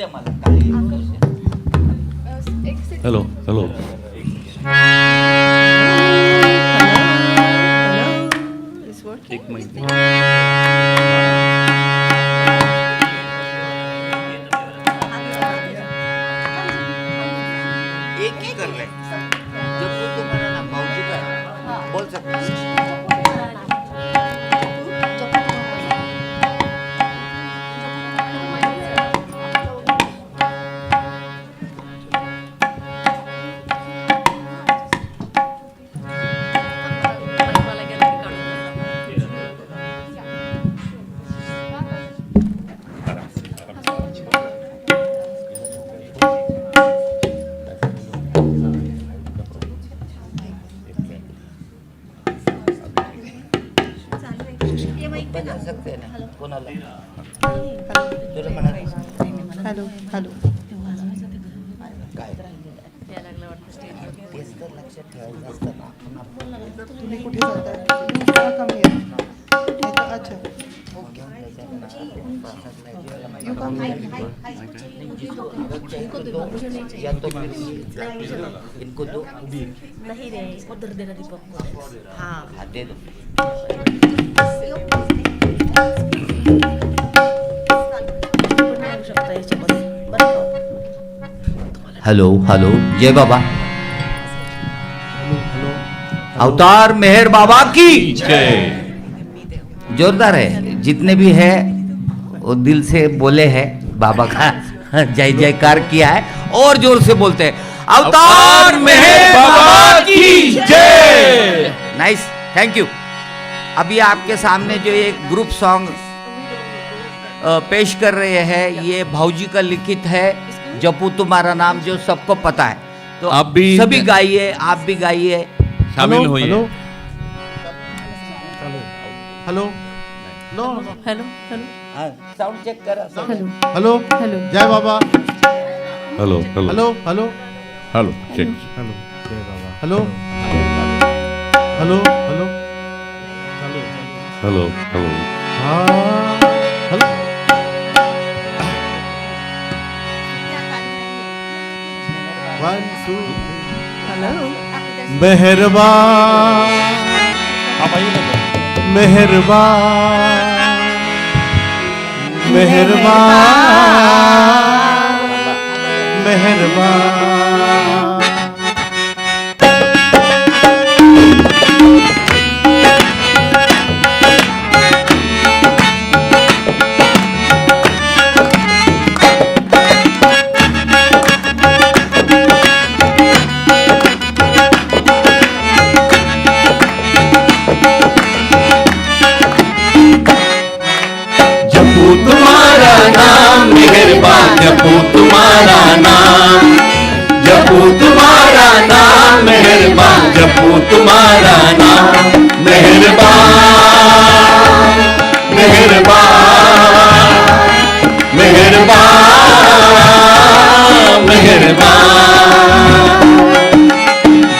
द्या मला काही. Hello hello. एक मिनिट. एक ही कर रहे जब वो तुम्हारा नाम भाऊजी का है बोल सकते हैं. बजा सकते हैं ना कोणाला तुला म्हणाल हॅलो हॅलो. काय तेच तर लक्षात ठेवायचं असतं ना. तुम्ही कुठे जाताय? कमी आहे. अच्छा यू कम या तो फिर इनको दो. नहीं रे उधर देना दीपक को. हाँ हाँ दे दो. हेलो हेलो जय बाबा. अवतार मेहर बाबा की जय. जोरदार है. जितने भी है वो दिल से बोले हैं बाबा का जय जयकार किया है और जोर से बोलते हैं अवतार मेहर बाबा की जय. Nice thank you. अभी आपके सामने जो एक ग्रुप सॉन्ग पेश कर रहे हैं ये भाऊजी का लिखित है जपू तुम्हारा नाम जो सबको पता है. तो आप भी सभी गाइए आप भी गाइए शामिल होइए. Hello hello no hello hello sound check करा. हेलो हेलो हेलो जय Baba. Hello hello hello hello hello check. Hello जय Baba. Hello hello hello hello hello. हाँ हेलो. One two hello. मेहरबान मेहरबान मेहरबान मेहरबान. तुम्हारा नाम मेहरबान जपू तुम्हारा नाम. जपू तुम्हारा नाम मेहरबान जपू तुम्हारा नाम. मेहरबान मेहरबान मेहरबान मेहरबान.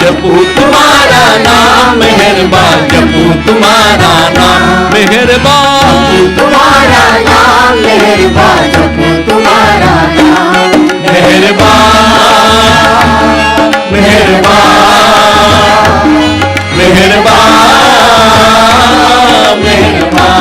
जपू तुम्हारा नाम मेहरबान जपू तुम्हारा नाम. मेहरबान तुम्हारा नाम मेहरबान जपू तुम्हारा नाम. मेहरबान मेहरबान मेहरबान मेहरबान.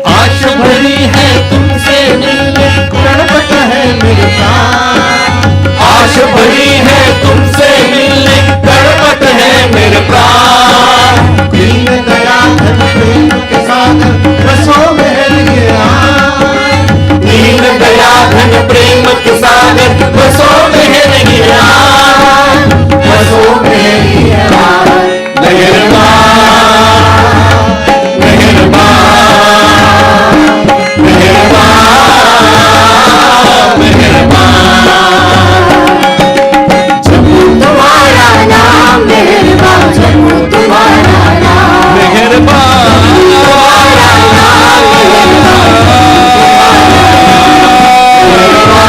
आश भरी है तुमसे मिलने तड़पत है मेरे प्राण. आश भरी है तुमसे मिलने तड़पत है मेरे प्राण. दीन दया धन प्रेम के साथ रसों में है गया. दीन दया धन प्रेम के साथ रसों में है गया. रसों में है गया. मेहरबान मेहरबान मेहरबान मेहरबान. जपू तुम्हारा नाम मेहरबान जपू तुम्हारा नाम. मेहरबान मेहरबान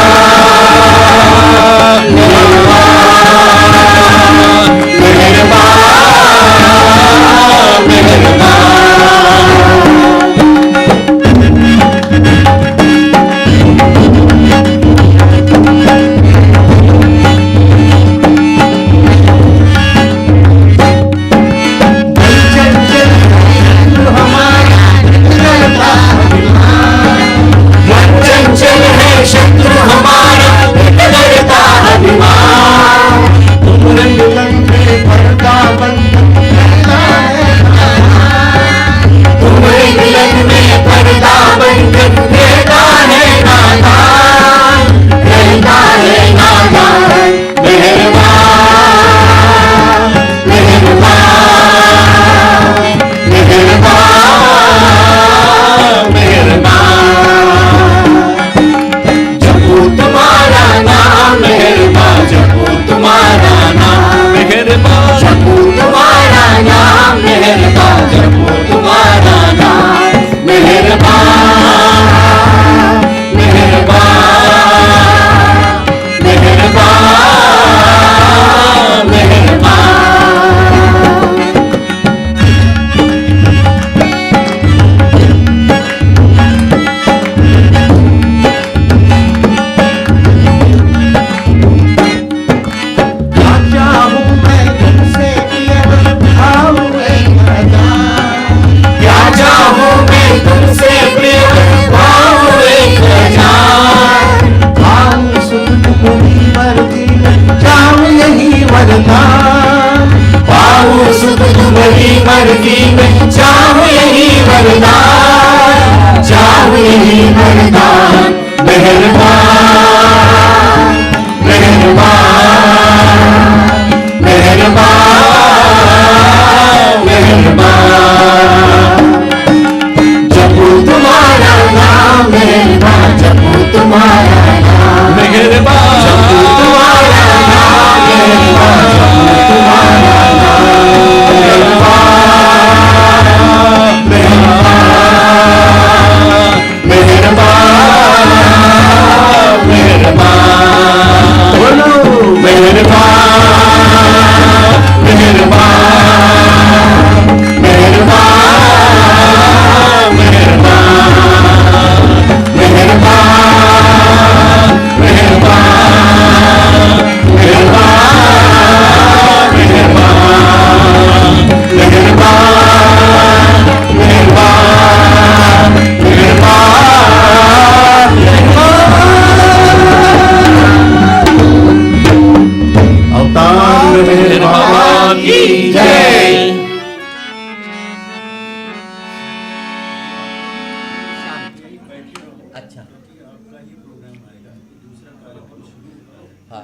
हाँ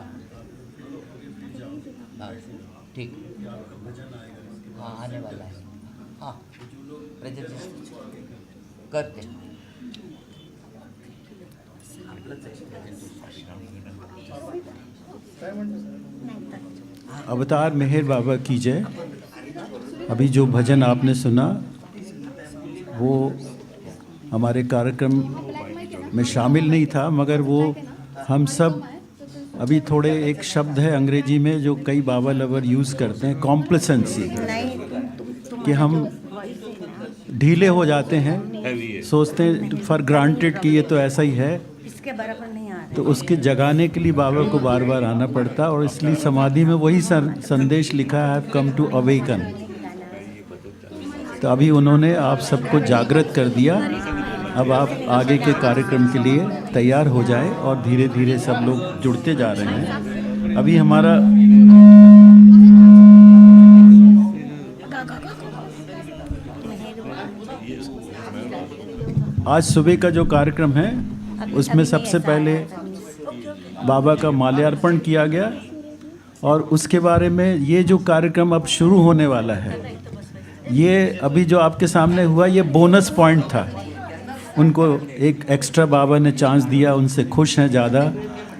हाँ ठीक, हाँ आने वाला है, हाँ प्रेजेंटेशन करते हैं। अवतार मेहर बाबा की जय। अभी जो भजन आपने सुना वो हमारे कार्यक्रम में शामिल नहीं था, मगर वो हम सब अभी थोड़े एक शब्द है अंग्रेजी में जो कई बाबा लवर यूज़ करते हैं, कॉम्प्लेसेंसी, कि हम ढीले हो जाते हैं, सोचते हैं फॉर ग्रांटेड कि ये तो ऐसा ही है, इसके बराबर नहीं आ तो उसके जगाने के लिए बाबा को बार बार आना पड़ता। और इसलिए समाधि में वही संदेश लिखा है, कम टू अवेकन। तो अभी उन्होंने आप सबको जागृत कर दिया। अब आप आगे के कार्यक्रम के लिए तैयार हो जाए और धीरे धीरे सब लोग जुड़ते जा रहे हैं। अभी हमारा आज सुबह का जो कार्यक्रम है उसमें सबसे पहले बाबा का माल्यार्पण किया गया, और उसके बारे में ये जो कार्यक्रम अब शुरू होने वाला है, ये अभी जो आपके सामने हुआ ये बोनस पॉइंट था। उनको एक एक्स्ट्रा बाबा ने चांस दिया, उनसे खुश हैं ज़्यादा,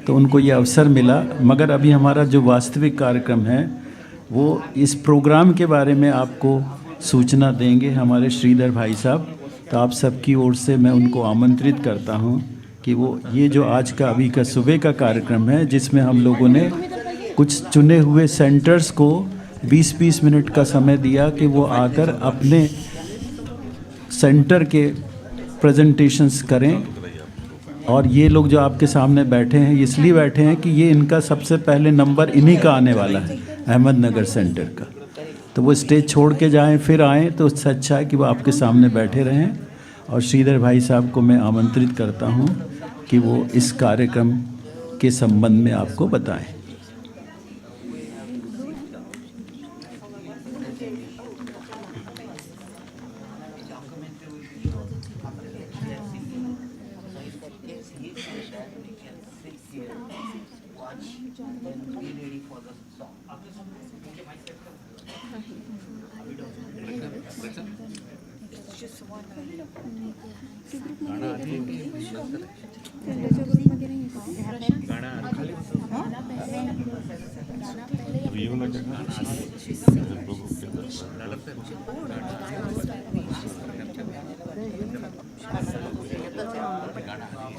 तो उनको ये अवसर मिला। मगर अभी हमारा जो वास्तविक कार्यक्रम है वो इस प्रोग्राम के बारे में आपको सूचना देंगे हमारे श्रीधर भाई साहब। तो आप सबकी ओर से मैं उनको आमंत्रित करता हूं कि वो ये जो आज का अभी का सुबह का कार्यक्रम है, जिसमें हम लोगों ने कुछ चुने हुए सेंटर्स को 20-20 मिनट का समय दिया कि वो आकर अपने सेंटर के प्रेजेंटेशंस करें। और ये लोग जो आपके सामने बैठे हैं इसलिए बैठे हैं कि ये इनका सबसे पहले नंबर इन्हीं का आने वाला है, अहमदनगर सेंटर का। तो वो स्टेज छोड़ के जाएं फिर आएँ, तो उससे अच्छा है कि वो आपके सामने बैठे रहें। और श्रीधर भाई साहब को मैं आमंत्रित करता हूं कि वो इस कार्यक्रम के संबंध में आपको बताएं।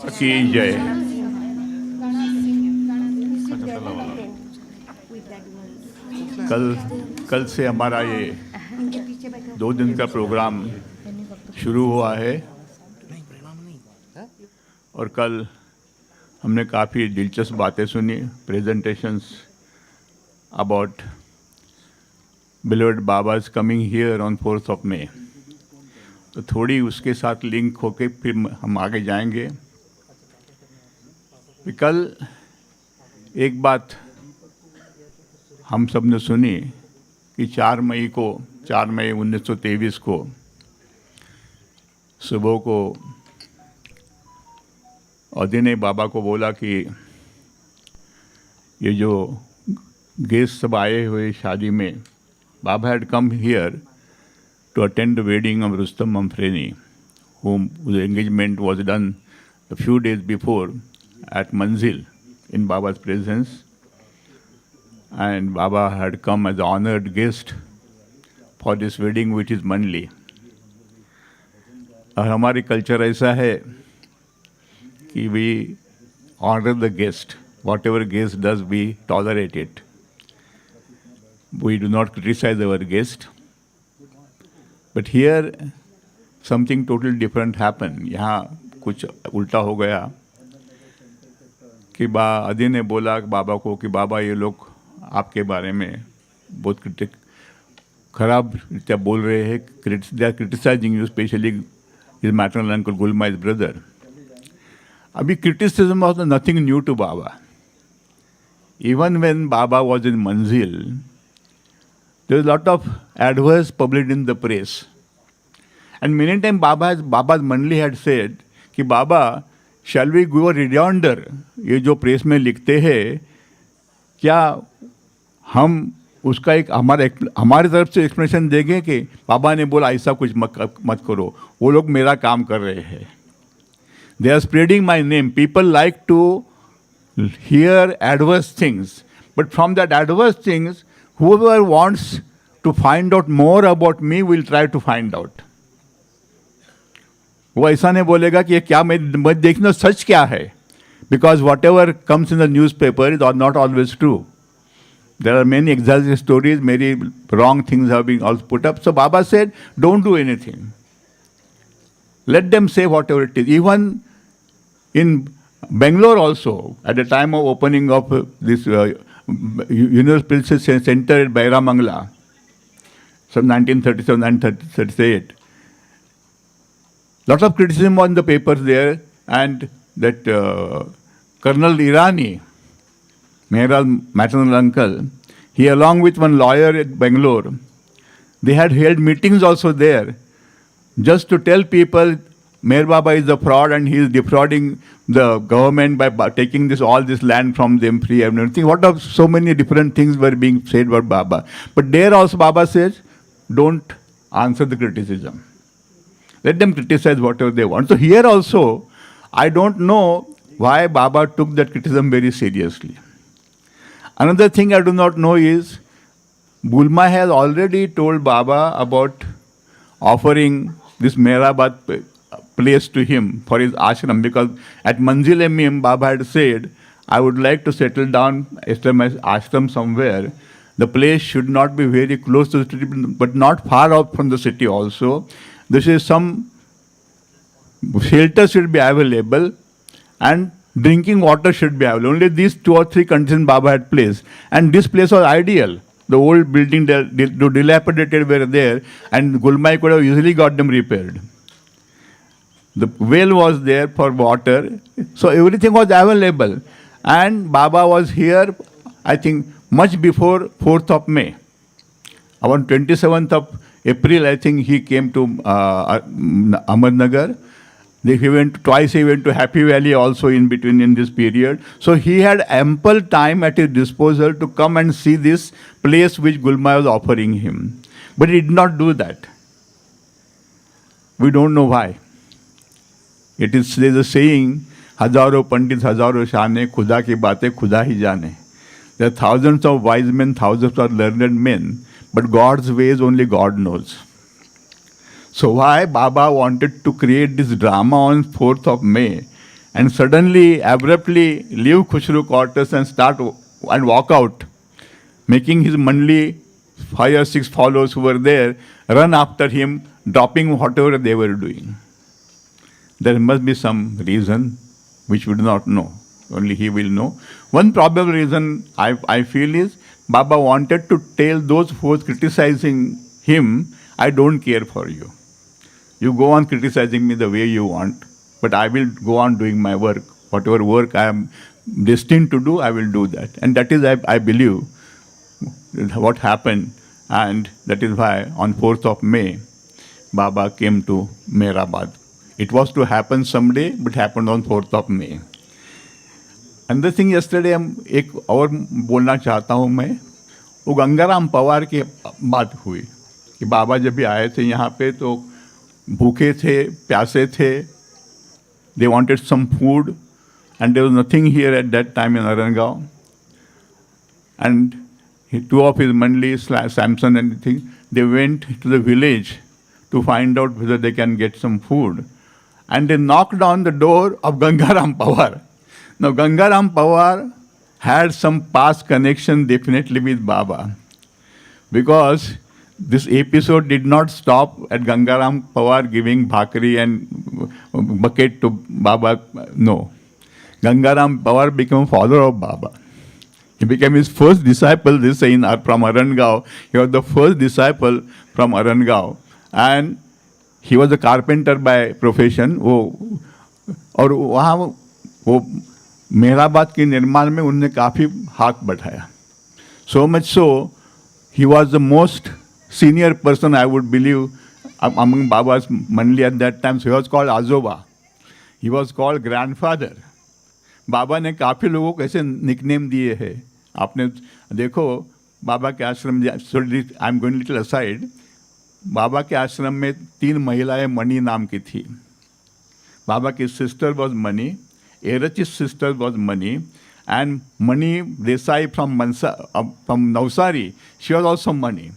की जय। कल से हमारा ये 2 दिन का प्रोग्राम शुरू हुआ है, और कल हमने काफ़ी दिलचस्प बातें सुनी, presentations about beloved Baba's coming here on 4th of May। तो थोड़ी उसके साथ लिंक होके फिर हम आगे जाएंगे। कल एक बात हम सब ने सुनी कि 4 मई 1923 को सुबह को अदी ने बाबा को बोला कि ये जो गेस्ट सब आए हुए शादी में, Baba had come here to attend the wedding of Rustam Mamfreni, whose engagement was done a few days before at Manzil in Baba's presence, and Baba had come as an honored guest for this wedding, which is monthly. और हमारी culture ऐसा है कि we honor the guest. Whatever guest does, we tolerate it. We do not criticize our guest. But here something totally different happened. यहाँ कुछ उल्टा हो गया कि अदी ने बोला बाबा को कि बाबा ये लोग आपके बारे में बहुत खराब रीत्या बोल रहे हैं, they are criticizing you, specially his maternal uncle Gulma, his brother. अभी criticism was nothing new to Baba. Even when Baba was in Manzil, there is a lot of adverse published in the press, and many times Baba's Mandli had said कि बाबा shall we go a rejoinder, ये जो press में लिखते हैं क्या हम उसका एक हमारी तरफ से एक्सप्लेनेशन देंगे कि बाबा ने बोला ऐसा कुछ मत करो, वो लोग मेरा काम कर रहे हैं. They are spreading my name. People like to hear adverse things. But from that adverse things, whoever wants to find out more about me will try to find out. वो ऐसा नहीं बोलेगा कि ये क्या मैं देखना सच क्या है. Because whatever comes in the newspaper is not always true. There are many exaggerated stories, many wrong things have been also put up. So Baba said, don't do anything. Let them say whatever it is. Even in Bangalore also, at the time of opening of this University Center at Bairamangala, some 1937 and 1938, lot of criticism on the papers there, and that Colonel Irani, Meherabad maternal uncle, he along with one lawyer at Bangalore, they had held meetings also there, just to tell people Meher Baba is a fraud and he is defrauding the government by taking all this land from them free and everything. So many different things were being said about Baba. But there also Baba says, don't answer the criticism. Let them criticize whatever they want. So here also, I don't know why Baba took that criticism very seriously. Another thing I do not know is, Bulma has already told Baba about offering this Meherabad place to him for his ashram, because at Manzil Mim, Baba had said, I would like to settle down, establish my ashram somewhere. The place should not be very close to the city, but not far out from the city also. This is some shelter should be available and drinking water should be available. Only these 2 or 3 conditions Baba had placed. And this place was ideal. The old building, the dilapidated were there, and Gulmai could have easily got them repaired. The well was there for water, so everything was available. And Baba was here, I think, much before 4th of May. On 27th of April, I think he came to Ahmednagar. He went twice. He went to Happy Valley also in between in this period. So he had ample time at his disposal to come and see this place which Gulma was offering him. But he did not do that. We don't know why. There's a saying, Hazaro Pandit, Hazaro Shane, Khuda ki batein Khuda hi jane. There are thousands of wise men, thousands of learned men, but God's ways only God knows. So why Baba wanted to create this drama on 4th of May and suddenly, abruptly leave Khushru quarters and start and walk out, making his Mandli 5 or 6 followers who were there run after him, dropping whatever they were doing. There must be some reason which we do not know. Only he will know. One probable reason I feel is Baba wanted to tell those who were criticizing him, I don't care for you. You go on criticizing me the way you want, but I will go on doing my work. Whatever work I am destined to do, I will do that. And that is, I believe, what happened. And that is why on 4th of May, Baba came to Meherabad. It was to happen someday, but happened on 4th of May. Another thing yesterday, एक और बोलना चाहता हूँ मैं, वो गंगाराम पवार की बात हुई कि बाबा जब भी आए थे यहाँ पे तो भूखे थे, प्यासे थे, they wanted some food and there was nothing here at that time in Arangaon. And 2 of his Mandli, Samson and things, they went to the village to find out whether they can get some food. And they knocked on the door of Gangaram Pawar. Now Gangaram Pawar had some past connection definitely with Baba, because this episode did not stop at Gangaram Pawar giving bhakri and bucket to Baba. No. Gangaram Pawar became father of Baba. He became his first disciple, this in from Arangaon. He was the first disciple from Arangaon. And he was a carpenter by profession. और वहाँ वो Mehrabad के निर्माण में उन्होंने काफ़ी हाथ बढ़ाया. So much so, he was the most senior person, I would believe, among Baba's Mandli at that time. So he was called Azoba. He was called grandfather. Baba ने काफ़ी लोगों को ऐसे निकनेम दिए हैं. आपने देखो बाबा के ashram, I am going little aside, Baba के आश्रम में 3 महिलाएं मणि नाम की थी. बाबा की sister was Mani, Eruch's sister was Mani, and Mani Desai from Navsari, she was also Mani.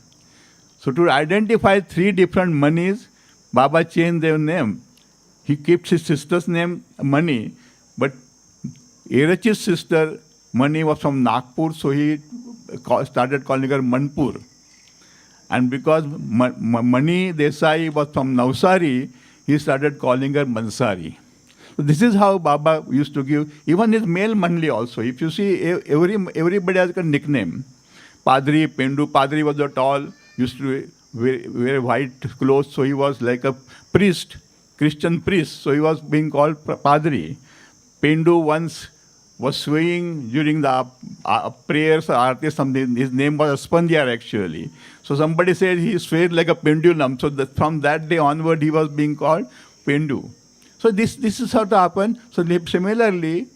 So to identify 3 different Manis, Baba changed their name. He kept his sister's name Mani, but Erachi's sister Mani was from Nagpur, so he started calling her Manpur. And because Mani Desai was from Navsari, he started calling her Mansari. So this is how Baba used to give, even his male Mandli also. If you see, everybody has a nickname. Padri, Pendu. Padri was a tall, used to wear white clothes, so he was like a priest, Christian priest, so he was being called Padri. Pendu once was swaying during the prayers or arti, something. His name was Aspandiyar actually. So somebody said he swayed like a pendulum. So from that day onward, he was being called Pendu. So this is how to happen. So similarly,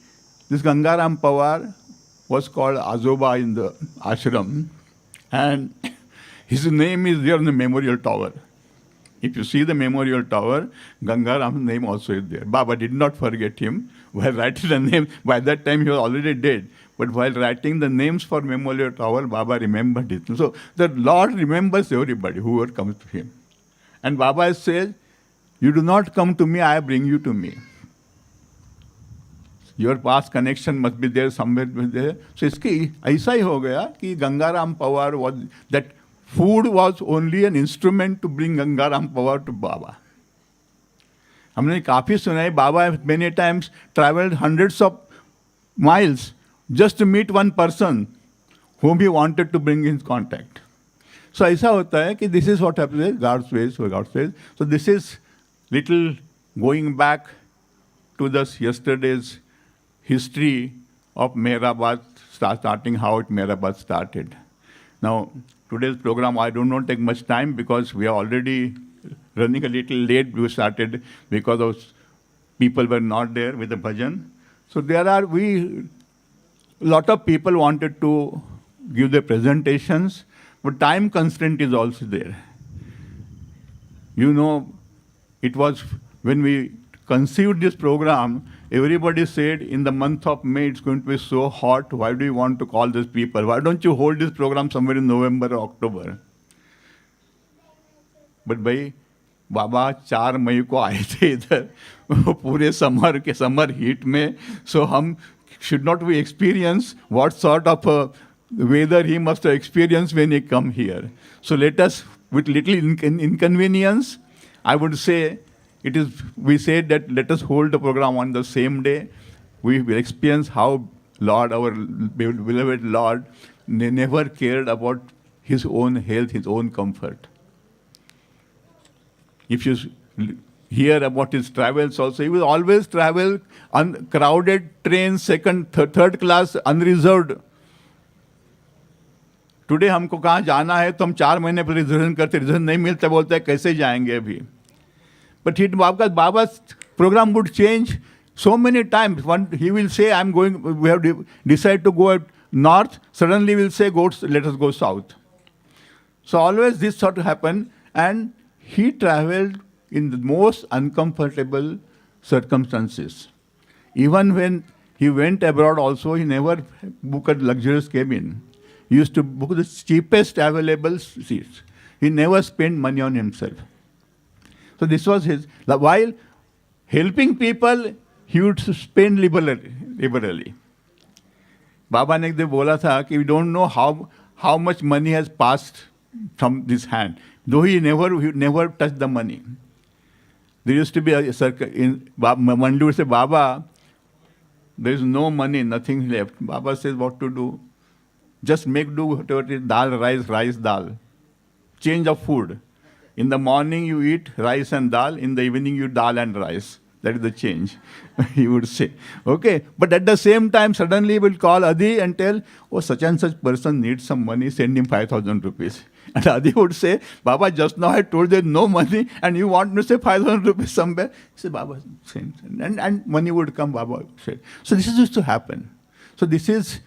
this Gangaram Pawar was called Azoba in the ashram, and his name is there on the memorial tower. If you see the memorial tower, Gangaram's name also is there. Baba did not forget him while writing the name. By that time, he was already dead. But while writing the names for memorial tower, Baba remembered it. So the Lord remembers everybody, whoever comes to him. And Baba says, you do not come to me, I bring you to me. Your past connection must be there somewhere there. So इसकी ऐसा ही हो गया कि Gangaram Pawar was, that food was only an instrument to bring Gangaram Pawar to Baba. हमने काफी सुना है, Baba many times traveled hundreds of miles just to meet one person whom he wanted to bring in contact. So ऐसा होता है कि this is what happens, God's ways, God's ways. So this is little going back to this yesterday's history of Meherabad, starting how Meherabad started. Now, today's program, I do not take much time because we are already running a little late. We started because of people were not there with the bhajan. So there are, lot of people wanted to give their presentations, but time constraint is also there. You know, it was when we conceived this program, everybody said in the month of May it's going to be so hot, why do you want to call these people? Why don't you hold this program somewhere in November or October? But भाई बाबा 4 मई को आए थे इधर पूरे summer heat में, so हम should not we experience what sort of a weather he must have experienced when he come here. So let us, with little inconvenience, I would say, we said that let us hold the program on the same day. We will experience how Lord, our beloved Lord, never cared about his own health, his own comfort. If you hear about his travels also, he will always travel on crowded trains, second, third class, unreserved. Today हमको कहाँ जाना है तो हम 4 महीने पर reservation करते, reservation नहीं मिलता, बोलते हैं कैसे जाएंगे अभी. But Baba's program would change so many times. He will say, we have decided to go north, suddenly will say, let us go south. So always this sort of happened, and he traveled in the most uncomfortable circumstances. Even when he went abroad also, he never booked a luxurious cabin. He used to book the cheapest available seats. He never spent money on himself. So this was his. While helping people, he would spend liberally. Baba ने एक दिन बोला था कि we don't know how much money has passed from this hand. Though he never touched the money. There used to be a circle in Mandu say, Baba, there is no money, nothing left. Baba says what to do. Just make do whatever it is, dal, rice, dal. Change of food. In the morning you eat rice and dal, in the evening you dal and rice. That is the change, he would say. Okay, but at the same time, suddenly he will call Adi and tell, oh, such and such person needs some money, send him 5,000 rupees. And Adi would say, Baba, just now I told there no money and you want to say 5,000 rupees somewhere. He said, Baba, send. And money would come, Baba said. So this used to happen. So this is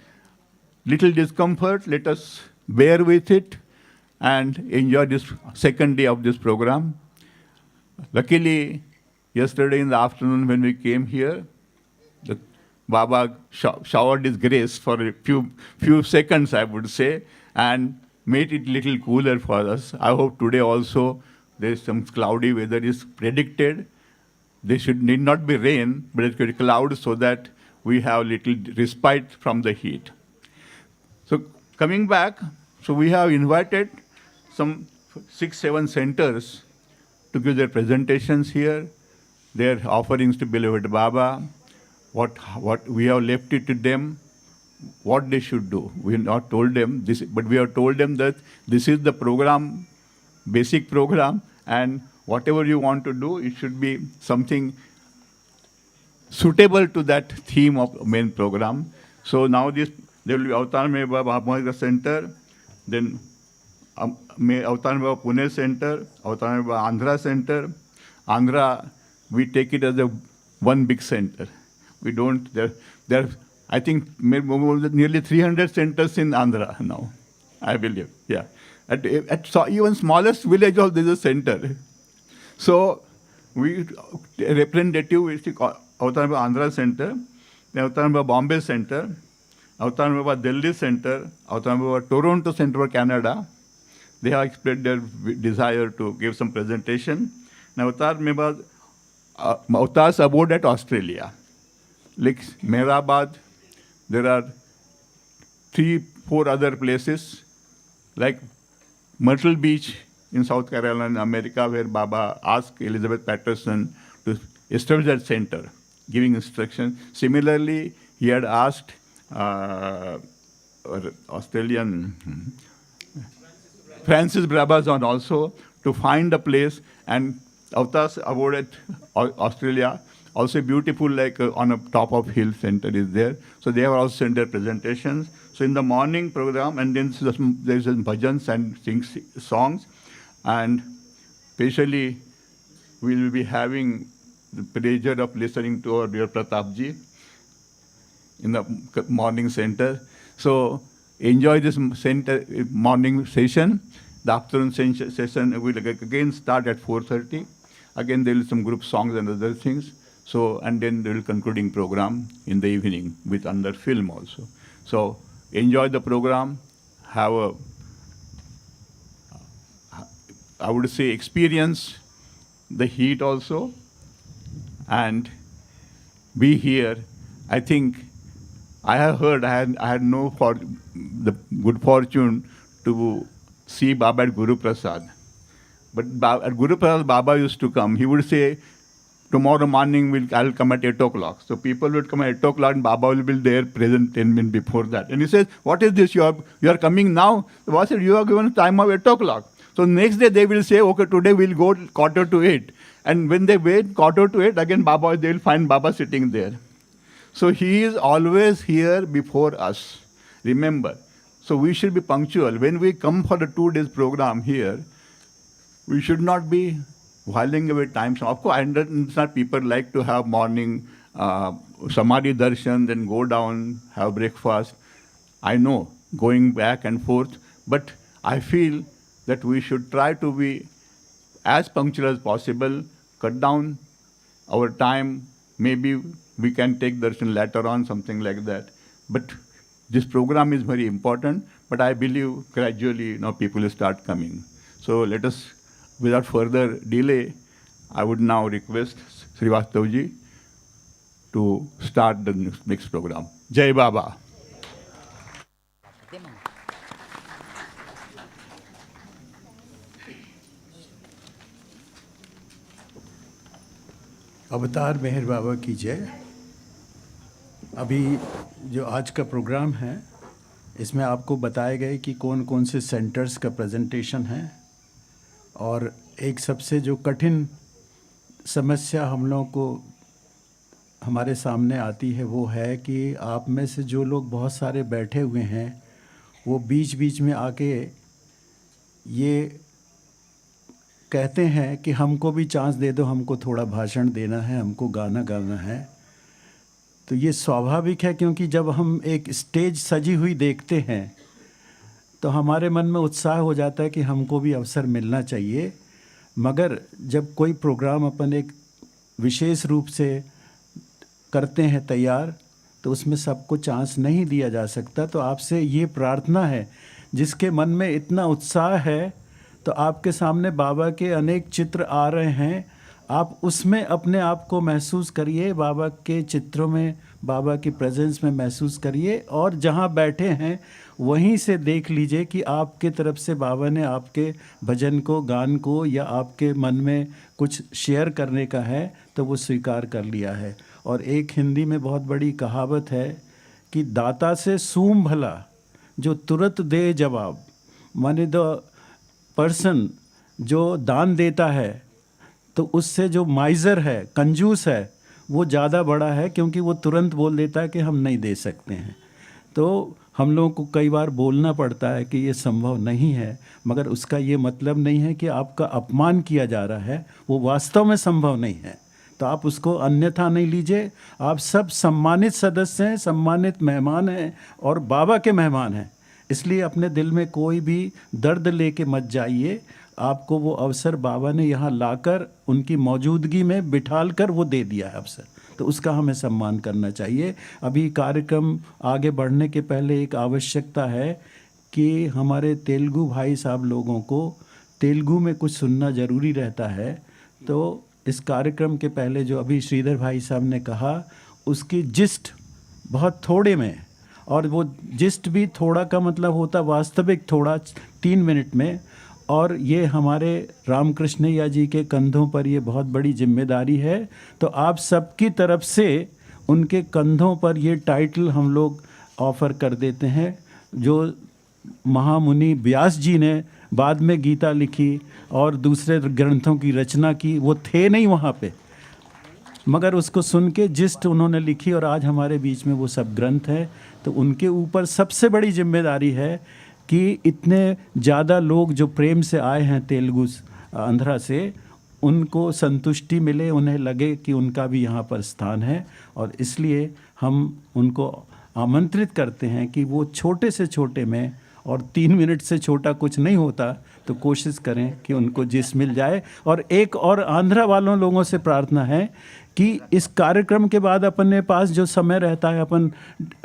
little discomfort, let us bear with it and enjoy this second day of this program. Luckily, yesterday in the afternoon when we came here, the Baba showered his grace for a few seconds, I would say, and made it little cooler for us. I hope today also there is some cloudy weather is predicted. There need not be rain, but it could be cloud so that we have little respite from the heat. So coming back, so we have invited some 6-7 centers to give their presentations here, their offerings to beloved Baba, what we have left it to them, what they should do. We have not told them this, but we have told them that this is the program, basic program, and whatever you want to do, it should be something suitable to that theme of main program. So now there will be Avatar Meherabad Center, then Avatar Meherabad Pune Center, Avatar Meherabad Andhra Center. Andhra, we take it as a one big center. We don't, there I think nearly 300 centers in Andhra now, I believe, yeah. At even smallest village also there is a center. So we representative, we see Avatar Meherabad Andhra Center, Avatar Meherabad Bombay Center, Avatar Meherabad Delhi Center, Avatar Meherabad Toronto Center for Canada. They have expressed their desire to give some presentation. Now Avatar Meherabad, Avatars abode at Australia. Like Meherabad, there are 3-4 other places, like Myrtle Beach in South Carolina, America, where Baba asked Elizabeth Patterson to establish that center, giving instruction. Similarly, he had asked Australian Francis Brabazon also to find a place, and Avatars abode at Australia. Also beautiful, like on a top of hill center is there. So they have also sent their presentations. So in the morning program, and then there's bhajans and songs, and especially we will be having the pleasure of listening to our dear Pratapji in the morning center. So enjoy this center morning session. The afternoon session will again start at 4:30. Again, there will be some group songs and other things. So, and then there will be concluding program in the evening with another film also. So enjoy the program, have a, I would say, experience the heat also, and be here. I think I have heard, I had the good fortune to see Baba at Guru Prasad. But at Guru Prasad, Baba used to come. He would say, tomorrow morning I'll come at 8 o'clock. So people would come at 8 o'clock and Baba will be there present 10 minutes before that. And he says, what is this? You are coming now? So Baba said, you are given time of 8 o'clock. So next day they will say, okay, today we'll go 7:45. And when they wait 7:45, again Baba, they will find Baba sitting there. So he is always here before us. Remember. So we should be punctual. When we come for the 2 days program here, we should not be whiling away time. So of course, I understand people like to have morning Samadhi darshan, then go down, have breakfast. I know, going back and forth, but I feel that we should try to be as punctual as possible, cut down our time. Maybe we can take darshan later on, something like that. But this program is very important, but I believe gradually people will start coming. So let us, without further delay, I would now request Srivastavji to start the next program. Jai Baba. अवतार मेहर बाबा की जय। अभी जो आज का programme है, इसमें आपको बताए गए कि कौन कौन से सेंटर्स का प्रेजेंटेशन है, और एक सबसे जो कठिन समस्या हम लोगों को हमारे सामने आती है वो है कि आप में से जो लोग बहुत सारे बैठे हुए हैं वो बीच बीच में आके ये कहते हैं कि हमको भी चांस दे दो, हमको थोड़ा भाषण देना है, हमको गाना गाना है। तो ये स्वाभाविक है, क्योंकि जब हम एक स्टेज सजी हुई देखते हैं तो हमारे मन में उत्साह हो जाता है कि हमको भी अवसर मिलना चाहिए। मगर जब कोई प्रोग्राम अपन एक विशेष रूप से करते हैं तैयार, तो उसमें सबको चांस नहीं दिया जा सकता। तो आपसे ये प्रार्थना है, जिसके मन में इतना उत्साह है, तो आपके सामने बाबा के अनेक चित्र आ रहे हैं, आप उसमें अपने आप को महसूस करिए, बाबा के चित्रों में, बाबा की प्रेजेंस में महसूस करिए, और जहाँ बैठे हैं वहीं से देख लीजिए कि आपके तरफ से बाबा ने आपके भजन को, गान को, या आपके मन में कुछ शेयर करने का है तो वो स्वीकार कर लिया है। और एक हिंदी में बहुत बड़ी कहावत है कि दाता से सूम भला जो तुरंत दे जवाब, माने द पर्सन जो दान देता है तो उससे जो माइज़र है, कंजूस है, वो ज़्यादा बड़ा है, क्योंकि वो तुरंत बोल देता है कि हम नहीं दे सकते हैं। तो हम लोगों को कई बार बोलना पड़ता है कि ये संभव नहीं है, मगर उसका ये मतलब नहीं है कि आपका अपमान किया जा रहा है, वो वास्तव में संभव नहीं है। तो आप उसको अन्यथा नहीं लीजिए। आप सब सम्मानित सदस्य हैं, सम्मानित मेहमान हैं और बाबा के मेहमान हैं, इसलिए अपने दिल में कोई भी दर्द लेके मत जाइए। आपको वो अवसर बाबा ने यहाँ लाकर उनकी मौजूदगी में बिठाल कर वो दे दिया है अवसर, तो उसका हमें सम्मान करना चाहिए। अभी कार्यक्रम आगे बढ़ने के पहले एक आवश्यकता है कि हमारे तेलुगु भाई साहब लोगों को तेलुगु में कुछ सुनना ज़रूरी रहता है। तो इस कार्यक्रम के पहले जो अभी श्रीधर भाई साहब ने कहा, उसकी जिस्ट बहुत थोड़े में, और वो जिस्ट भी थोड़ा का मतलब होता वास्तविक थोड़ा, 3 मिनट में। और ये हमारे रामकृष्णैया जी के कंधों पर ये बहुत बड़ी जिम्मेदारी है। तो आप सबकी तरफ से उनके कंधों पर ये टाइटल हम लोग ऑफ़र कर देते हैं, जो महामुनि व्यास जी ने बाद में गीता लिखी और दूसरे ग्रंथों की रचना की, वो थे नहीं वहाँ पे, मगर उसको सुन के जिस्ट उन्होंने लिखी, और आज हमारे बीच में वो सब ग्रंथ है। तो उनके ऊपर सबसे बड़ी जिम्मेदारी है कि इतने ज़्यादा लोग जो प्रेम से आए हैं तेलुगु आंध्रा से, उनको संतुष्टि मिले, उन्हें लगे कि उनका भी यहाँ पर स्थान है। और इसलिए हम उनको आमंत्रित करते हैं कि वो छोटे से छोटे में, और 3 मिनट से छोटा कुछ नहीं होता, तो कोशिश करें कि उनको जिस मिल जाए। और एक और आंध्रा वालों लोगों से प्रार्थना है कि इस कार्यक्रम के बाद अपने पास जो समय रहता है, अपन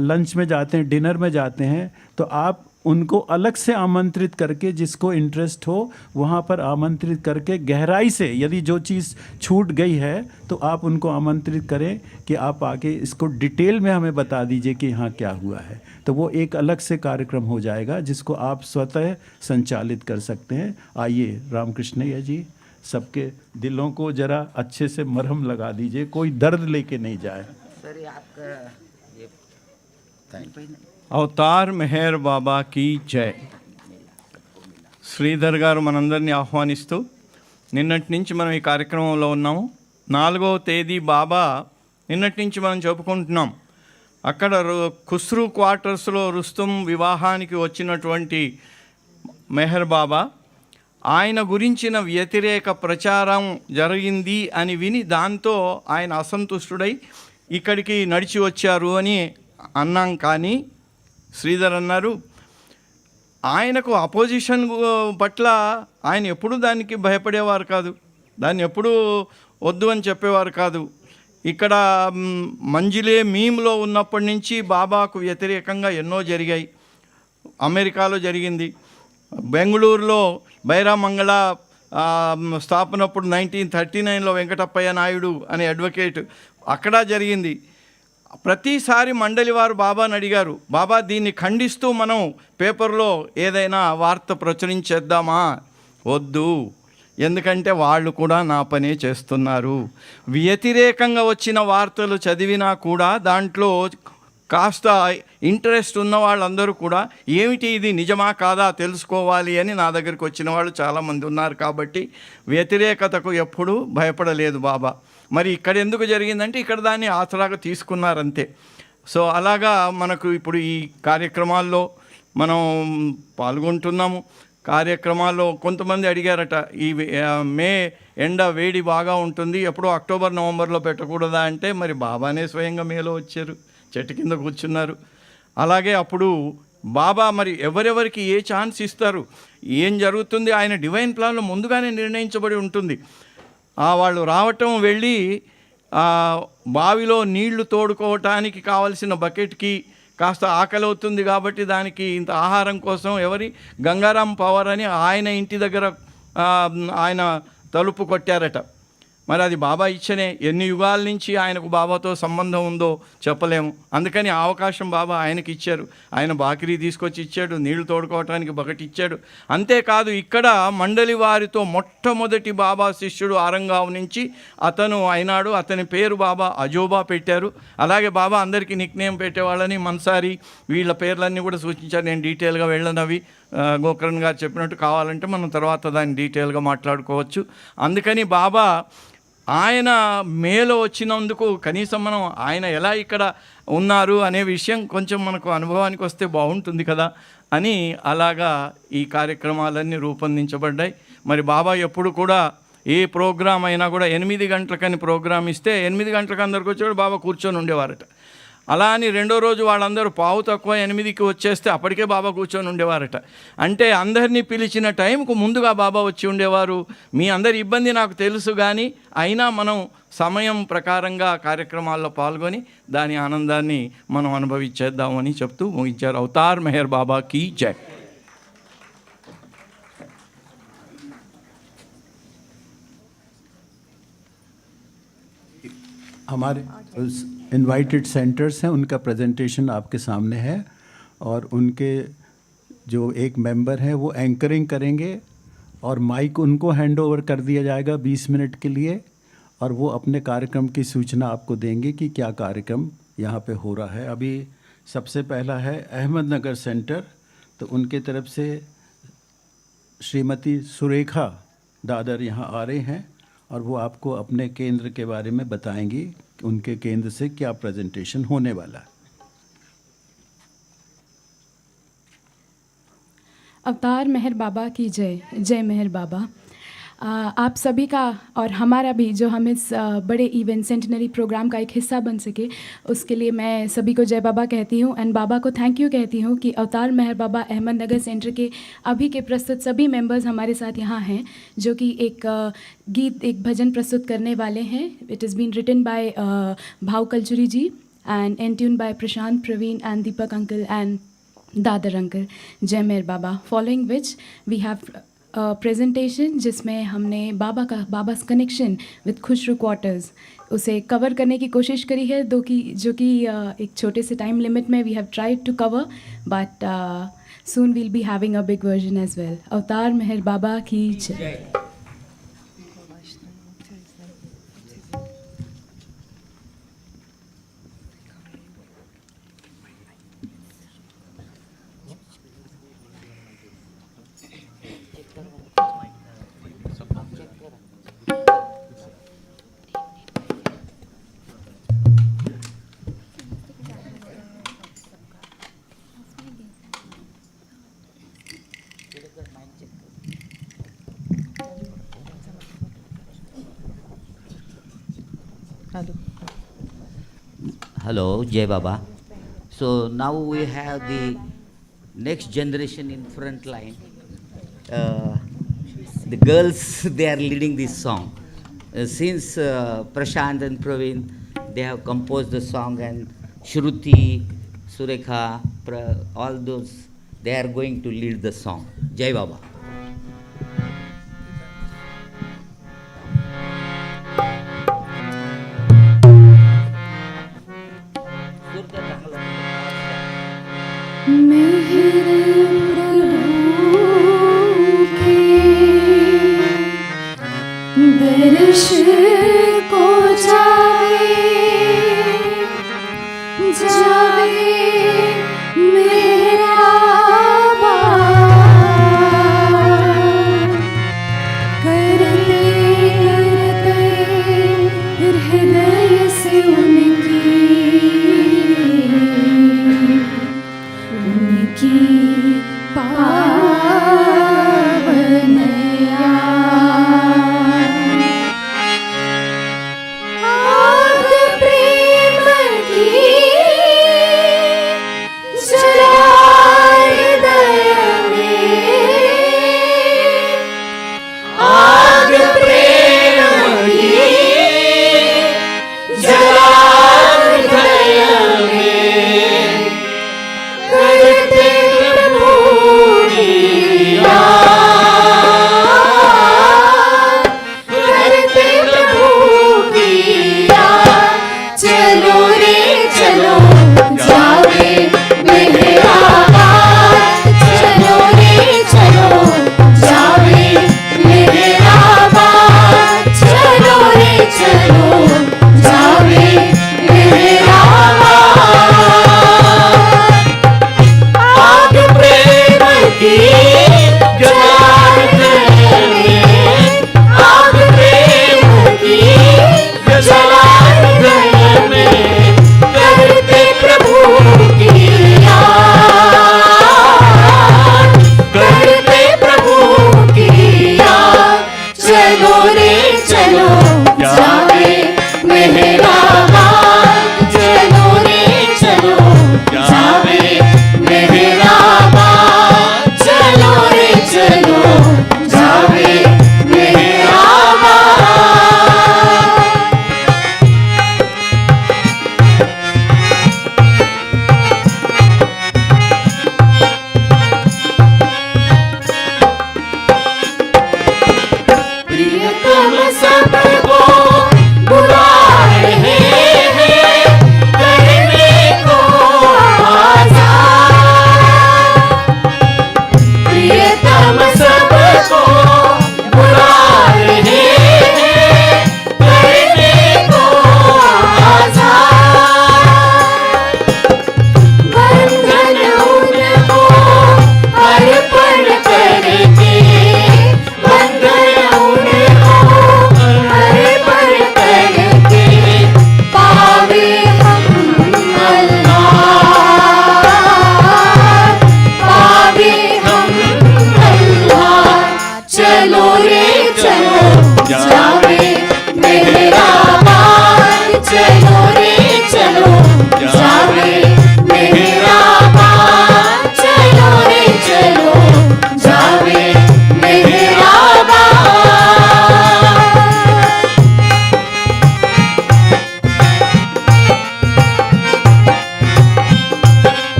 लंच में जाते हैं, डिनर में जाते हैं, तो आप उनको अलग से आमंत्रित करके, जिसको इंटरेस्ट हो वहाँ पर आमंत्रित करके गहराई से, यदि जो चीज़ छूट गई है तो आप उनको आमंत्रित करें कि आप आके इसको डिटेल में हमें बता दीजिए कि यहाँ क्या हुआ है। तो वो एक अलग से कार्यक्रम हो जाएगा जिसको आप स्वतः संचालित कर सकते हैं। आइए रामकृष्णैया जी, सबके दिलों को जरा अच्छे से मरहम लगा दीजिए, कोई दर्द लेके नहीं जाए। सर आपका ये అవతార్ మెహర్ బాబాకి జై. శ్రీధర్ గారు మనందరినీ ఆహ్వానిస్తూ, నిన్నటి నుంచి మనం ఈ కార్యక్రమంలో ఉన్నాము. 4వ తేదీ బాబా నిన్నటి నుంచి మనం చెప్పుకుంటున్నాం. అక్కడ ఖుస్రు క్వార్టర్స్లో రుస్తుం వివాహానికి వచ్చినటువంటి మెహర్ బాబా, ఆయన గురించిన వ్యతిరేక ప్రచారం జరిగింది అని విని దాంతో ఆయన అసంతుష్టుడై ఇక్కడికి నడిచి వచ్చారు అని అన్నాం. కానీ శ్రీధర్ అన్నారు, ఆయనకు అపోజిషన్ పట్ల ఆయన ఎప్పుడూ దానికి భయపడేవారు కాదు, దాన్ని ఎప్పుడూ వద్దు అని చెప్పేవారు కాదు. ఇక్కడ మంజిలే మీమ్లో ఉన్నప్పటి నుంచి బాబాకు వ్యతిరేకంగా ఎన్నో జరిగాయి. అమెరికాలో జరిగింది, బెంగళూరులో బైరామంగళ స్థాపనప్పుడు 1939లో వెంకటప్పయ్య నాయుడు అనే అడ్వకేట్, అక్కడ జరిగింది. ప్రతిసారి మండలి వారు బాబాని అడిగారు, బాబా దీన్ని ఖండిస్తూ మనం పేపర్లో ఏదైనా వార్త ప్రచురించేద్దామా? వద్దు, ఎందుకంటే వాళ్ళు కూడా నా పనే చేస్తున్నారు. వ్యతిరేకంగా వచ్చిన వార్తలు చదివినా కూడా దాంట్లో కాస్త ఇంట్రెస్ట్ ఉన్న వాళ్ళందరూ కూడా ఏమిటి ఇది నిజమా కాదా తెలుసుకోవాలి అని నా దగ్గరికి వచ్చిన వాళ్ళు చాలామంది ఉన్నారు. కాబట్టి వ్యతిరేకతకు ఎప్పుడూ భయపడలేదు బాబా. మరి ఇక్కడ ఎందుకు జరిగిందంటే ఇక్కడ దాన్ని ఆసరాగా తీసుకున్నారంతే. సో అలాగా మనకు ఇప్పుడు ఈ కార్యక్రమాల్లో మనం పాల్గొంటున్నాము. కార్యక్రమాల్లో కొంతమంది అడిగారట, ఈ మే ఎండ వేడి బాగా ఉంటుంది, ఎప్పుడో అక్టోబర్ నవంబర్లో పెట్టకూడదా అంటే మరి బాబానే స్వయంగా మేలో వచ్చారు, చెట్టు కింద కూర్చున్నారు. అలాగే అప్పుడు బాబా మరి ఎవరెవరికి ఏ ఛాన్స్ ఇస్తారు, ఏం జరుగుతుంది, ఆయన డివైన్ ప్లాన్లో ముందుగానే నిర్ణయించబడి ఉంటుంది. వాళ్ళు రావటం, వెళ్ళి బావిలో నీళ్లు తోడుకోవటానికి కావలసిన బకెట్కి కాస్త ఆకలి అవుతుంది కాబట్టి దానికి ఇంత ఆహారం కోసం గంగారాం పవర్ అని ఆయన ఇంటి దగ్గర ఆయన తలుపు కొట్టారట. మరి అది బాబా ఇచ్చనే, ఎన్ని యుగాల నుంచి ఆయనకు బాబాతో సంబంధం ఉందో చెప్పలేము. అందుకని ఆ అవకాశం బాబా ఆయనకి ఇచ్చారు. ఆయన బాకిరీ తీసుకొచ్చి ఇచ్చాడు, నీళ్లు తోడుకోవటానికి బకెట్ ఇచ్చాడు. అంతేకాదు ఇక్కడ మండలి వారితో మొట్టమొదటి బాబా శిష్యుడు ఆరంగావ్ నుంచి అతను అయినాడు. అతని పేరు బాబా అజోబా పెట్టారు. అలాగే బాబా అందరికీ నిక్నేమ్ పెట్టేవాళ్ళని మన్సారి వీళ్ళ పేర్లన్నీ కూడా సూచించారు. నేను డీటెయిల్గా వెళ్ళనవి, గోకరణ్ గారు చెప్పినట్టు కావాలంటే మనం తర్వాత దాన్ని డీటెయిల్గా మాట్లాడుకోవచ్చు. అందుకని బాబా ఆయన మేలో వచ్చినందుకు కనీసం మనం ఆయన ఎలా ఇక్కడ ఉన్నారు అనే విషయం కొంచెం మనకు అనుభవానికి వస్తే బాగుంటుంది కదా అని అలాగా ఈ కార్యక్రమాలన్నీ రూపొందించబడ్డాయి. మరి బాబా ఎప్పుడు కూడా ఏ ప్రోగ్రాం అయినా కూడా 8 గంటలకని ప్రోగ్రాం ఇస్తే 8 గంటలకు అందరికి వచ్చేవాడు బాబా కూర్చొని ఉండేవారట. అలా అని రెండో రోజు వాళ్ళందరూ 8:15 వచ్చేస్తే అప్పటికే బాబా కూర్చొని ఉండేవారట. అంటే అందరినీ పిలిచిన టైంకు ముందుగా బాబా వచ్చి ఉండేవారు. మీ అందరి ఇబ్బంది నాకు తెలుసు, కానీ అయినా మనం సమయం ప్రకారంగా కార్యక్రమాల్లో పాల్గొని దాని ఆనందాన్ని మనం అనుభవించేద్దామని చెప్తూ ముగించారు. అవతార్ మెహర్ బాబా కీ జై. हमारे इनवाइटेड सेंटर्स हैं, उनका प्रेजेंटेशन आपके सामने है और उनके जो एक मेंबर हैं वो एंकरिंग करेंगे और माइक उनको हैंड ओवर कर दिया जाएगा 20 मिनट के लिए, और वो अपने कार्यक्रम की सूचना आपको देंगे कि क्या कार्यक्रम यहाँ पे हो रहा है. अभी सबसे पहला है अहमदनगर सेंटर, तो उनके तरफ से श्रीमती सुरेखा दादर यहाँ आ रहे हैं और वो आपको अपने केंद्र के बारे में बताएंगी कि उनके केंद्र से क्या प्रेजेंटेशन होने वाला है. अवतार मेहर बाबा की जय. जय मेहर बाबा. आप सभी का और हमारा भी जो हम इस बड़े इवेंट सेंटेनरी प्रोग्राम का एक हिस्सा बन सके, उसके लिए मैं सभी को जय बाबा कहती हूँ एंड बाबा को थैंक यू कहती हूँ कि अवतार मेहर बाबा अहमदनगर सेंटर के अभी के प्रस्तुत सभी मेंबर्स हमारे साथ यहाँ हैं, जो कि एक गीत, एक भजन प्रस्तुत करने वाले हैं. It is been written by Bhau Kalchuri ji and an tune by Prashant, Praveen and Deepak uncle and Dadar uncle. जय Meher Baba. Following which we have presentation जिसमें हमने Baba's connection with Khushru quarters उसे कवर करने की कोशिश करी है, जो कि एक छोटे से टाइम लिमिट में we have tried to cover, but soon will be having a big version as well. Avatar Meher बाबा की जय. Hello, Jai Baba. So now we have the next generation in front line. The girls, they are leading this song. Since Prashant and Praveen, they have composed the song, and Shruti, Surekha, all those, they are going to lead the song. Jai Baba. दर्श को जावे जावे मेरा बाबा.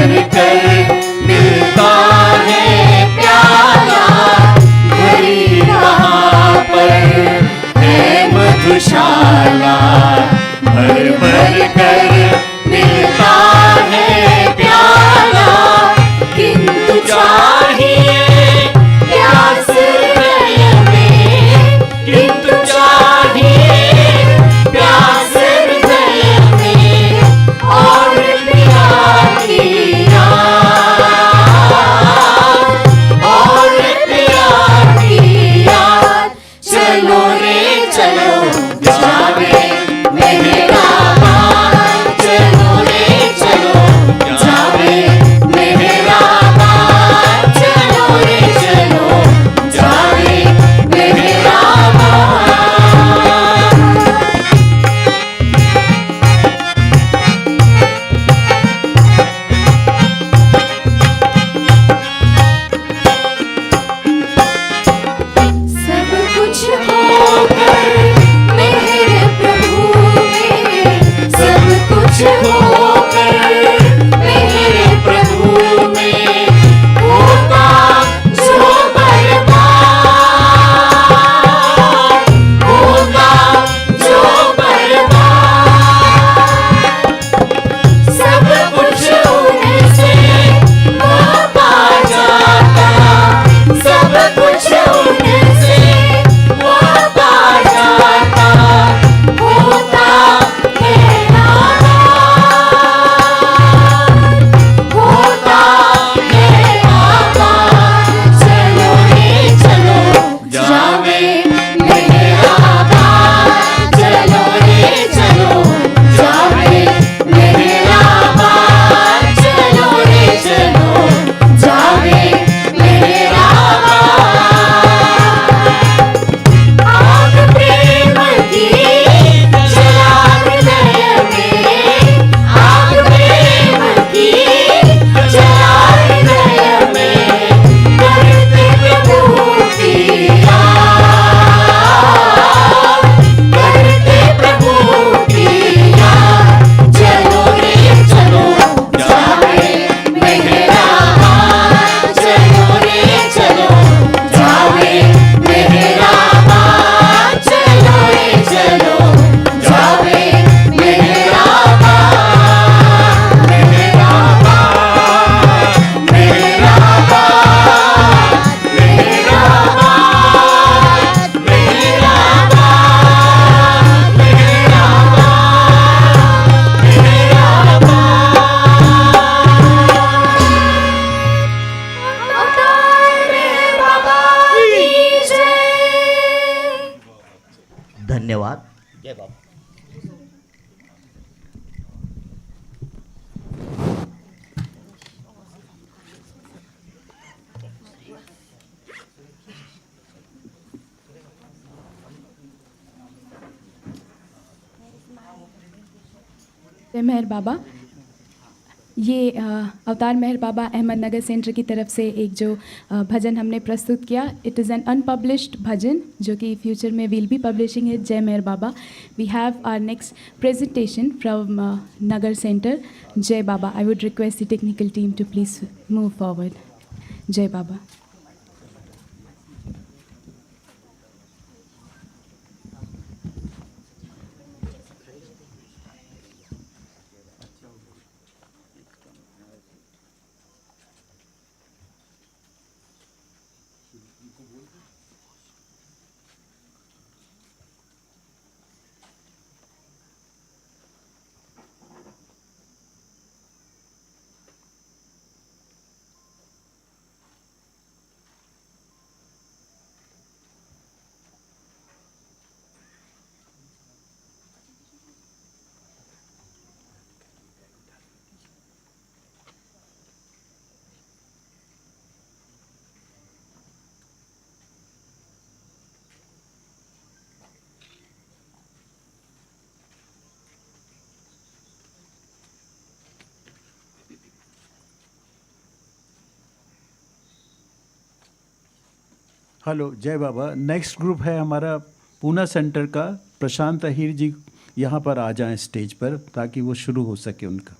भर कर मिलता है प्याला, भरी कहाँ पर है मधुशाला, भर भर कर मिलता है प्याला, किंतु चाहिए प्यास हृदय में, किंतु चाहिए प्यास हृदय में, और पिया की याद, और पिया की याद। चलो रे चलो जावे मेहराबाद, चलो रे चलो जावे मेहराबाद, चलो रे चलो जावे मेहराबाद। सब कुछ होकर मेरे प्रभु में, सब कुछ होकर मेरे प्रभु में, होगा जो बर्बाद, होगा जो बर्बाद। सब कुछ उनसे पा जाता, सब कुछ उनसे पा जाता, होता है आबाद, होता है आबाद। चलो रे चलो जावे मेहराबाद, चलो रे चलो जावे मेहराबाद, चलो रे चलो जावे मेहराबाद। आग प्रेम की जला हृदय में, आग प्रेम की जला हृदय में, करते प्रभु की याद, करते प्रभु की याद। चलो रे चलो जावे मेहराबाद, चलो रे चलो जावे मेहराबाद, चलो रे चलो जावे Mehrabad, Mehrabad, Mehrabad, Mehrabad, Mehrabad, अवतार मेहर बाबा की जय। धन्यवाद। जय बाबा। जय मेहर बाबा। ये अवतार मेहर बाबा अहमदनगर सेंटर की तरफ से एक जो भजन हमने प्रस्तुत किया, it is an unpublished bhajan जो कि फ्यूचर में विल बी पब्लिशिंग इट। जय Meher Baba. We have our next presentation from Nagar centre. जय Baba. I would request the technical team to please move forward. जय बाबा। हेलो, जय बाबा। नेक्स्ट ग्रुप है हमारा पूना सेंटर का। प्रशांत अहीर जी यहाँ पर आ जाएं स्टेज पर ताकि वो शुरू हो सके उनका।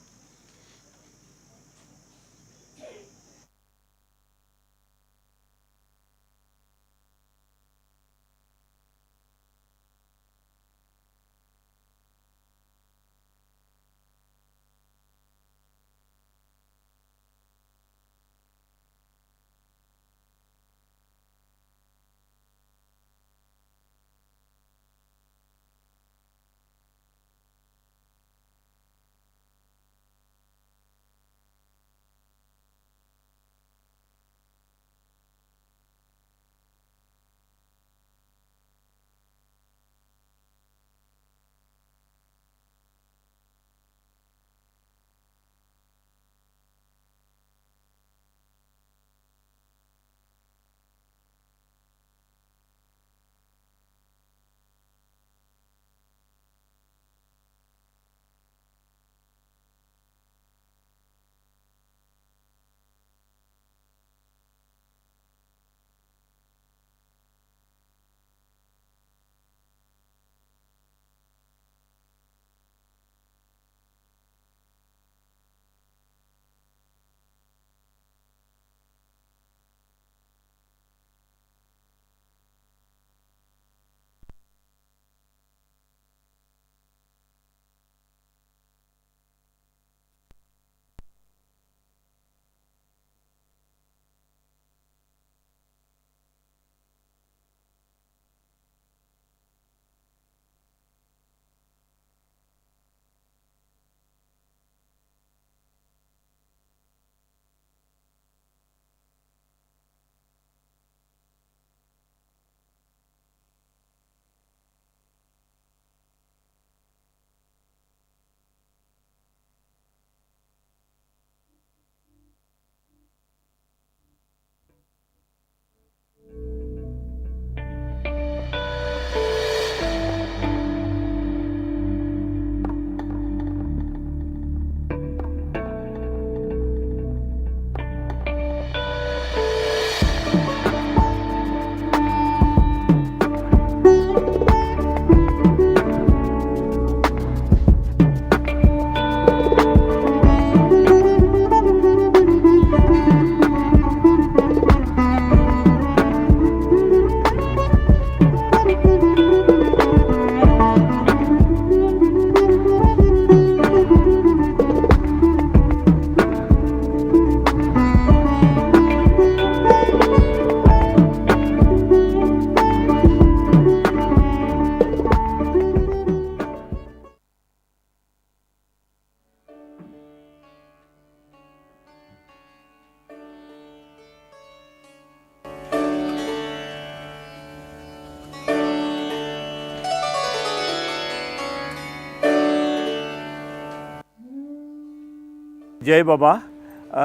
जय बाबा।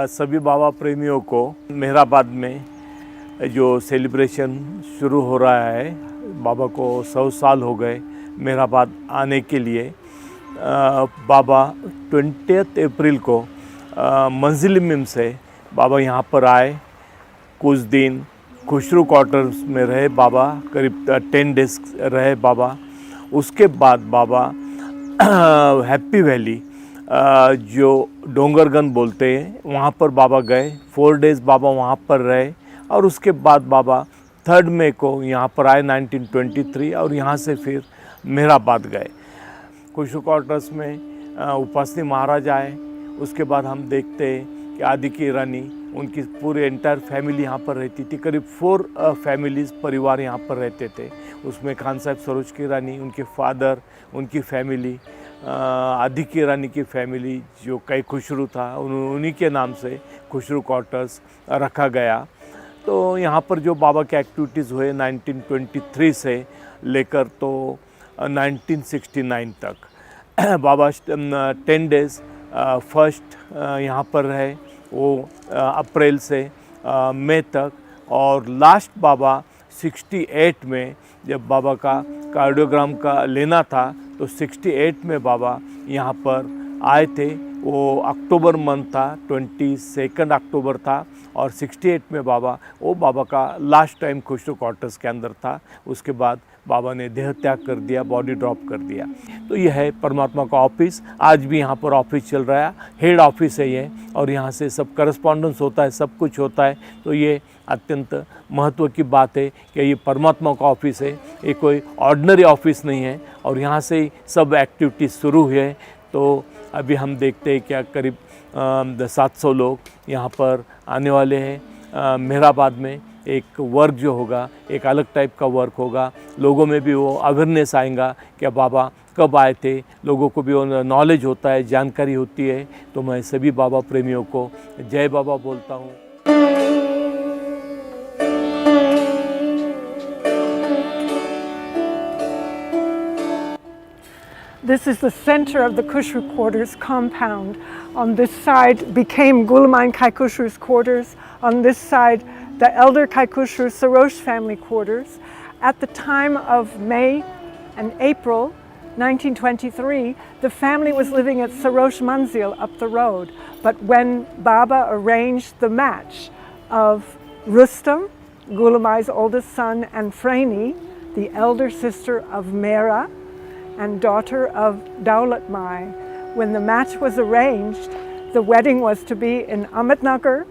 सभी बाबा प्रेमियों को मेहराबाद में जो सेलिब्रेशन शुरू हो रहा है, बाबा को 100 साल हो गए मेहराबाद आने के लिए। बाबा 20 अप्रैल को मंजिल से बाबा यहाँ पर आए, कुछ दिन खुशरू क्वार्टर्स में रहे बाबा, करीब 10 डेज रहे बाबा। उसके बाद बाबा हैप्पी वैली जो डोंगरगन बोलते हैं वहाँ पर बाबा गए, 4 डेज़ बाबा वहाँ पर रहे। और उसके बाद बाबा 3 मई को यहाँ पर आए 1923 और यहाँ से फिर मेहराबाद गए। खुशरू क्वार्टर्स में उपासनी महाराज आए। उसके बाद हम देखते हैं कि आदि की रानी, उनकी पूरी एंटायर फैमिली यहाँ पर रहती थी। करीब 4 फैमिलीज़ परिवार यहाँ पर रहते थे। उसमें खान साहब सरोज की रानी, उनके फादर, उनकी फैमिली, आदि की रानी की फैमिली जो कई खुशरू था, उन्हीं के नाम से खुशरू क्वार्टर्स रखा गया। तो यहाँ पर जो बाबा के एक्टिविटीज़ हुए 1923 से लेकर तो 1969 तक बाबा 10 डेज़ फर्स्ट यहाँ पर रहे, वो अप्रैल से मई तक। और लास्ट बाबा 68 में जब बाबा का कार्डियोग्राम का लेना था तो 68 में बाबा यहाँ पर आए थे। वो अक्टूबर मंथ था, 22 अक्टूबर था। और 68 में बाबा का लास्ट टाइम खुशरू क्वार्टर्स के अंदर था। उसके बाद बाबा ने देह त्याग कर दिया, बॉडी ड्रॉप कर दिया। तो यह है परमात्मा का ऑफिस। आज भी यहाँ पर ऑफिस चल रहा है, हेड ऑफिस है ये, और यहाँ से सब करस्पॉन्डेंस होता है, सब कुछ होता है। तो ये अत्यंत महत्व की बात है कि ये परमात्मा का ऑफिस है, ये कोई ऑर्डिनरी ऑफिस नहीं है। और यहाँ से ही सब एक्टिविटीज़ शुरू हुए हैं। तो अभी हम देखते हैं क्या करीब 700 लोग यहाँ पर आने वाले हैं। मेहराबाद में एक वर्क जो होगा, एक अलग टाइप का वर्क होगा। लोगों में भी वो अवेयरनेस आएगा कि बाबा कब आए थे, लोगों को भी वो नॉलेज होता है, जानकारी होती है। तो मैं सभी बाबा प्रेमियों को जय बाबा बोलता हूँ। This is the center of the Kushru quarters compound. On this side became Gulamain Kaikushru's quarters. On this side, the elder Kaikushru Sarosh family quarters. At the time of May and April 1923, the family was living at Sarosh Manzil up the road. But when Baba arranged the match of Rustam, Gulamai's oldest son, and Freni, the elder sister of Mera and daughter of Daulat Mai, when the match was arranged, the wedding was to be in Ahmednagar,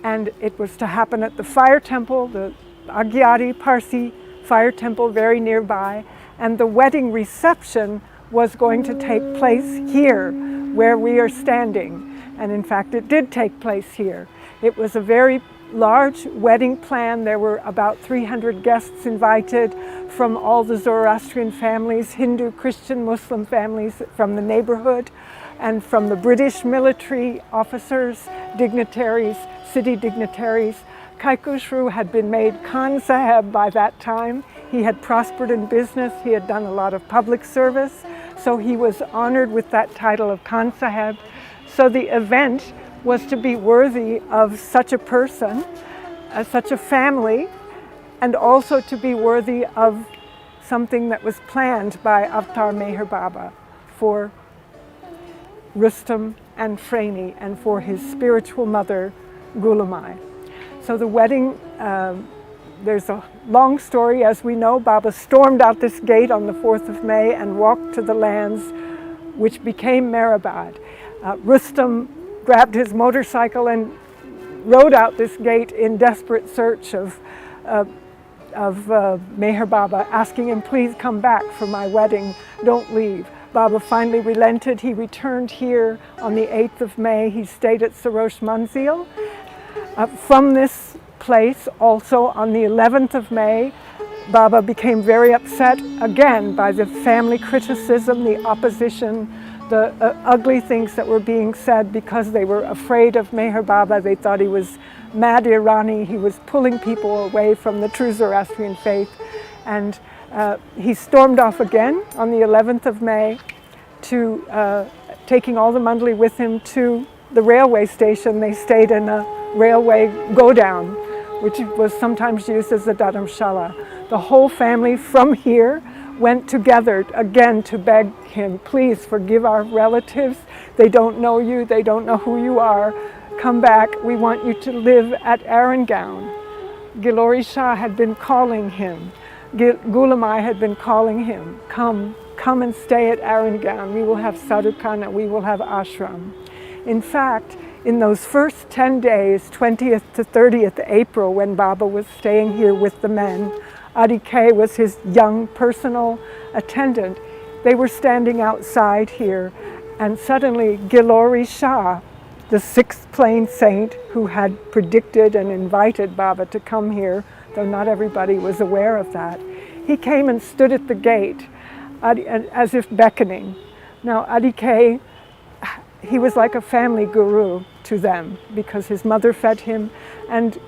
and it was to happen at the fire temple, the Agyari Parsi fire temple very nearby, and the wedding reception was going to take place here where we are standing. And in fact, it did take place here. It was a very large wedding plan. There were about 300 guests invited from all the Zoroastrian families, Hindu, Christian, Muslim families from the neighborhood, and from the British military officers, dignitaries, city dignitaries. Kaikushru had been made Khan Saheb by that time. He had prospered in business. He had done a lot of public service. So he was honored with that title of Khan Saheb. So the event was to be worthy of such a person, such a family, and also to be worthy of something that was planned by Avtar Meher Baba for Rustam and Freni and for his spiritual mother, Gulamai. So the wedding, there's a long story. As we know, Baba stormed out this gate on the 4th of May and walked to the lands which became Meherabad. Rustam grabbed his motorcycle and rode out this gate in desperate search of Meher Baba, asking him, please come back for my wedding, don't leave. Baba finally relented. He returned here on the 8th of May. He stayed at Sarosh Manzil. From this place, also on the 11th of May, Baba became very upset again by the family criticism, the opposition, the ugly things that were being said because they were afraid of Meher Baba. They thought he was mad Irani. He was pulling people away from the true Zoroastrian faith. And he stormed off again on the 11th of May, to taking all the mandali with him to the railway station, they stayed in a railway go-down, which was sometimes used as a dharamshala. The whole family from here went together again to beg him, please forgive our relatives. They don't know you, they don't know who you are. Come back, we want you to live at Arangown. Gilori Shah had been calling him. Gulamai had been calling him, come and stay at Arangown. We will have sadhukana, we will have ashram. In fact, in those first 10 days, 20th to 30th April, when Baba was staying here with the men, Adi K was his young personal attendant. They were standing outside here, and suddenly Gilori Shah, the sixth plain saint who had predicted and invited Baba to come here, though not everybody was aware of that, he came and stood at the gate as if beckoning. Now Adi K, he was like a family guru to them because his mother fed him, and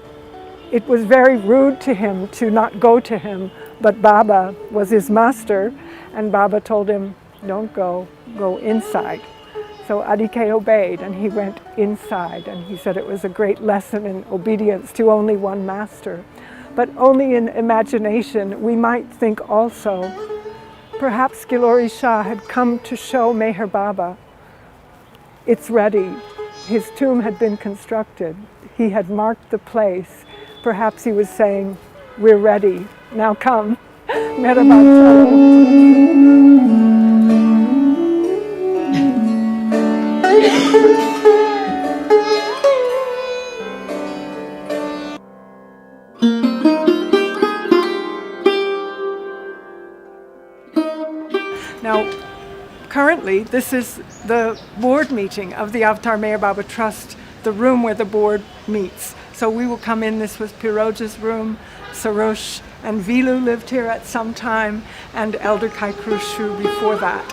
it was very rude to him to not go to him, but Baba was his master, and Baba told him, don't go, go inside. So Adi K obeyed, and he went inside, and he said it was a great lesson in obedience to only one master. But only in imagination, we might think also, perhaps Gilori Shah had come to show Meher Baba, it's ready. His tomb had been constructed. He had marked the place. Perhaps he was saying, we're ready, now come. Meherabad. Now, currently, this is the board meeting of the Avatar Meher Baba Trust, the room where the board meets. So we will come in, this was Piroja's room, Sarosh and Vilu lived here at some time, and Elder Kaikrushu before that.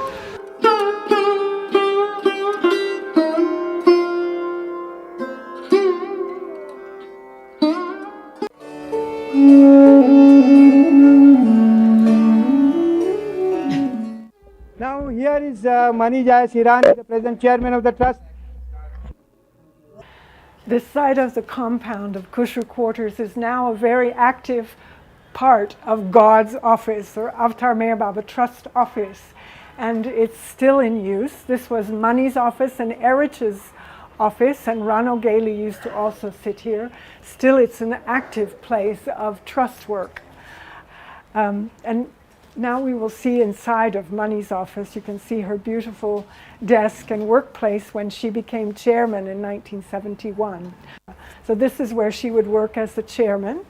Now here is Mani Jaya Siran, the present chairman of the trust. This side of the compound of Kushru Quarters is now a very active part of God's office, or Avatar Meher Baba Trust office, and it's still in use. This was Mani's office and Erich's office, and Rano Gailey used to also sit here. Still, it's an active place of trust work. And now we will see inside of Mani's office. You can see her beautiful desk and workplace when she became chairman in 1971. So this is where she would work as the chairman.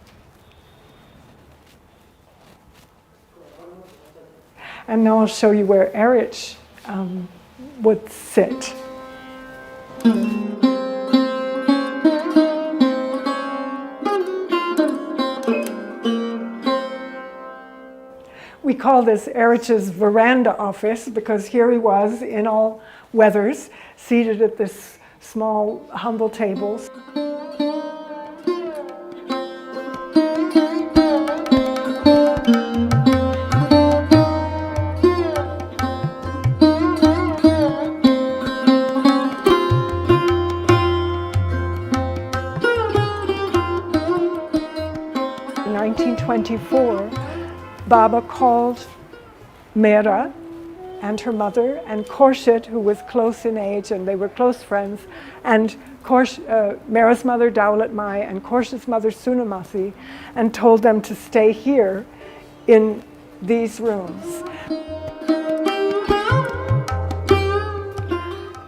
And now I'll show you where Erich would sit. We call this Erich's veranda office because here he was in all weathers, seated at this small, humble table. In 1924, Baba called Mera and her mother and Khorshid, who was close in age, and they were close friends, and Mera's mother Daulat Mai and Khorshid's mother Sunamasi, and told them to stay here in these rooms.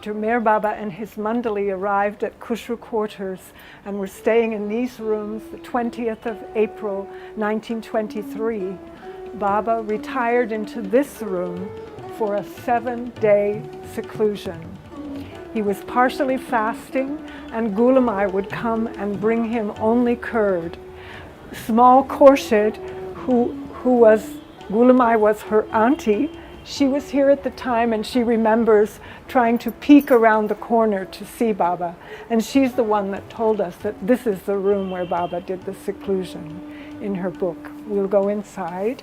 Meher Baba and his Mandali arrived at Kushru Quarters and were staying in these rooms the 20th of April 1923. Baba retired into this room for a 7-day seclusion. He was partially fasting, and Gulamai would come and bring him only curd. Small Khorshid, Gulamai was her auntie. She was here at the time, and she remembers trying to peek around the corner to see Baba. And she's the one that told us that this is the room where Baba did the seclusion in her book. We'll go inside.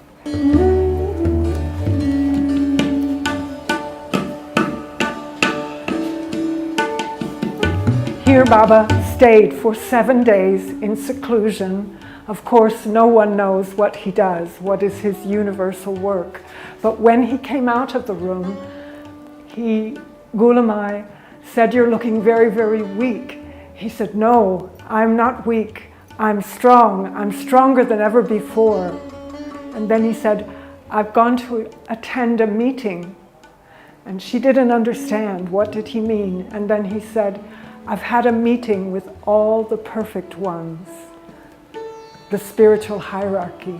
Meher Baba stayed for 7 days in seclusion. Of course, no one knows what he does, what is his universal work. But when he came out of the room, Gulamai said, "You're looking very, very weak." He said, "No, I'm not weak. I'm strong. I'm stronger than ever before." And then he said, "I've gone to attend a meeting." And she didn't understand. What did he mean? And then he said, "I've had a meeting with all the perfect ones, the spiritual hierarchy."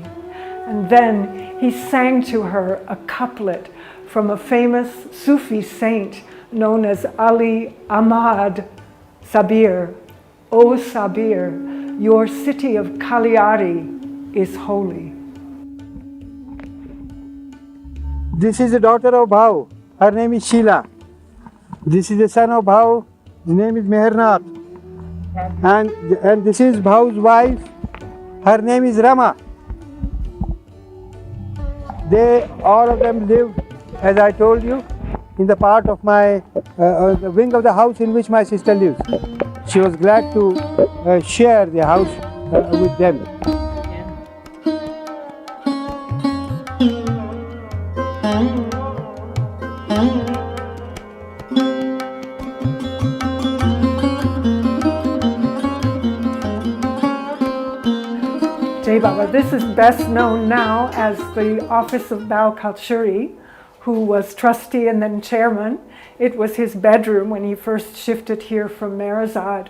And then he sang to her a couplet from a famous Sufi saint known as Ali Ahmad Sabir. "O Sabir, your city of Kaliari is holy." This is the daughter of Bhau. Her name is Sheila. This is the son of Bhau. His name is Mehernath. And this is Bhau's wife. Her name is Rama. They, all of them live, as I told you, in the part of my, the wing of the house in which my sister lives. She was glad to share the house with them. Jai Baba, this is best known now as the office of Bao Kalchuri, who was trustee and then chairman. It was his bedroom when he first shifted here from Meherabad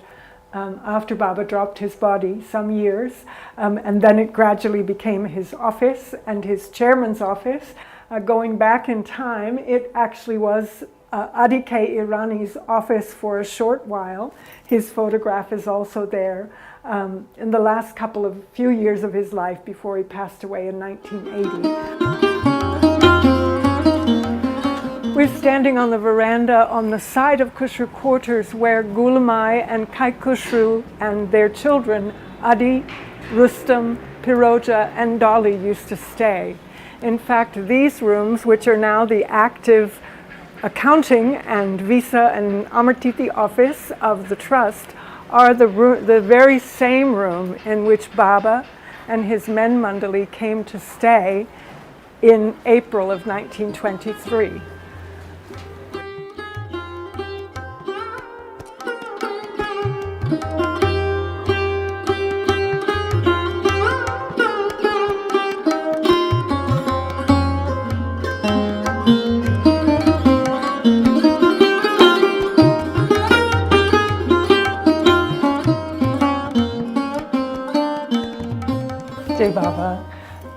after Baba dropped his body some years. And then it gradually became his office and his chairman's office. Going back in time, it actually was Adi K. Irani's office for a short while. His photograph is also there. In the last few years of his life before he passed away in 1980. We're standing on the veranda on the side of Khushru quarters where Gulamai and Kai Khushru and their children, Adi, Rustam, Piroja, and Dolly used to stay. In fact, these rooms, which are now the active accounting and visa and Amartiti office of the trust, are the very same room in which Baba and his men mandali came to stay in April of 1923. Jai Baba.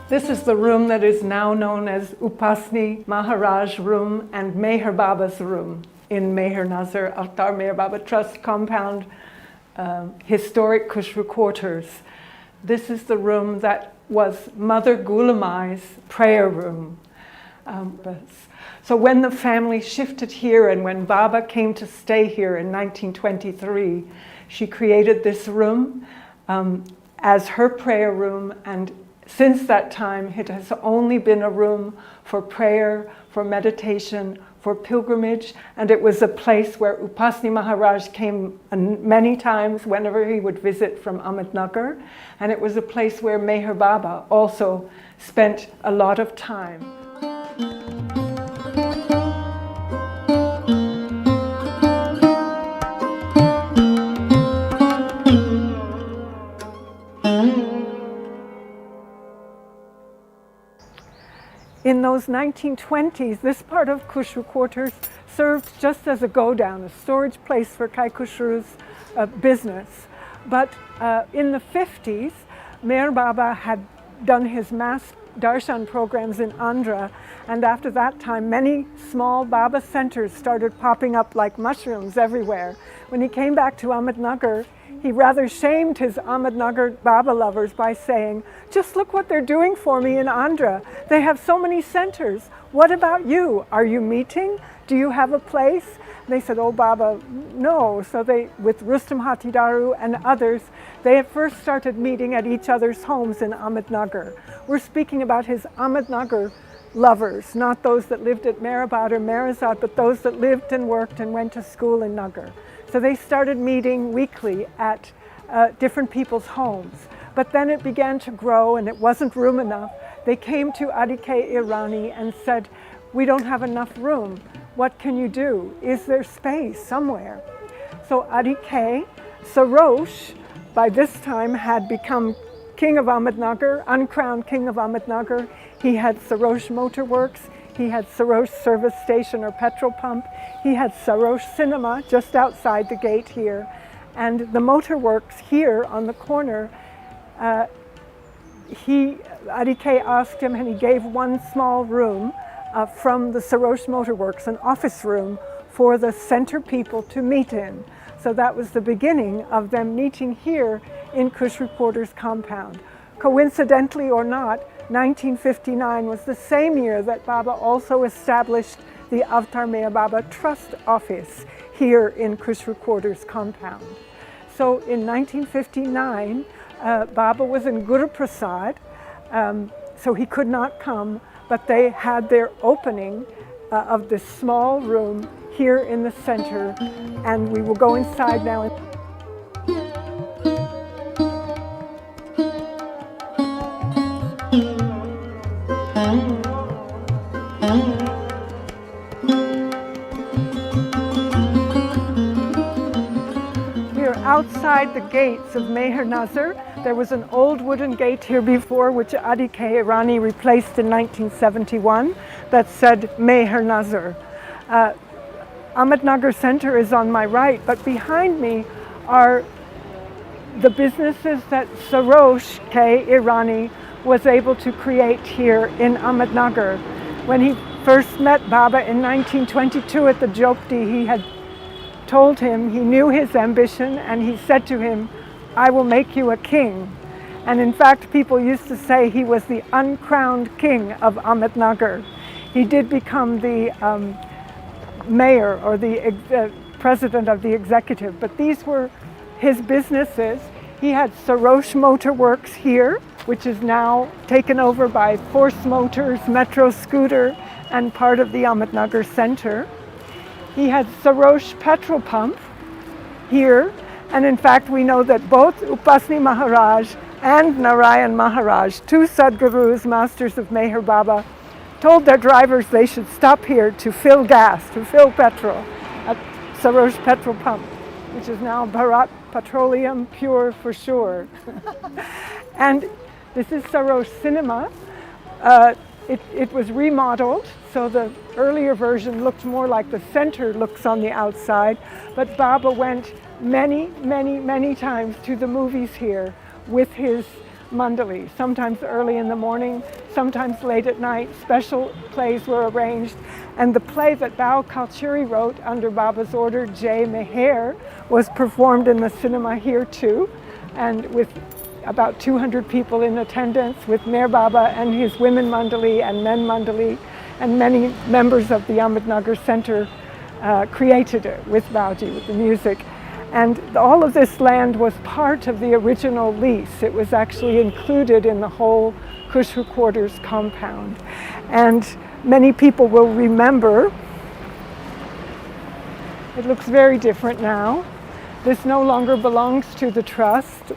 This is the room that is now known as Upasni Maharaj room and Meher Baba's room in Meher Nazar Avtar Meher Baba Trust compound, historic Khushru quarters. This is the room that was Mother Gulamai's prayer room. So when the family shifted here and when Baba came to stay here in 1923, she created this room as her prayer room, and since that time it has only been a room for prayer, for meditation, for pilgrimage, and it was a place where Upasni Maharaj came many times whenever he would visit from Ahmednagar, and it was a place where Meher Baba also spent a lot of time. In those 1920s, this part of Khushru quarters served just as a go-down, a storage place for Kai Khushru's business. But in the 50s, Meher Baba had done his mass darshan programs in Andhra, and after that time, many small Baba centers started popping up like mushrooms everywhere. When he came back to Ahmednagar, he rather shamed his Ahmednagar Baba lovers by saying, "Just look what they're doing for me in Andhra. They have so many centers. What about you? Are you meeting? Do you have a place?" And they said, "Oh, Baba, no." So they, with Rustam Hatidaru and others, they had first started meeting at each other's homes in Ahmednagar. We're speaking about his Ahmednagar lovers, not those that lived at Meherabad or Meherabad, but those that lived and worked and went to school in Nagar. So they started meeting weekly at different people's homes. But then it began to grow and it wasn't room enough. They came to Adike Irani and said, "We don't have enough room. What can you do? Is there space somewhere?" So Adike Sarosh, by this time, had become king of Ahmednagar, uncrowned king of Ahmednagar. He had Sarosh Motor Works. He had Sarosh Service Station or petrol pump. He had Sarosh Cinema just outside the gate here. And the motor works here on the corner, Adike asked him, and he gave one small room from the Sarosh Motor Works, an office room for the center people to meet in. So that was the beginning of them meeting here in Khushru Quarters compound. Coincidentally or not, 1959 was the same year that Baba also established the Avatar Meher Baba Trust Office here in Khushru Quarters compound. So in 1959, Baba was in Guru Prasad, so he could not come, but they had their opening of this small room here in the center, and we will go inside now. Outside the gates of Meher Nazar. There was an old wooden gate here before, which Adike Irani replaced in 1971, that said Meher Nazar. Ahmednagar Center is on my right, but behind me are the businesses that Sarosh K. Irani was able to create here in Ahmednagar. When he first met Baba in 1922 at the Jopti, he had told him he knew his ambition, and he said to him, "I will make you a king." And in fact, people used to say he was the uncrowned king of Ahmednagar. He did become the mayor or the president of the executive, but these were his businesses. He had Sarosh Motor Works here, which is now taken over by Force Motors, Metro Scooter, and part of the Ahmednagar Center. He had Sarosh Petrol Pump here, and in fact we know that both Upasni Maharaj and Narayan Maharaj, two Sadgurus, masters of Meher Baba, told their drivers they should stop here to fill gas, to fill petrol at Sarosh Petrol Pump, which is now Bharat Petroleum, pure for sure. And this is Sarosh Cinema. It was remodeled, so the earlier version looked more like the center looks on the outside, but Baba went many, many, many times to the movies here with his mandali, sometimes early in the morning, sometimes late at night. Special plays were arranged, and the play that Bao Kalchuri wrote under Baba's order, Jai Meher, was performed in the cinema here too, and with about 200 people in attendance, with Meher Baba and his women mandali and men mandali, and many members of the Ahmednagar Center created it with Bauji, with the music. And all of this land was part of the original lease. It was actually included in the whole Khushru Quarters compound. And many people will remember, it looks very different now. This no longer belongs to the trust,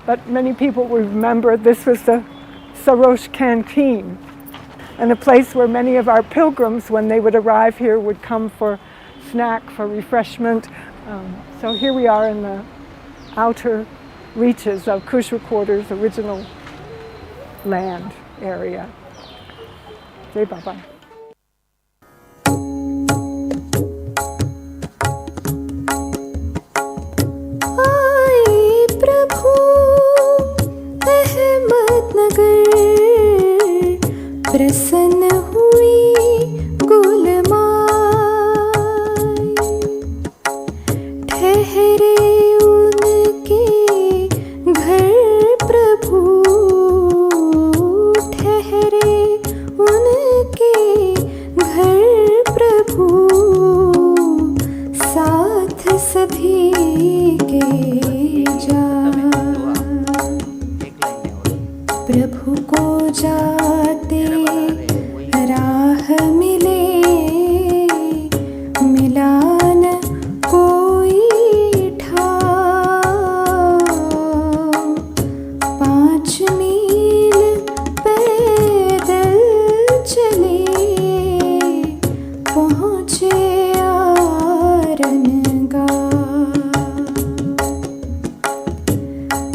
but many people will remember this was the Sarosh Canteen, and a place where many of our pilgrims, when they would arrive here, would come for snack, for refreshment. So here we are in the outer reaches of Khushru Quarters' original land area. Jai Baba. प्रसन्न हुई गुलमाई, ठहरे उनके घर प्रभु, ठहरे उनके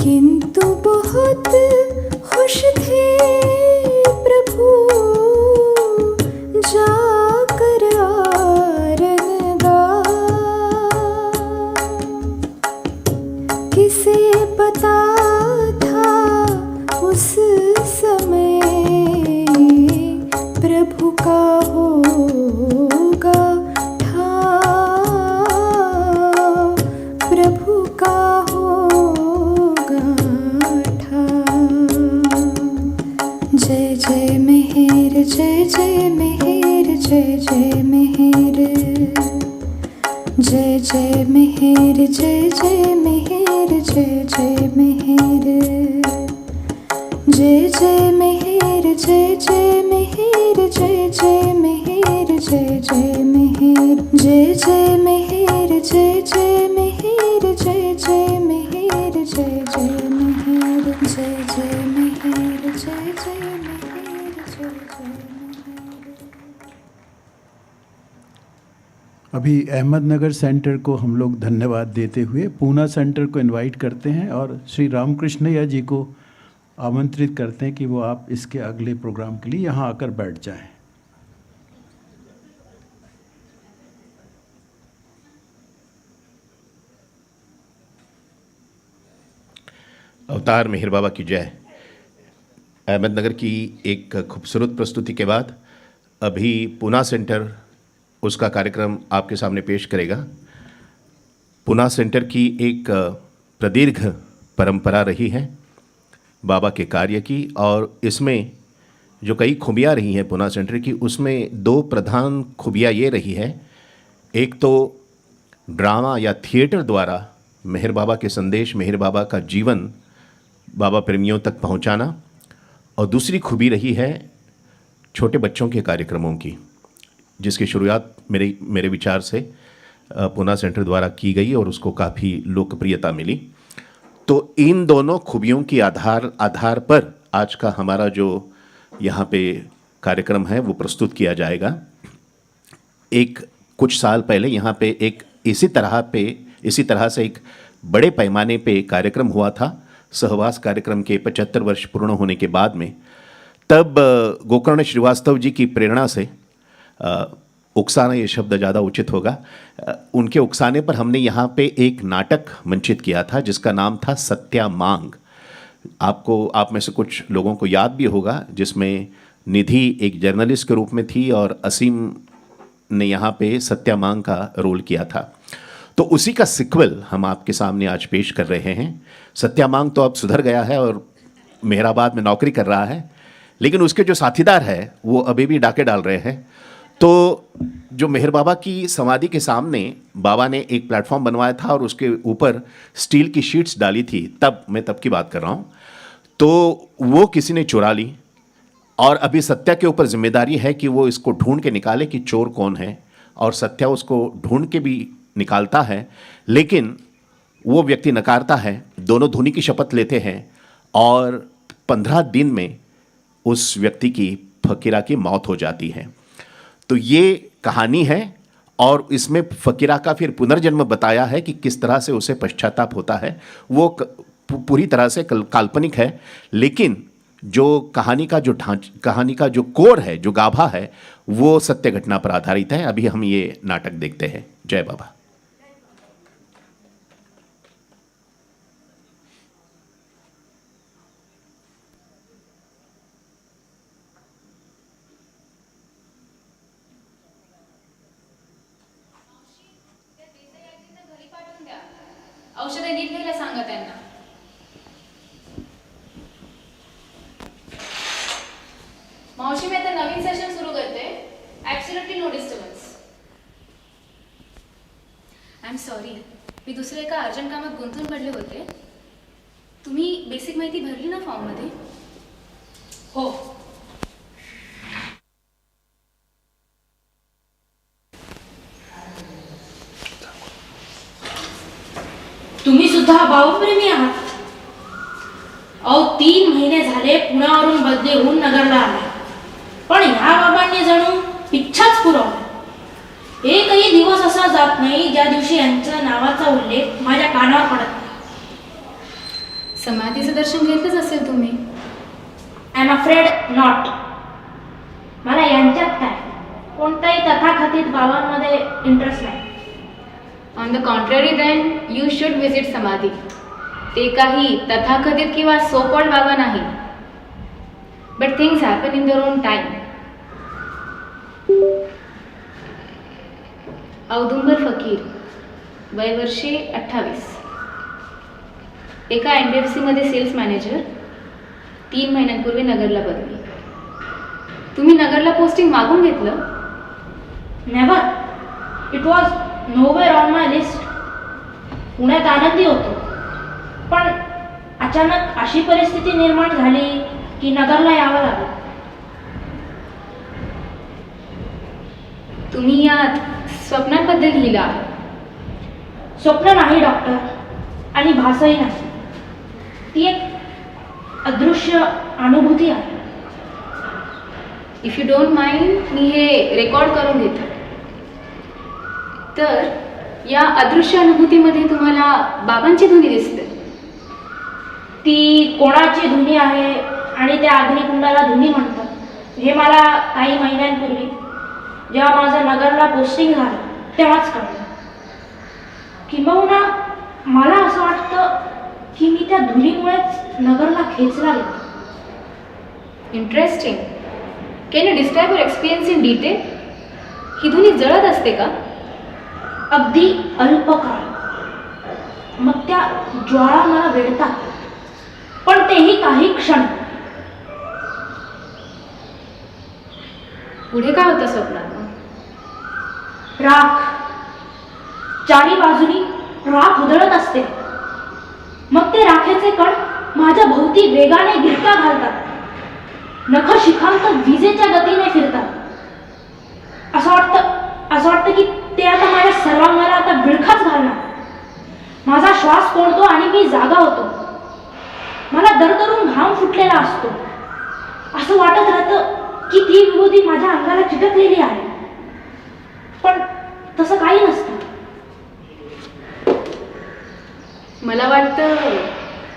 किंतु बहुत खुश थे प्रभु जाकर आरनगा। किसे पता था उस समय प्रभु का होगा ठाव, प्रभु का होगा ठाव। जय जय मेहर, जय जय मेहर, जय जय मेहर, जय जय मेहर, जय जय मेहर, जय जय मेहर, जय जय मेहर, जय जय मेहर, जय जय मेहर, जय जय मेहर, जय जय मेहर, जय जय मेहर, जय जय मेहर, जय जय मेहर, जय जय मेहर, जय जय मेहर, जय जय। अभी अहमदनगर सेंटर को हम लोग धन्यवाद देते हुए पूना सेंटर को इनवाइट करते हैं और श्री रामकृष्णैया जी को आमंत्रित करते हैं कि वो आप इसके अगले प्रोग्राम के लिए यहाँ आकर बैठ जाएं। अवतार मेहर बाबा की जय। अहमदनगर की एक खूबसूरत प्रस्तुति के बाद अभी पूना सेंटर उसका कार्यक्रम आपके सामने पेश करेगा। पूना सेंटर की एक प्रदीर्घ परंपरा रही है बाबा के कार्य की, और इसमें जो कई खूबियाँ रही हैं पूना सेंटर की, उसमें दो प्रधान खूबियाँ ये रही है। एक तो ड्रामा या थिएटर द्वारा मेहर बाबा के संदेश, मेहर बाबा का जीवन बाबा प्रेमियों तक पहुंचाना, और दूसरी खूबी रही है छोटे बच्चों के कार्यक्रमों की, जिसकी शुरुआत मेरे विचार से पूना सेंटर द्वारा की गई और उसको काफ़ी लोकप्रियता मिली। तो इन दोनों खूबियों की आधार पर आज का हमारा जो यहाँ पे कार्यक्रम है वो प्रस्तुत किया जाएगा। एक कुछ साल पहले यहाँ पे एक इसी तरह से एक बड़े पैमाने पे कार्यक्रम हुआ था, सहवास कार्यक्रम के 75 वर्ष पूर्ण होने के बाद में। तब गोकर्ण श्रीवास्तव जी की प्रेरणा से, उकसाना ये शब्द ज़्यादा उचित होगा, उनके उकसाने पर हमने यहाँ पे एक नाटक मंचित किया था जिसका नाम था सत्या मांग। आप में से कुछ लोगों को याद भी होगा, जिसमें निधि एक जर्नलिस्ट के रूप में थी और असीम ने यहाँ पे सत्या मांग का रोल किया था। तो उसी का सिक्वल हम आपके सामने आज पेश कर रहे हैं। सत्या मांग तो अब सुधर गया है और मेहराबाद में नौकरी कर रहा है, लेकिन उसके जो साथीदार है वो अभी भी डाके डाल रहे हैं। तो जो मेहर बाबा की समाधि के सामने बाबा ने एक प्लेटफॉर्म बनवाया था और उसके ऊपर स्टील की शीट्स डाली थी, मैं तब की बात कर रहा हूँ। तो वो किसी ने चुरा ली और अभी सत्या के ऊपर जिम्मेदारी है कि वो इसको ढूंढ के निकाले कि चोर कौन है, और सत्या उसको ढूंढ के भी निकालता है, लेकिन वो व्यक्ति नकारता है। दोनों धुनी की शपथ लेते हैं और 15 दिन में उस व्यक्ति की फकीरा की मौत हो जाती है। तो ये कहानी है और इसमें फकीरा का फिर पुनर्जन्म बताया है कि किस तरह से उसे पश्चाताप होता है। वो पूरी तरह से काल्पनिक है, लेकिन जो कहानी का जो कोर है, जो गाभा है, वो सत्य घटना पर आधारित है। अभी हम ये नाटक देखते हैं। जय बाबा। औषधे नीट घ्यायला सांगा त्यांना. मावशी, मी आता नवीन सेशन सुरू करते. Absolutely no disturbance. I am sorry, मी दुसऱ्या एका अर्जंट कामात गुंतून पडले होते. तुम्ही बेसिक माहिती भरली ना फॉर्ममध्ये? हो. तुम्ही सुद्धा भावप्रेमी आहात. अहो 3 महिने झाले पुण्यावरून बदली होऊन नगरला आले, पण ह्या बाबांनी जणू इच्छाच पुरवली. एकही दिवस असा जात नाही ज्या दिवशी यांच्या नावाचा उल्लेख माझ्या कानावर पडत नाही. समाधीचं दर्शन घेतलंच असेल तुम्ही. I am afraid not. मला यांच्यात काय कोणत्याही तथाकथित बाबांमध्ये इंटरेस्ट नाही. On the contrary then you should visit samadhi. ते काही तथाकथित किंवा सो कॉल्ड बाबा नाही. But things happen in their own time. औदुंबर फकीर, वय वर्षे 28, एका NBFC मध्ये सेल्स मॅनेजर, 3 महिन्यांपूर्वी नगरला बदली. तुम्ही नगरला पोस्टिंग मागून घेतलं? Never. It was nowhere on my list. पुण्यात आनंदी होतो, पण अचानक अशी परिस्थिती निर्माण झाली की नगरला यावं लागलं. तुम्ही यात स्वप्नांबद्दल लिहिलं आहे. स्वप्न नाही डॉक्टर, आणि भासही नाही. ती एक अदृश्य अनुभूती आहे. इफ यू डोंट माइंड, मी हे रेकॉर्ड करून घेते. तर या अदृश्य अनुभूतीमध्ये तुम्हाला बाबांची धुनी दिसते. ती कोणाची धुनी आहे आणि त्या अग्निकुंडाला धुनी म्हणतात हे मला काही महिन्यांपूर्वी जेव्हा माझं नगरला पोस्टिंग झालं तेव्हाच कळलं. किंबहुना मला असं वाटतं की मी त्या धुनीमुळेच नगरला खेचला गेलो. Interesting. Can you describe your experience in detail? ही धुनी जळत असते का? अगदी अल्पकाळ. मग त्या ज्वाळा मला वेढतात, पण तेही काही क्षण. पुढे काय होतं स्वप्नात? राख. चारी बाजूनी राख उधळत असते. मग ते राखेचे कण माझ्या भोवती वेगाने गिरका घालतात. नख शिखांत विजेच्या गतीने फिरतात. असं वाटतं की ते आता माझ्या सर्वांगाला आता विळखाच घालणार. माझा श्वास कोंडतो आणि मी जागा होतो. मला दरदरून घाम फुटलेला असतो. असं वाटत राहतं की ती विभूती माझ्या अंगाला चिटकलेली आहे, पण तसं काही नसतं. मला वाटतं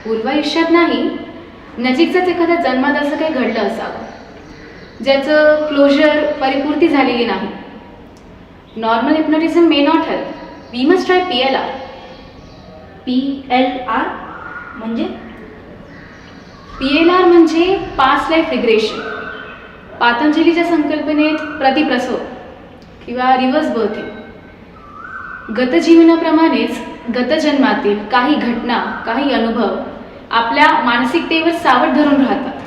पूर्वायुष्यात नाही, नजीकच एखाद्या जन्मात असं काही घडलं असावं ज्याचं क्लोजर, परिपूर्ती झालेली नाही. Normal hypnotism may not help. We must try PLR. PLR म्हणजे? PLR म्हणजे पास्ट लाईफ रिग्रेशन. पातंजलीच्या संकल्पनेत प्रतिप्रसव किंवा रिव्हर्स बर्थिंग. गतजीवनाप्रमाणेच गतजन्मातील काही घटना, काही अनुभव आपल्या मानसिकतेवर सावट धरून राहतात.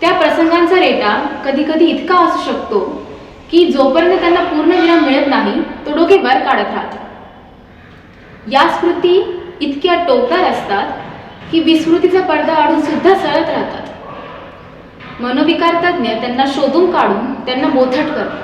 त्या प्रसंगांचा रेटा कधीकधी इतका असू शकतो की जोपर्यंत त्यांना पूर्णविराम मिळत नाही तो डोके वर काढत राहतात. या स्मृती इतक्या टोकदार असतात की विस्मृतीचा पडदा आढून सुद्धा सळत राहतात. मनोविकार तज्ज्ञ त्यांना शोधून काढून त्यांना बोथट करतात.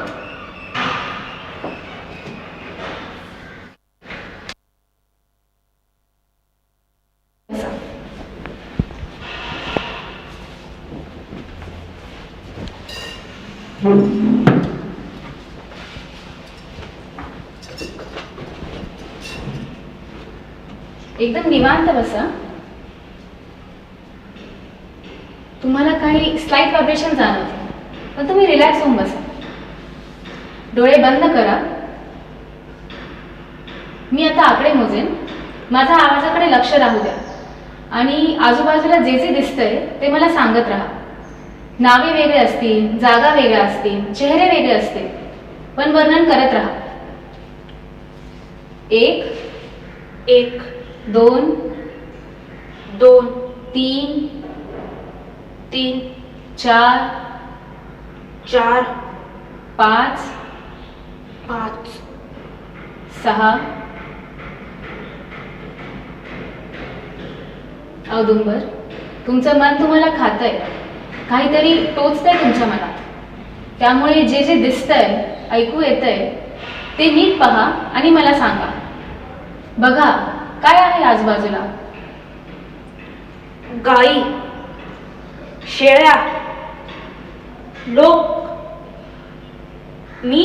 एकदम निवांत बसा. तुम्हाला काही स्लाइट व्हायब्रेशन जाणवते, पण तुम्ही रिलॅक्स होऊन बसा. डोळे बंद करा. मी आता आकडे मोजेन. माझ्या आवाजाकडे लक्ष राहू द्या आणि आजूबाजूला जे जे दिसतंय ते मला सांगत राहा. नावे वेगळे असतील, जागा वेगळ्या असतील, चेहरे वेगळे असतील, पण वर्णन करत राहा. 1 1 2 2 3 3 4 4 5 5 6. औदुंबर, तुमचं मन तुम्हाला खातंय, काहीतरी टोचतंय तुमच्या मनात. त्यामुळे जे जे दिसतंय, ऐकू येतंय ते नीट पहा आणि मला सांगा. बघा काय आहे आजूबाजूला. गाई, शेळ्या, लोक, मी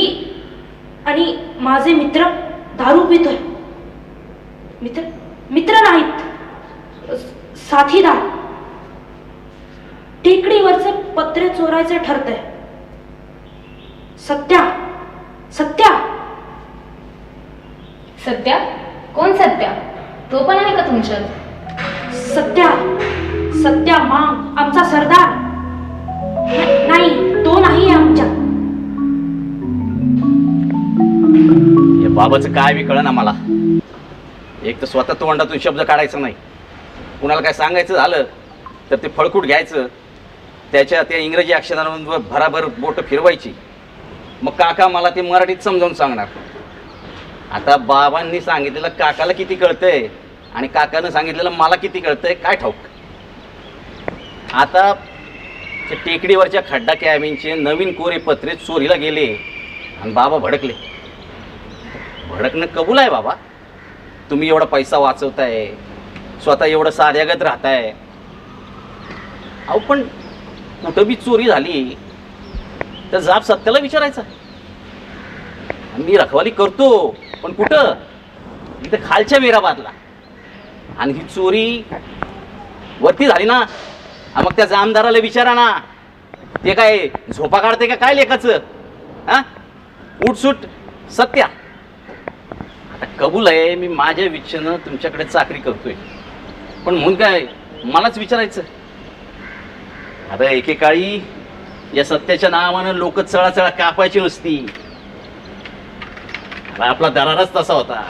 आणि माझे मित्र दारू पितोय. मित्र नाहीत, साथीदार. टेकडीवरचे पत्रे चोरायचे ठरते. सत्या सत्या सत्या? कोण सत्या? तो पण आहे का तुमच्यात? सत्या सत्या मांग, आमचा सरदार. नाही, तो नाही आमच्या. या बाबाचं काय बी कळना मला. एक तर स्वतः तोंडातून शब्द काढायचा नाही, कुणाला काय सांगायचं झालं तर ते फळकूट घ्यायचं, त्याच्या त्या इंग्रजी अक्षरांवर भराभर बोट फिरवायची, मग काका मला ते मराठीत समजावून सांगणार. आता बाबांनी सांगितलेलं काकाला किती कळतंय आणि काकानं सांगितलेलं मला किती कळतंय काय ठाऊक. आता त्या टेकडीवरच्या खड्डा कॅबिनचे नवीन कोरे पत्रे चोरीला गेले आणि बाबा भडकले. भडकणं कबूल आहे बाबा, तुम्ही एवढा पैसा वाचवताय, स्वतः एवढं साध्यागत राहताय. अहो पण कुठं बी चोरी झाली तर जाब सत्याला विचारायचा. मी रखवाली करतो पण कुठं? इथं खालच्या मेहराबादला. आणि ही चोरी वरती झाली ना, मग त्या जामदाराला विचारा ना, ते काय झोपा काढते का काय लेखाचं? हा, उठसूट सत्या. आता कबूल आहे, मी माझ्या विच्छेनं तुमच्याकडे चाकरी करतोय, पण म्हणून काय मलाच विचारायचं? आता एकेकाळी या सत्याच्या नावानं लोक चळाचळा कापायची नुसती. आपला दरारच तसा होता.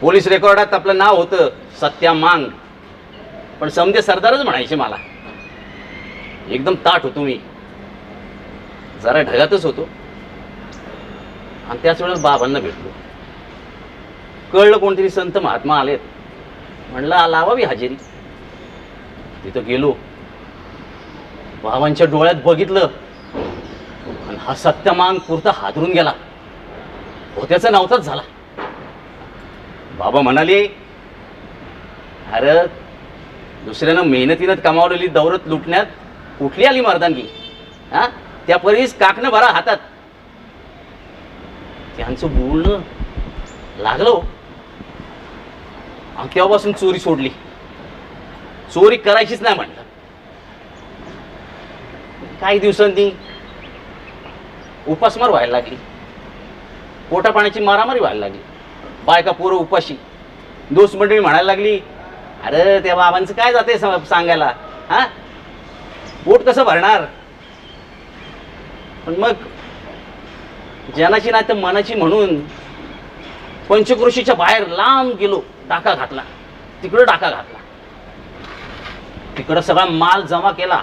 पोलीस रेकॉर्डात आपलं नाव होतं सत्या मांग, पण समजे सरदारच म्हणायचे मला. एकदम ताठ होतो मी, जरा ढगातच होतो. आणि त्याच वेळेस बाबांना भेटलो. कळलं कोणतरी संत महात्मा आलेत, म्हणलं लावावी हजेरी. तिथं गेलो, बाबांच्या डोळ्यात बघितलं आणि हा सत्य मांग पुरता हादरून गेला. होत्याचा नव्हताच झाला. बाबा म्हणाले, अरे दुसऱ्यानं मेहनतीनं कमावलेली दौलत लुटण्यात कुठली आली मर्दानगी? हा, त्या परीस काकणं भरा हातात. त्यांचं बोलणं लागलं आणि तेव्हापासून चोरी सोडली. चोरी करायचीच नाही म्हणलं. काही दिवसांनी उपासमार व्हायला लागली, पोटा पाण्याची मारामारी व्हायला लागली. बायका पोरं उपाशी. दोस्त मंडळी म्हणायला लागली, अरे त्या बाबांचं काय जाते सांगायला, हा पोट कसं भरणार? पण मग जनाची नाही तर मनाची म्हणून पंचक्रोशीच्या बाहेर लांब गेलो. डाका घातला, तिकडं डाका घातला, तिकडं सगळा माल जमा केला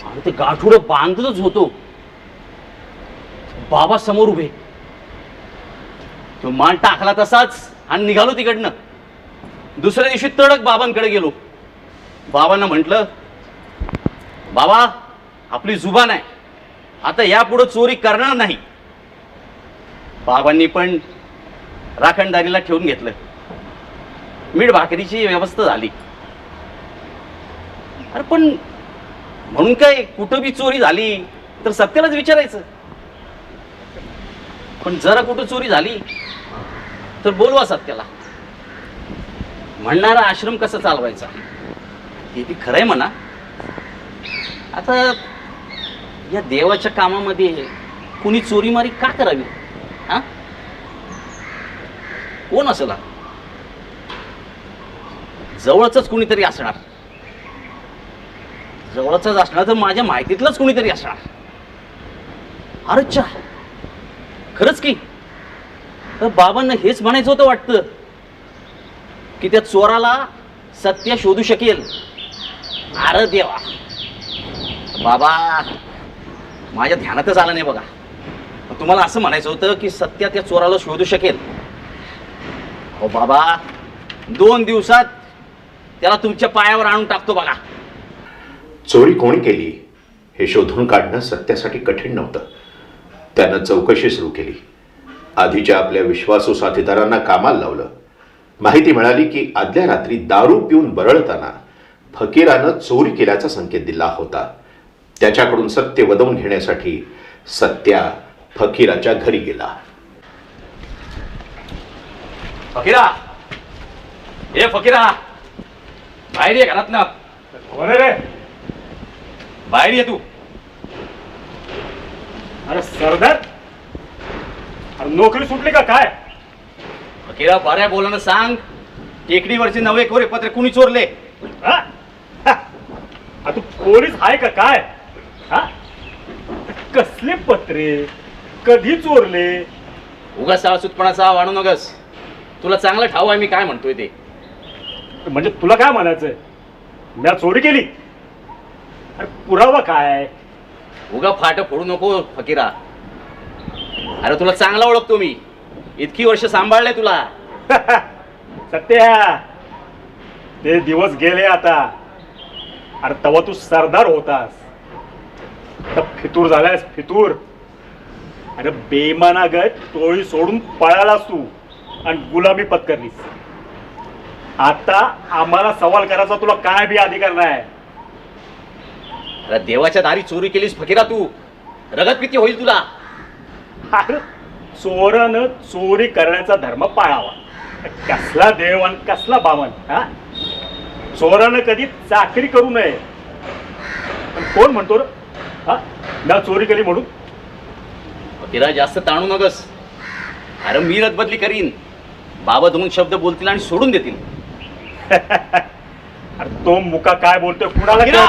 आणि ते गाठुडं बांधतच होतो. बाबा समोर उभे. तो माल टाकला तसाच आणि निघालो तिकडनं. दुसऱ्या दिवशी तडक बाबांकडे गेलो. बाबांना म्हटलं, बाबा आपली जुबान आहे, आता यापुढे चोरी करणार नाही. बाबांनी पण राखणदारीला ठेवून घेतलं. मीठ भाकरीची व्यवस्था झाली. अरे पण म्हणून काय कुठं बी चोरी झाली तर सत्यालाच विचारायचं. पण जरा कुठं चोरी झाली तर बोलवा सत्याला. म्हणणारा आश्रम कसा चालवायचा हे बी खरंय म्हणा. आता या देवाच्या कामामध्ये कुणी चोरीमारी का करावी? हा, कोण असेल? जवळच कुणीतरी असणार. जवळच असणार तर माझ्या माहितीतलंच कुणीतरी असणार. अरेच्छा, खरंच की. तर बाबांना हेच म्हणायचं होतं वाटतं की त्या चोराला सत्य शोधू शकेल. अरे देवा, बाबा माझ्या ध्यानातच आलं नाही बघा. तुम्हाला असं म्हणायचं होतं की सत्य त्या चोराला शोधू शकेल. हो बाबा, 2 दिवसात त्याला तुमच्या पायावर आणून टाकतो बघा. चोरी कोणी केली हे शोधून काढणं सत्यासाठी कठीण नव्हतं. त्यानं चौकशी सुरू केली. आधीच्या आपल्या विश्वासू साथीदारांना कामाला लावलं. माहिती मिळाली की आदल्या रात्री दारू पिऊन बरळताना फकीरानं चोरी केल्याचा संकेत दिला होता. त्याच्याकडून सत्य वदवून घेण्यासाठी सत्या फकीराच्या घरी गेला. फकीरा, ए फकीरा, बाहेर ये घरात ना. कोण रे? बाहेर ये तू. अरे सरदार, अरे नोकरी सुटली का काय? फकीरा बऱ्या बोलानं सांग, टेकडीवरचे 9 कोरे पत्र कुणी चोरले? तू पोलीस आहे का काय? हा? कसले पत्रे, कधी चोरले? उगा साळसूतपणाचा वाढू नगस. तुला चांगलं ठाव आहे मी काय म्हणतोय ते. म्हणजे तुला काय म्हणायचंय? मी चोरी केली? अरे पुरावा काय? उगा फाट फोडू नको फकीरा. अरे तुला चांगला ओळखतो मी, इतकी वर्ष सांभाळले तुला. सत्या, ते दिवस गेले आता. अरे तेव्हा तू सरदार होतास, तर फितूर झालायस फितूर. अरे बेमानागत टोळी सोडून पळालास तू आणि गुलामी पत्करलीस. आता आम्हाला सवाल करायचा तुला काय बी अधिकार नाही. अरे देवाच्या दारी चोरी केलीस फकीरा तू, रगत किती होईल तुला. अरे चोरानं चोरी करण्याचा धर्म पाळावा. कसला देव आणि कसला बामन. हा, चोरानं कधी चाकरी करू नये. पण कोण म्हणतो रे हा ना चोरी केली म्हणून? फकीरा जास्त ताणू नगस. अरे मी रदबदली करीन. बाबा 2 शब्द बोलतील आणि सोडून देतील. अरे तो मुका काय बोलतोय कुणाला फकीरा!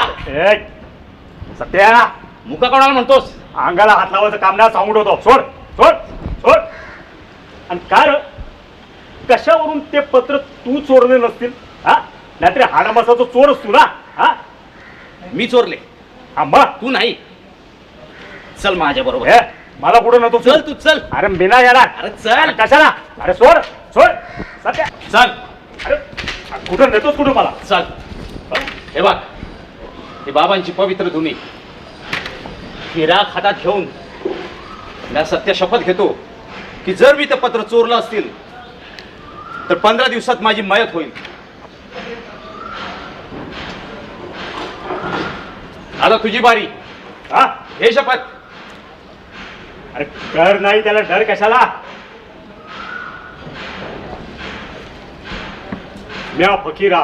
सत्या, मुका कोणाला म्हणतोस? अंगाला हात लावायचं काम नाही सांगून होतो. सोड सोड सोड. आणि काय रे, कशावरून ते पत्र तू चोरले नसतील? हा, नाहीतरी हाडामासाचा चोर असतो ना. हा, मी चोरले. आंबा तू नाही. चल माझ्या बरोबर. मला पुढे नको. चल तू चल. अरे बिना येणार. अरे चल. कशाला? अरे सोड सोड सत्या. चल. अरे कुठं नेतोस कुठं मला? चल. हे बघ, हे बाबांची पवित्र धुनी हिरा हातात घेऊन मी सत्य शपथ घेतो की जर मी ते पत्र चोरलं असतील तर 15 दिवसात माझी मयत होईल. आता तुझी बारी. हा, हे शपथ. अरे कर नाही त्याला डर कशाला? म्या फकीरा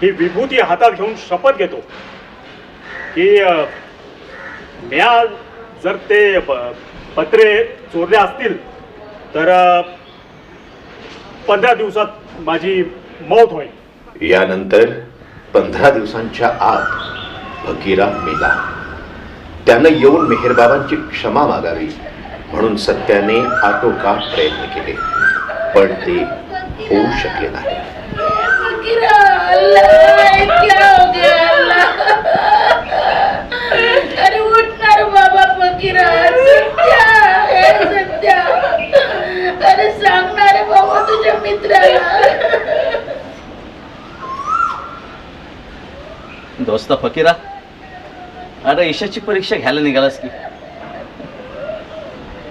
ही विभूती हातात घेऊन शपथ घेतो की म्या जर ते पत्रे चोरले असतील तर 15 दिवसात माझी मौत होईल. यानंतर 15 दिवसांच्या आत फकीरा मेला. त्यानं येऊन मेहरबाबांची क्षमा मागावी म्हणून सत्याने आटोकाट प्रयत्न केले, पण ते होऊ शकले नाही. अरे उठणार बाबा फकीरा. सत्या, अरे सांगणार बाबा तुझ्या मित्राला. दोस्त फकीरा, अरे ईशाची परीक्षा घ्यायला निघालास की?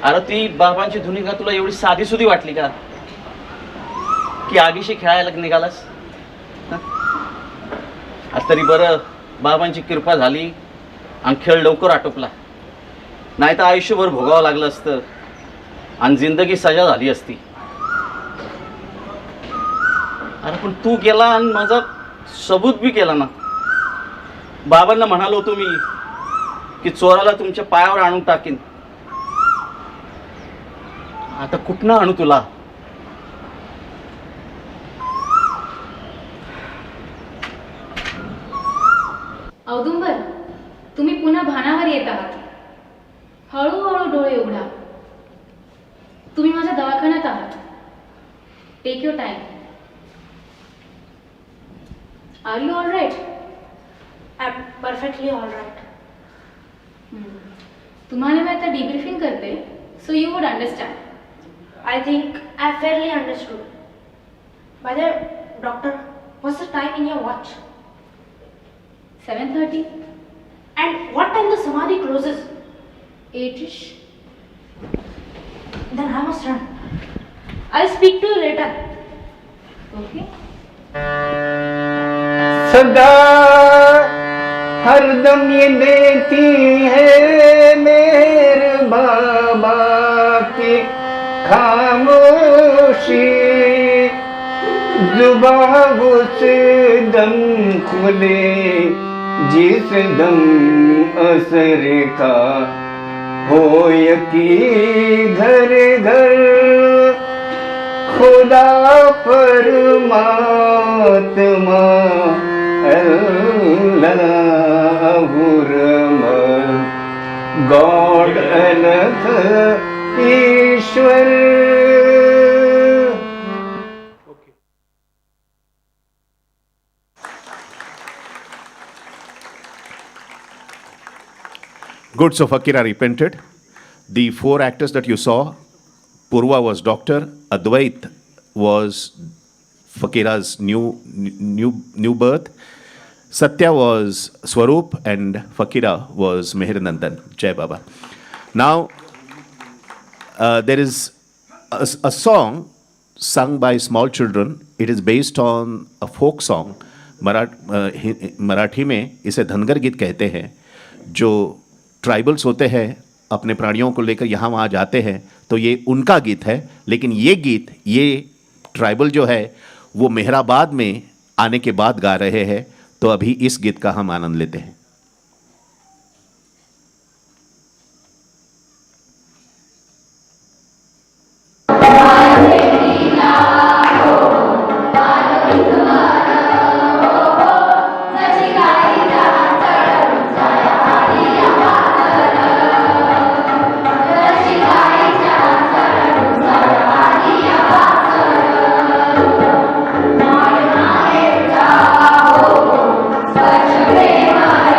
अरे ती बाबांची धुनी का तुला एवढी साधी सुधी वाटली का की आगीशी खेळायला निघालास? आज तरी बरं बाबांची कृपा झाली आणि खेळ लवकर आटोपला, नाही तर आयुष्यभर भोगावं लागलं असतं आणि जिंदगी सजा झाली असती. अरे पण तू गेला आणि माझा सबूत बी केला ना. बाबांना म्हणालो होतो मी की चोराला तुमच्या पायावर आणून टाकीन. आता कुठनं आणू तुला? औदुंबर, तुम्ही पुन्हा भानावर येत आहात. हळूहळू डोळे उघडा. तुम्ही माझ्या दवाखान्यात आहात. Take your time. Are you all right? I am perfectly all right. तुम्हाला मी आता डिब्रीफिंग करते, so you would understand. I think I fairly understood. By the way, doctor, what's the time in your watch? 7:30. And what time the samadhi closes? 8ish. Then I must run. I'll speak to you later. Okay. सदा हरदम ये देती है मेरे बाबा की खामोशी, जुबां उस दम खुले जिस दम असर का हो यकी घर घर खुदा परमात्मा अल्लाह God अनथ Ishwar. Good, so Fakira repented. The 4 actors that you saw, Purva was doctor, Advait was Fakira's new birth, Satya was Swaroop, and Fakira was Meheranandan. Jai Baba. Now, there is a song sung by small children. It is based on a folk song. Marathi में इसे धनगर गीत कहते हैं. जो tribals होते हैं अपने प्राणियों को लेकर यहाँ वहाँ जाते हैं, तो ये उनका गीत है. लेकिन ये गीत, ये ट्राइबल जो है वो मेहराबाद में आने के बाद गा रहे हैं. तो अभी इस गीत का हम आनंद लेते हैं. Bye.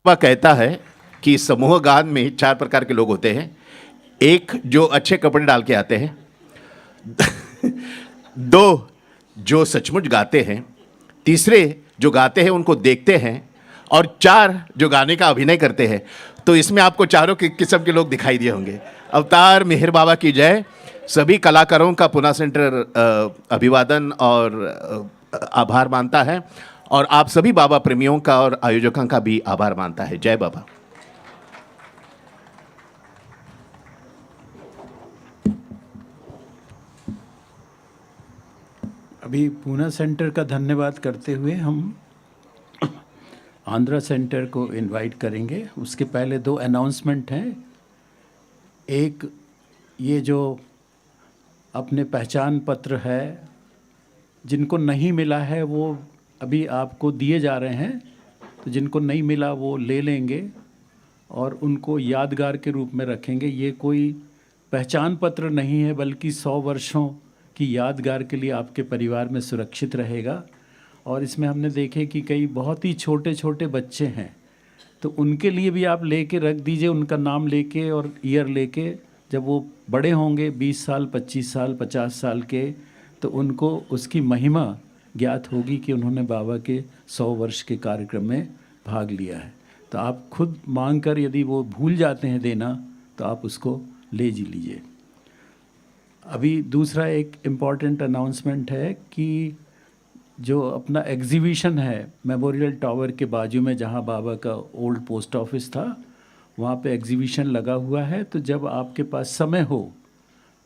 वह कहता है कि समूह गान में 4 प्रकार के लोग होते हैं। एक जो अच्छे कपड़े डाल के आते हैं, 2 जो सचमुच गाते हैं, तीसरे जो गाते हैं उनको देखते हैं, और 4 जो गाने का अभिनय करते हैं। तो इसमें आपको चारों किस्म के लोग दिखाई दिए होंगे। अवतार मेहर बाबा की जय। सभी कलाकारों का पुना सेंटर अभिवादन और आभार मानता है, और आप सभी बाबा प्रेमियों का और आयोजकों का भी आभार मानता है। जय बाबा। अभी पूना सेंटर का धन्यवाद करते हुए हम आंध्रा सेंटर को इनवाइट करेंगे। उसके पहले 2 अनाउंसमेंट हैं। एक, ये जो अपने पहचान पत्र है जिनको नहीं मिला है वो अभी आपको दिए जा रहे हैं, तो जिनको नहीं मिला वो ले लेंगे और उनको यादगार के रूप में रखेंगे। ये कोई पहचान पत्र नहीं है, बल्कि 100 वर्षों की यादगार के लिए आपके परिवार में सुरक्षित रहेगा। और इसमें हमने देखे कि कई बहुत ही छोटे छोटे बच्चे हैं, तो उनके लिए भी आप लेके रख दीजिए, उनका नाम लेके और ईयर लेके। जब वो बड़े होंगे 20 साल, 25 साल, 50 साल के, तो उनको उसकी महिमा ज्ञात होगी कि उन्होंने बाबा के 100 वर्ष के कार्यक्रम में भाग लिया है। तो आप खुद मांग कर, यदि वो भूल जाते हैं देना, तो आप उसको ले जी लीजिए। अभी दूसरा एक इम्पॉर्टेंट अनाउंसमेंट है कि जो अपना एग्जीबिशन है मेमोरियल टावर के बाजू में, जहां बाबा का ओल्ड पोस्ट ऑफिस था, वहां पे एग्जीबिशन लगा हुआ है। तो जब आपके पास समय हो,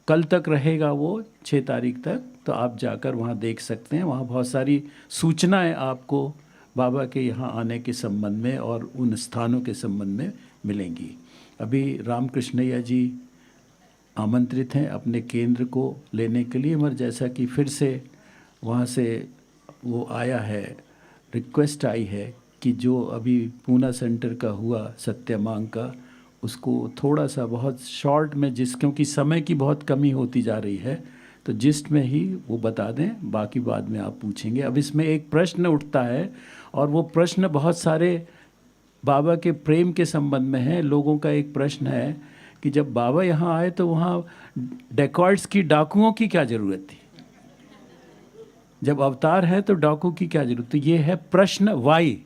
कल तक रहेगा वो 6 तारीख तक, तो आप जाकर वहां देख सकते हैं। वहां बहुत सारी सूचनाएं आपको बाबा के यहाँ आने के संबंध में और उन स्थानों के संबंध में मिलेंगी। अभी रामकृष्णैया जी आमंत्रित हैं अपने केंद्र को लेने के लिए, मगर जैसा कि फिर से वहाँ से वो आया है, रिक्वेस्ट आई है कि जो अभी पूना सेंटर का हुआ सत्यमांग का, उसको थोड़ा सा बहुत शॉर्ट में, क्योंकि समय की बहुत कमी होती जा रही है, तो जिस्ट में ही वो बता दें, बाकी बाद में आप पूछेंगे। अब इसमें एक प्रश्न उठता है, और वो प्रश्न बहुत सारे बाबा के प्रेम के संबंध में है। लोगों का एक प्रश्न है कि जब बाबा यहाँ आए तो वहाँ डेकॉर्ड्स की, डाकुओं की क्या ज़रूरत थी? जब अवतार है तो डाकू की क्या जरूरत? तो ये है प्रश्न वाई,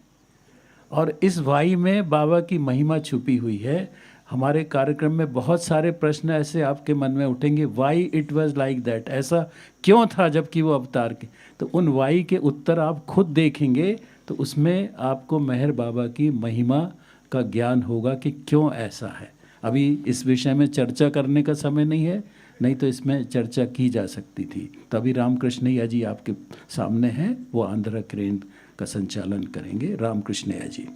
और इस वाई में बाबा की महिमा छुपी हुई है। हमारे कार्यक्रम में बहुत सारे प्रश्न ऐसे आपके मन में उठेंगे, why it was like that, ऐसा क्यों था जबकि वो अवतार के। तो उन वाई के उत्तर आप खुद देखेंगे, तो उसमें आपको मेहर बाबा की महिमा का ज्ञान होगा कि क्यों ऐसा है। अभी इस विषय में चर्चा करने का समय नहीं है, नहीं तो इसमें चर्चा की जा सकती थी। तभी रामकृष्णैया जी आपके सामने हैं, वो आंध्र केंद्र का संचालन करेंगे। रामकृष्णैया जी।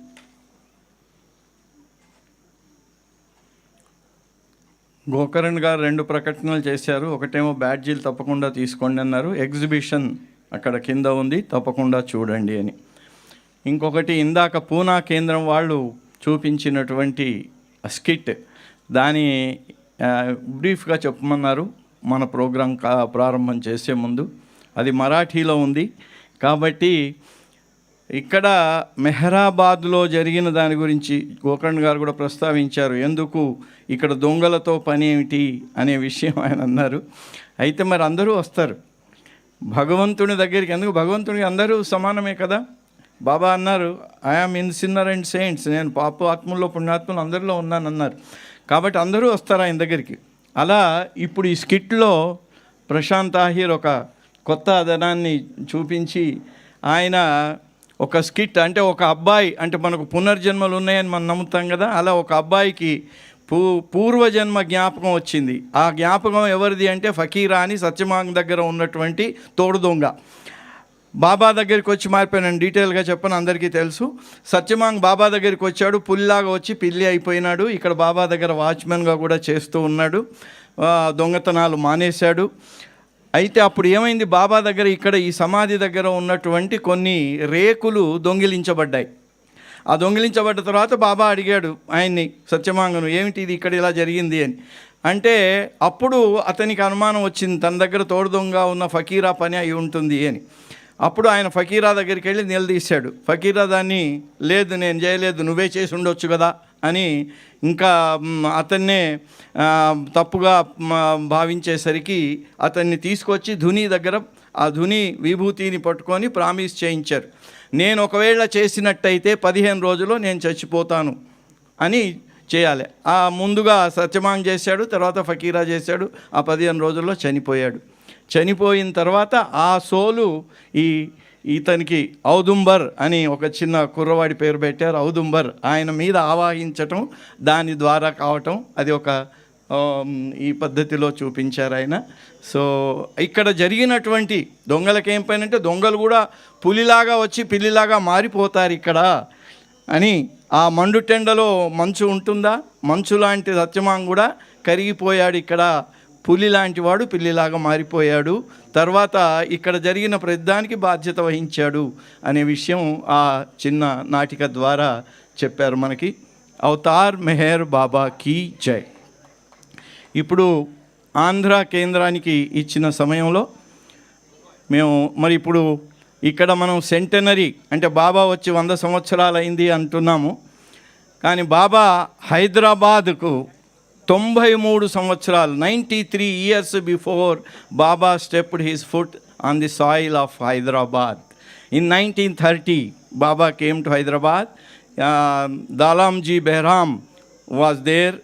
గోకరణ్ గారు 2 ప్రకటనలు చేశారు. ఒకటేమో బ్యాడ్జీలు తప్పకుండా తీసుకోండి అన్నారు, ఎగ్జిబిషన్ అక్కడ కింద ఉంది తప్పకుండా చూడండి అని. ఇంకొకటి ఇందాక పూనా కేంద్రం వాళ్ళు చూపించినటువంటి స్కిట్, దాని బ్రీఫ్గా చెప్పమన్నారు మన ప్రోగ్రాం ప్రారంభం చేసే ముందు. అది మరాఠీలో ఉంది కాబట్టి ఇక్కడ మెహరాబాద్లో జరిగిన దాని గురించి గోకర్ణ్ గారు కూడా ప్రస్తావించారు. ఎందుకు ఇక్కడ దొంగలతో పని ఏమిటి అనే విషయం ఆయన అన్నారు. అయితే మరి అందరూ వస్తారు భగవంతుని దగ్గరికి. ఎందుకు? భగవంతునికి అందరూ సమానమే కదా. బాబా అన్నారు, I am in sinner and saints, నేను పాప ఆత్మల్లో పుణ్యాత్మలు అందరిలో ఉన్నానన్నారు. కాబట్టి అందరూ వస్తారు ఆయన దగ్గరికి. అలా ఇప్పుడు ఈ స్కిట్లో ప్రశాంత్ ఆహిర్ ఒక కొత్త అదనాన్ని చూపించి, ఆయన ఒక స్కిట్ అంటే ఒక అబ్బాయి, అంటే మనకు పునర్జన్మలు ఉన్నాయని మనం నమ్ముతాం కదా, అలా ఒక అబ్బాయికి పూర్వజన్మ జ్ఞాపకం వచ్చింది. ఆ జ్ఞాపకం ఎవరిది అంటే ఫకీరా అని సత్యమాంగ్ దగ్గర ఉన్నటువంటి తోడు దొంగ. బాబా దగ్గరికి వచ్చి మారిపోయినాను, డీటెయిల్గా చెప్పను, అందరికీ తెలుసు. సత్యమాంగ్ బాబా దగ్గరికి వచ్చాడు, పుల్లాగా వచ్చి పిల్లి అయిపోయినాడు. ఇక్కడ బాబా దగ్గర వాచ్మెన్గా కూడా చేస్తూ ఉన్నాడు, దొంగతనాలు మానేశాడు. అయితే అప్పుడు ఏమైంది, బాబా దగ్గర ఇక్కడ ఈ సమాధి దగ్గర ఉన్నటువంటి కొన్ని రేకులు దొంగిలించబడ్డాయి. ఆ దొంగిలించబడ్డ తర్వాత బాబా అడిగాడు ఆయన్ని, సత్యమాంగను, ఏమిటి ఇది ఇక్కడ ఇలా జరిగింది అని. అంటే అప్పుడు అతనికి అనుమానం వచ్చింది, తన దగ్గర తోడు దొంగ ఉన్న ఫకీరా పని అయి ఉంటుంది అని. అప్పుడు ఆయన ఫకీరా దగ్గరికి వెళ్ళి నిలదీశాడు. ఫకీరా దాన్ని లేదు నేను చేయలేదు, నువ్వే చేసి ఉండొచ్చు కదా అని ఇంకా అతన్నే తప్పుగా భావించేసరికి అతన్ని తీసుకొచ్చి ధుని దగ్గర ఆ ధుని విభూతిని పట్టుకొని ప్రామిస్ చేయించారు. నేను ఒకవేళ చేసినట్టయితే 15 రోజుల్లో నేను చచ్చిపోతాను అని చేయాలి. ఆ ముందుగా సత్యమాంగ్ చేశాడు, తర్వాత ఫకీరా చేశాడు. ఆ 15 రోజుల్లో చనిపోయాడు. చనిపోయిన తర్వాత ఆ సోలు ఇతనికి ఔదుంబర్ అని ఒక చిన్న కుర్రవాడి పేరు పెట్టారు. ఔదుంబర్ ఆయన మీద ఆవాహించటం, దాని ద్వారా కావటం, అది ఒక ఈ పద్ధతిలో చూపించారు ఆయన. సో ఇక్కడ జరిగినటువంటి దొంగలకి ఏం పని అంటే దొంగలు కూడా పులిలాగా వచ్చి పిల్లిలాగా మారిపోతారు ఇక్కడ అని. ఆ మండుటెండలో మంచు ఉంటుందా, మంచు లాంటి సత్యమాంగ్ కూడా కరిగిపోయాడు, ఇక్కడ పులి లాంటి వాడు పిల్లిలాగా మారిపోయాడు. తర్వాత ఇక్కడ జరిగిన ప్రతిదానికి బాధ్యత వహించాడు అనే విషయం ఆ చిన్న నాటిక ద్వారా చెప్పారు మనకి. అవతార్ మెహర్ బాబా కీ జై. ఇప్పుడు ఆంధ్ర కేంద్రానికి ఇచ్చిన సమయంలో మేము మరి ఇప్పుడు ఇక్కడ మనం సెంటెనరీ అంటే బాబా వచ్చి 100 సంవత్సరాలు అయింది అంటున్నాము. కానీ బాబా హైదరాబాద్కు 93 సంవత్సరాలు 93 years before Baba stepped his foot on the soil of Hyderabad. In 1930 Baba came to Hyderabad. Dalanji Behram was there,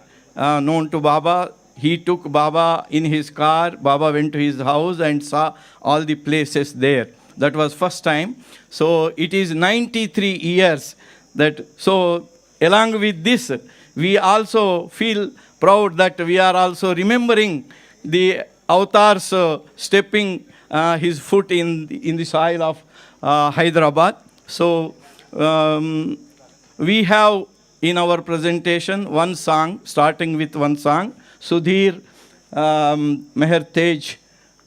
known to Baba. He took Baba in his car. Baba went to his house and saw all the places there. That was first time. So it is 93 years that, so along with this we also feel proud that we are also remembering the avatars stepping his foot in the soil of Hyderabad. So we have in our presentation one song, starting with one song. Sudhir, Meher Tej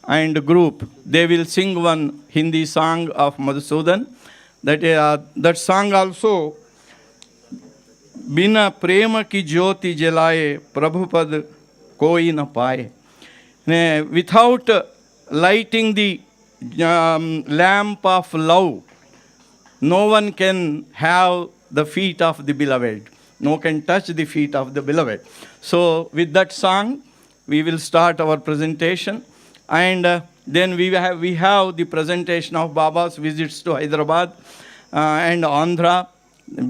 and group, they will sing one Hindi song of Madhusudan. That song also, बिना प्रेम की ज्योति जलाए प्रभुपद कोई न पाए. Without lighting the lamp of love, no one can have the feet of the beloved. No can touch the feet of the beloved. So with that song, we will start our presentation, and then we have the presentation of Baba's visits to Hyderabad and Andhra.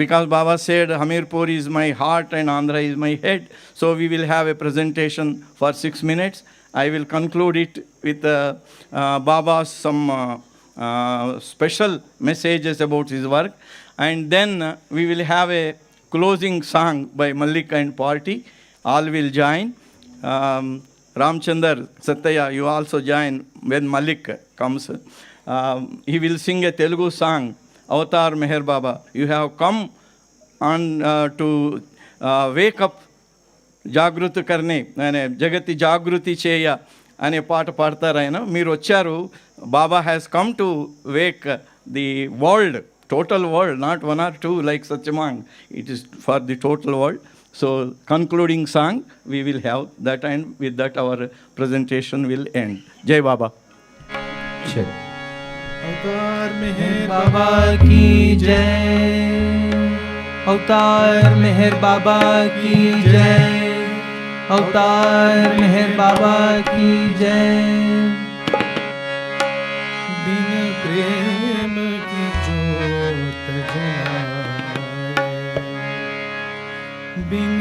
Because Baba said Hamirpur is my heart and Andhra is my head, so we will have a presentation for 6 minutes. I will conclude it with Baba's some special messages about his work, and then we will have a closing song by Malik and party. All will join. Ramchandar, Sattaya, you also join when Malik comes. He will sing a Telugu song, Avatar Meher Baba. You have come on to wake up, జాగృతి కర్నే అనే జగతి జాగృతి చేయ అనే పాట పాడతారు ఆయన. మీరు వచ్చారు, Baba has come to wake the world, total world, not 1 or 2 like Satyamang. It is for the total world. So concluding song we will have that, and with that our presentation will end. Jai Baba. Jai. अवतार मेहर बाबा की जय. अवतार मेहर बाबा की जय. अवतार मेहर बाबा की जय. बिन प्रेम की जोत जलाए, बिन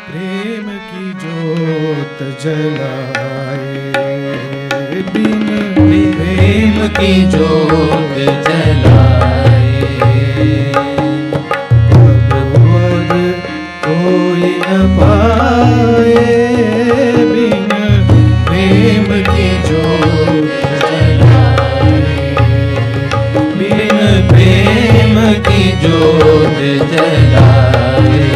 प्रेम की जोत जलाए, बिन प्रेम की जोत जलाए, प्रभुपद कोई न पाए, बिन प्रेम की जोत जलाए, बिन प्रेम की जोत जलाए.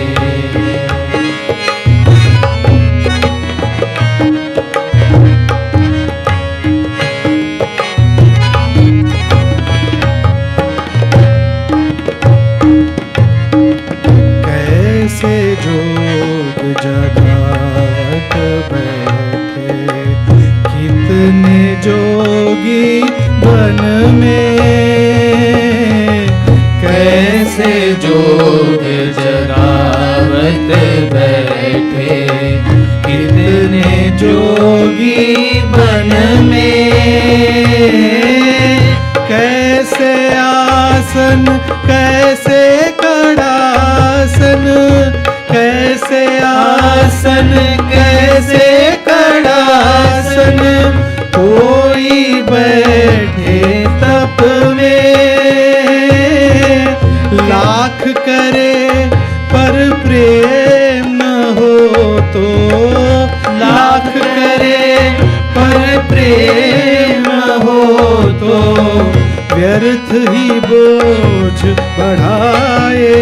जोगी बन में। कैसे आसन कैसे कड़ासन, कैसे आसन कैसे कड़ासन, कोई बैठे तप में। लाख करे पर प्रेम न हो तो, लाख करे पर प्रेम न हो तो, व्यर्थ ही बोझ बढ़ाए।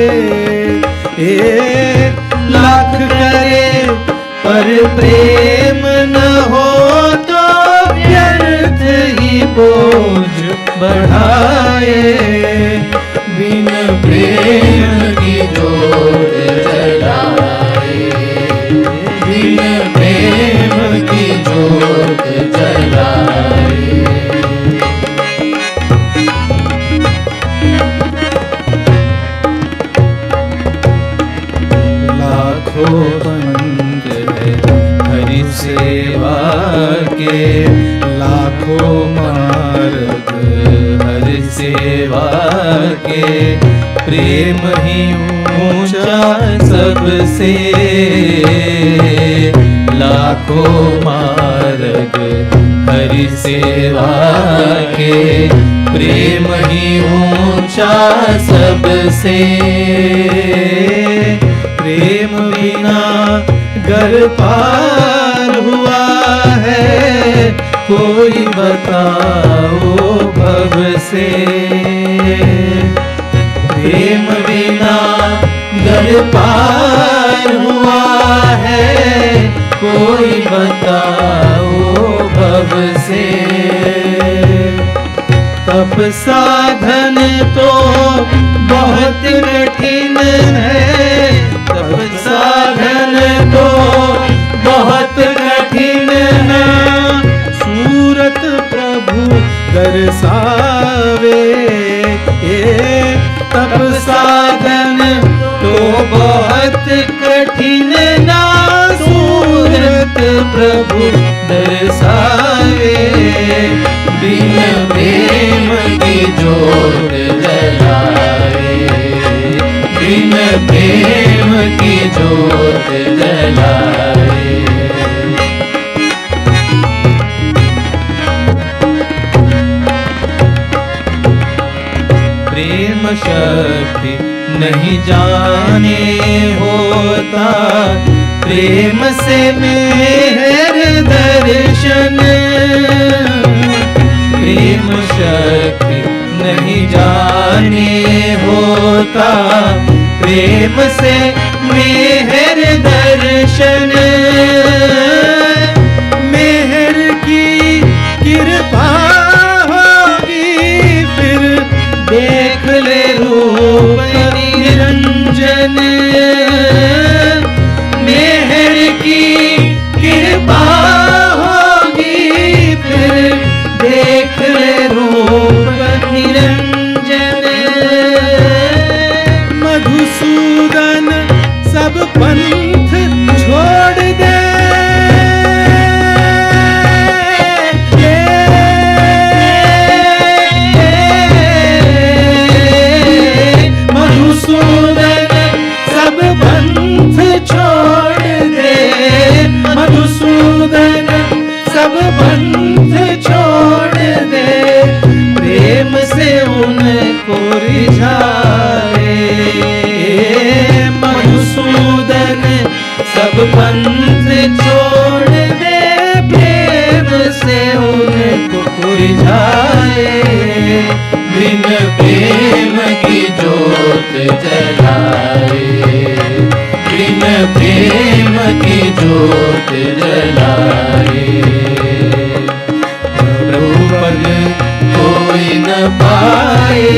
लाख करे पर प्रेम न हो तो, व्यर्थ ही बोझ बढ़ाए। बिन प्रेम की जोत जलाए, बिन प्रेम की जोत जलाए। लाखों पंथ है हरि सेवा के, लाखों मार्ग हरि सेवा के। प्रेम ही ऊंचा सबसे, लाखों मार्ग हरि सेवा के। प्रेम ही ऊंचा सबसे, प्रेम बिना गर पार हुआ है, कोई बताओ भव से। प्रेम बिना गर पार हुआ है, कोई बताओ भव से। तप साधन तो बहुत कठिन है, तप साधन तो बहुत कठिन है। सूरत प्रभु दर्शावे, तप साधन तो बहुत कठिन ना, सूरत प्रभु दर्शावे। बिन प्रेम की जोत जलाए, बिन प्रेम की जोत जलाए। प्रेम शक्ति नहीं जाने होता, प्रेम से मेहर दर्शन। प्रेम शक्ति नहीं जाने होता, प्रेम से मेहर दर्शन। मेहर की कृपा होगी फिर देख ले रूप निरंजन। मेहर की कृपा होगी फिर देख ले रूप निरंजन। मधुसूदन सब पंथ छोड़ दे, मधुसूदन सब पंथ छोड़ दे, मधुसूदन सब पंथ छोड़ दे। प्रेम से उनको रिझाए, मधुसूदन सब पंथ छोड़ दे। प्रेम से उनको रिझाए, बिन प्रेम की जोत जलाए, बिन प्रेम की जोत जलाए। प्रभु पद कोई न पाए,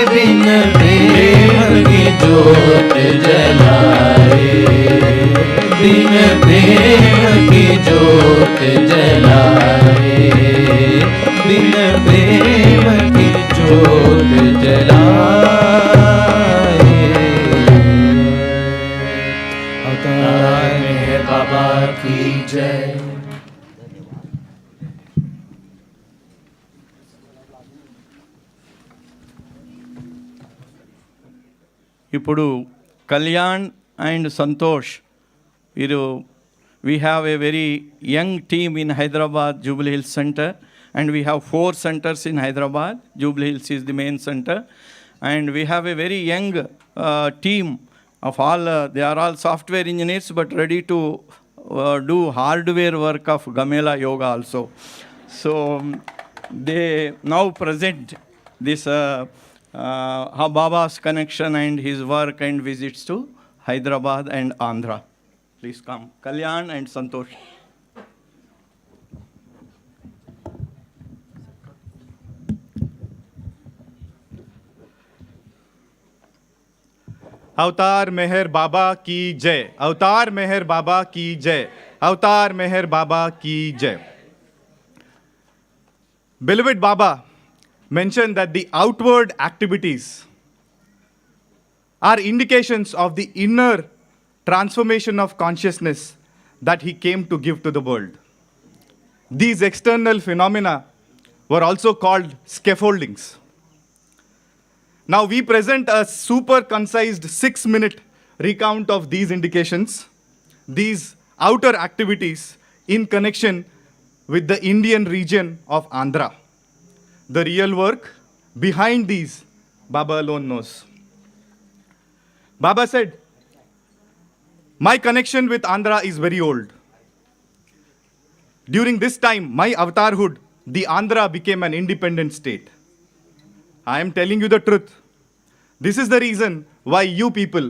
बिन प्रेम की जोत जलाए, बिन प्रेम की जोत जलाए, बिन प्रेम की जोत जलाए। अवतार मेहर बाबा की जय। ఇప్పుడు కళ్యాణ్ అండ్ సంతోష్ వీరు we have a very young team in Hyderabad Jubilee Hills Center, and we have 4 centers in Hyderabad. Jubilee Hills is the main center, and we have a very young team of all, they are all software engineers but ready to do hardware work of Gamela Yoga also. So they now present this Baba's connection and his work and visits to Hyderabad and Andhra. Please come, Kalyan and Santosh. अवतार मेहर बाबा की जय, अवतार मेहर बाबा की जय, अवतार मेहर बाबा की जय. Beloved Baba mentioned that the outward activities are indications of the inner transformation of consciousness that he came to give to the world. These external phenomena were also called scaffoldings. Now we present a super concised 6-minute recount of these indications, these outer activities in connection with the Indian region of Andhra. The real work behind these, Baba alone knows. Baba said, "My connection with Andhra is very old. During this time, my avatarhood, the Andhra became an independent state. I am telling you the truth. This is the reason why you people,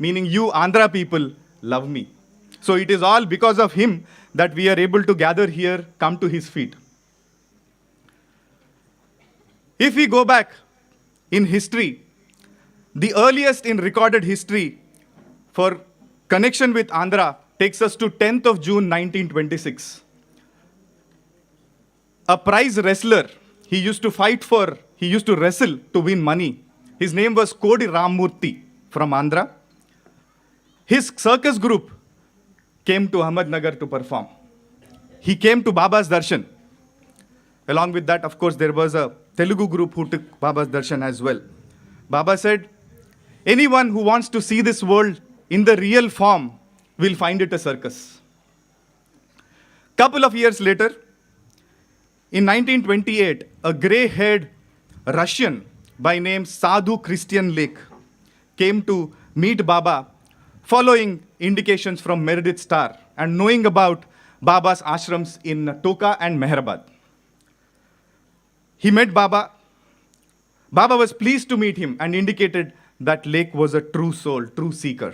meaning you Andhra people, love me. So it is all because of him that we are able to gather here, come to his feet." If we go back in history, the earliest in recorded history for connection with Andhra takes us to 10th of June 1926. A prize wrestler, he used to wrestle to win money. His name was Kodi Ramurthy from Andhra. His circus group came to Ahmednagar to perform. He came to Baba's darshan. Along with that, of course, there was a Telugu group who took Baba's darshan as well. Baba said, "Anyone who wants to see this world in the real form will find it a circus." Couple of years later, in 1928, a gray-haired Russian by name Sadhu Christian Lake came to meet Baba following indications from Meredith Star and knowing about Baba's ashrams in Toka and Meherabad. He met Baba. Baba was pleased to meet him and indicated that Lake was a true soul, true seeker.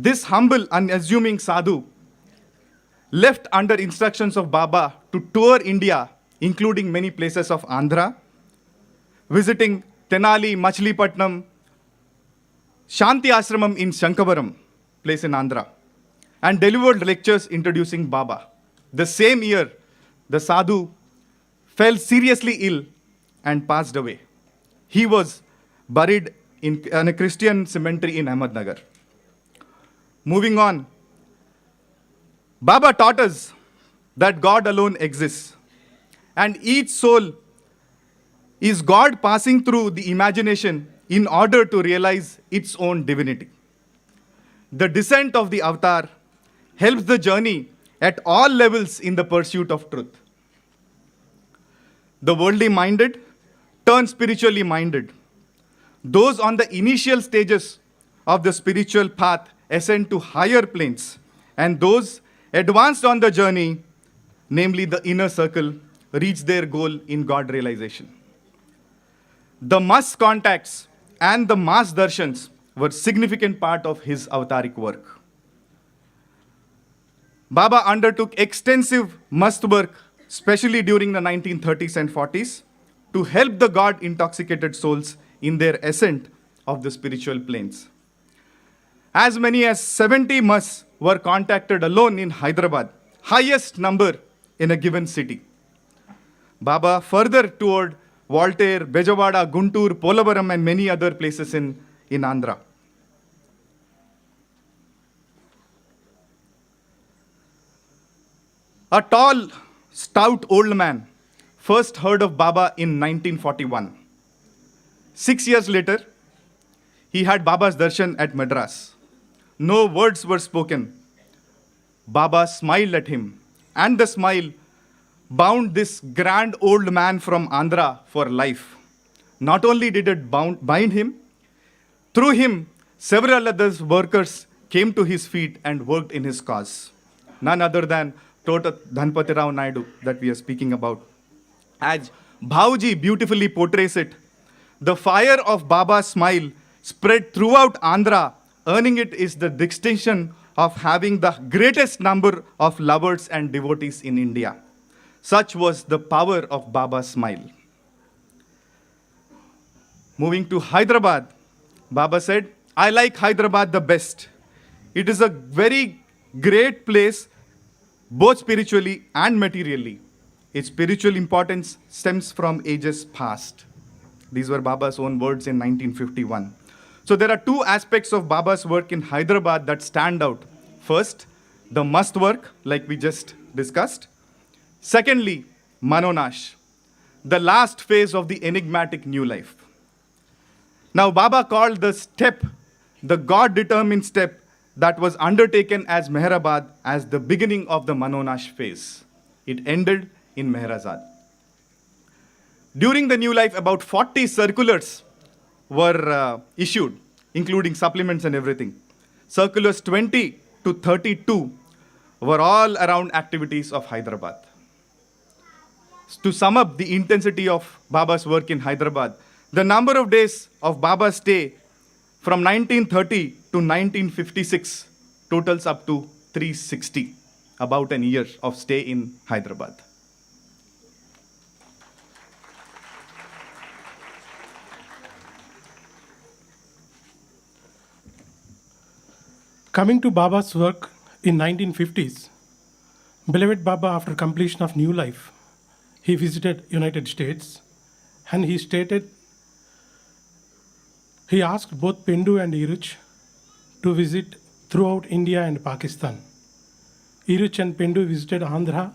This humble, unassuming sadhu left under instructions of Baba to tour India, including many places of Andhra, visiting Tenali, Machilipatnam, Shanti Ashramam in Shankavaram, place in Andhra, and delivered lectures introducing Baba. The same year, the sadhu fell seriously ill and passed away. He was buried in a Christian cemetery in Ahmednagar. Moving on, Baba taught us that God alone exists, and each soul is God passing through the imagination in order to realize its own divinity. The descent of the avatar helps the journey at all levels in the pursuit of truth. The worldly minded turn spiritually minded. Those on the initial stages of the spiritual path ascend to higher planes, and those advanced on the journey, namely the inner circle, reach their goal in God realization. The mass contacts and the mass darshans were significant part of his avataric work. Baba undertook extensive mast work, especially during the 1930s and 40s, to help the God-intoxicated souls in their ascent of the spiritual planes. As many as 70 mas were contacted alone in Hyderabad, highest number in a given city. Baba further toured Voltaire, Bejawada, Guntur, Polavaram, and many other places in Andhra. A tall, stout old man first heard of Baba in 1941. 6 years later, he had Baba's darshan at Madras. No words were spoken. Baba smiled at him, and the smile bound this grand old man from Andhra for life. Not only did it bind him, through him, several other workers came to his feet and worked in his cause. None other than Tota Dhanpati Rao Naidu that we are speaking about. As Bhauji beautifully portrays it, the fire of Baba's smile spread throughout Andhra, earning it is the distinction of having the greatest number of lovers and devotees in India. Such was the power of Baba's smile. Moving to Hyderabad, Baba said, I like Hyderabad the best. It is a very great place, both spiritually and materially. Its spiritual importance stems from ages past. These were Baba's own words in 1951. So there are two aspects of Baba's work in Hyderabad that stand out. First, the must work, like we just discussed. Secondly, Manonash, the last phase of the enigmatic new life. Now, Baba called the step, the God-determined step that was undertaken as Meherabad as the beginning of the Manonash phase. It ended in Meherabad. During the new life, about 40 circulars were issued, including supplements and everything. Circulars 20 to 32 were all around activities of Hyderabad. To sum up the intensity of Baba's work in Hyderabad, the number of days of Baba's stay from 1930 to 1956 totals up to 360, about an year of stay in Hyderabad. Coming to Baba's work in 1950s, beloved Baba, after completion of new life, he visited United States, and he stated he asked both Pendu and Iruch to visit throughout India and Pakistan. Iruch and Pendu visited Andhra,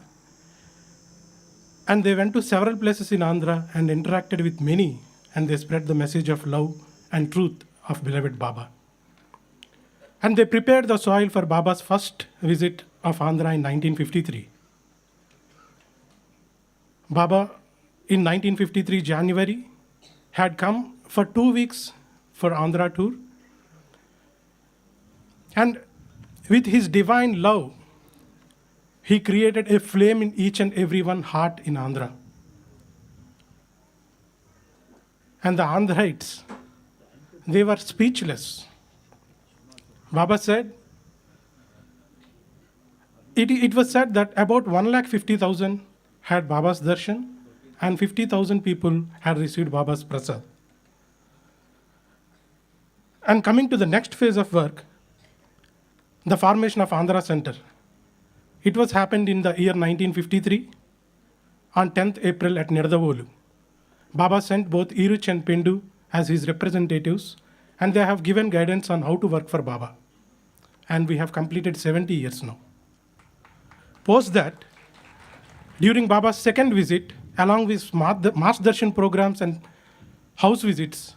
and they went to several places in Andhra and interacted with many, and they spread the message of love and truth of beloved Baba. And they prepared the soil for Baba's first visit of Andhra in 1953. Baba, in 1953 January, had come for 2 weeks for Andhra tour. And with his divine love, he created a flame in each and every one heart in Andhra. And the Andhrites, they were speechless. Baba said, it was said that about 150,000 had Baba's darshan and 50,000 people had received Baba's prasad. And coming to the next phase of work, the formation of Andhra Center. It was happened in the year 1953 on 10th April at Nirdavolu. Baba sent both Iruch and Pendu as his representatives, and they have given guidance on how to work for Baba. And we have completed 70 years now. Post that, during Baba's second visit, along with mass darshan programs and house visits,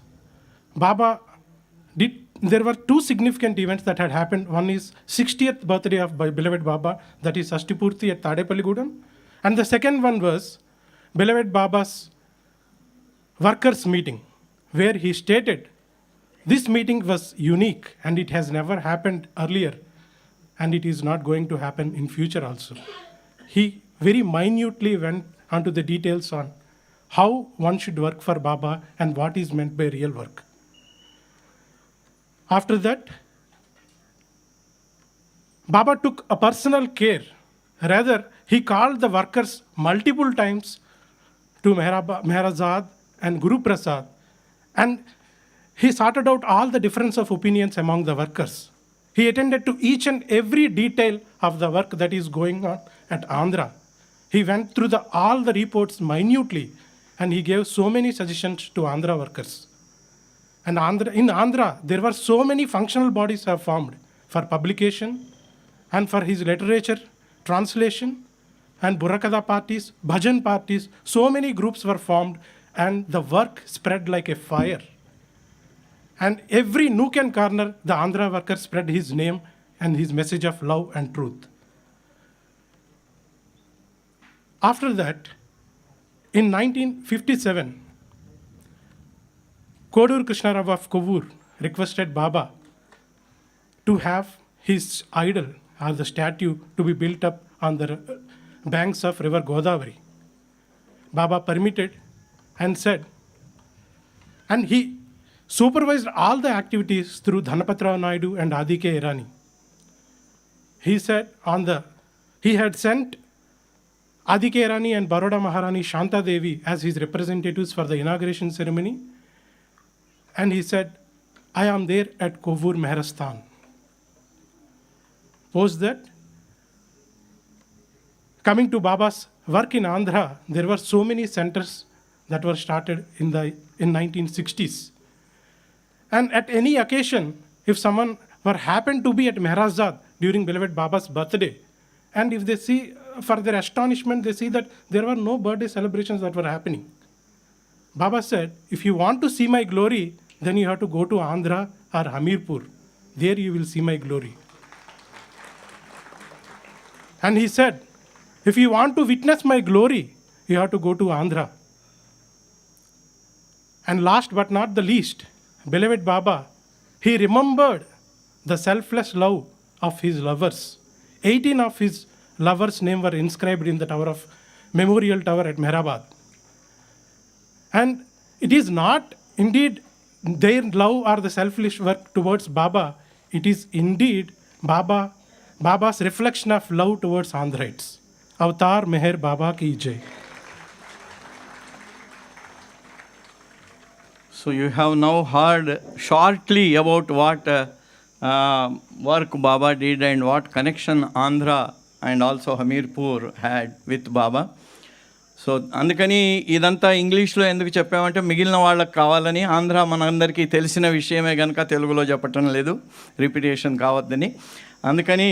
there were two significant events that had happened. One is 60th birthday of beloved Baba, that is Ashtipurti at Tadepalligudam. And the second one was beloved Baba's workers' meeting, where he stated, this meeting was unique and it has never happened earlier, and it is not going to happen in future also. He very minutely went onto the details on how one should work for Baba and what is meant by real work. After that, Baba took a personal care. Rather, he called the workers multiple times to Meherabad and Guru Prasad, and he sorted out all the difference of opinions among the workers. He attended to each and every detail of the work that is going on at Andhra. He went through all the reports minutely, and he gave so many suggestions to Andhra workers. And in Andhra, there were so many functional bodies have formed for publication and for his literature, translation, and Burakada parties, bhajan parties. So many groups were formed, and the work spread like a fire. And every nook and corner, the Andhra workers spread his name and his message of love and truth. After that, in 1957, Kodur Krishnarao of Kovur requested Baba to have his idol or the statue to be built up on the banks of river Godavari. Baba permitted and said, and he supervised all the activities through Dhanapatrao Naidu and Adike Irani. He said he had sent Adike Irani and Baroda Maharani Shanta Devi as his representatives for the inauguration ceremony. And he said, I am there at Kovur Meherasthan. Post that, coming to Baba's work in Andhra, there were so many centers that were started in 1960s. And at any occasion, if someone happened to be at Meherabad during beloved Baba's birthday, and if they see, for their astonishment, they see that there were no birthday celebrations that were happening. Baba said, if you want to see my glory, then you have to go to Andhra or Hamirpur. There you will see my glory. And he said, if you want to witness my glory, you have to go to Andhra. And last but not the least, beloved Baba, he remembered the selfless love of his lovers. 18 of his lovers' names were inscribed in the Memorial Tower at Meherabad. And it is not indeed their love or the selfish work towards Baba, it is indeed Baba's reflection of love towards Andhrites. Avatar Meher Baba ki jai. So you have now heard shortly about what work Baba did and what connection Andhra and also Hamirpur had with Baba. So అందుకని ఇదంతా ఇంగ్లీష్లో ఎందుకు చెప్పామంటే మిగిలిన వాళ్ళకి కావాలని, ఆంధ్ర మనందరికీ తెలిసిన విషయమే కనుక తెలుగులో చెప్పటం లేదు, రిపిటేషన్ కావద్దని. అందుకని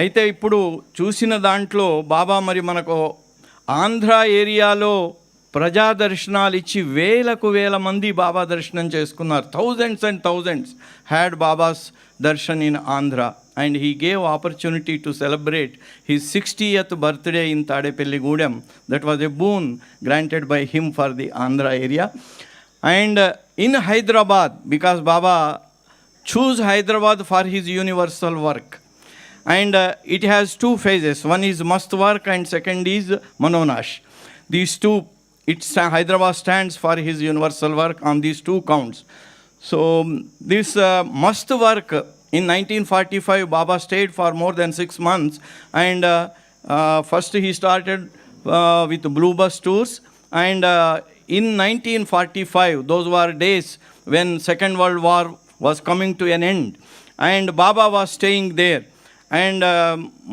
అయితే ఇప్పుడు చూసిన దాంట్లో బాబా మరి మనకు ఆంధ్ర ఏరియాలో ప్రజా దర్శనాలు ఇచ్చి వేల మంది బాబా దర్శనం చేసుకున్నారు. Thousands and thousands had babas darshan in Andhra, and he gave opportunity to celebrate his 60th birthday in Tadepelligudem. That was a boon granted by him for the Andhra area. And in Hyderabad, because Baba chose Hyderabad for his universal work, and it has two phases. One is mast work and second is Manonash. These two, Hyderabad stands for his universal work on these two counts. So this must work, in 1945, Baba stayed for more than 6 months, and first he started with blue bus tours, and in 1945, those were days when Second World War was coming to an end, and Baba was staying there. And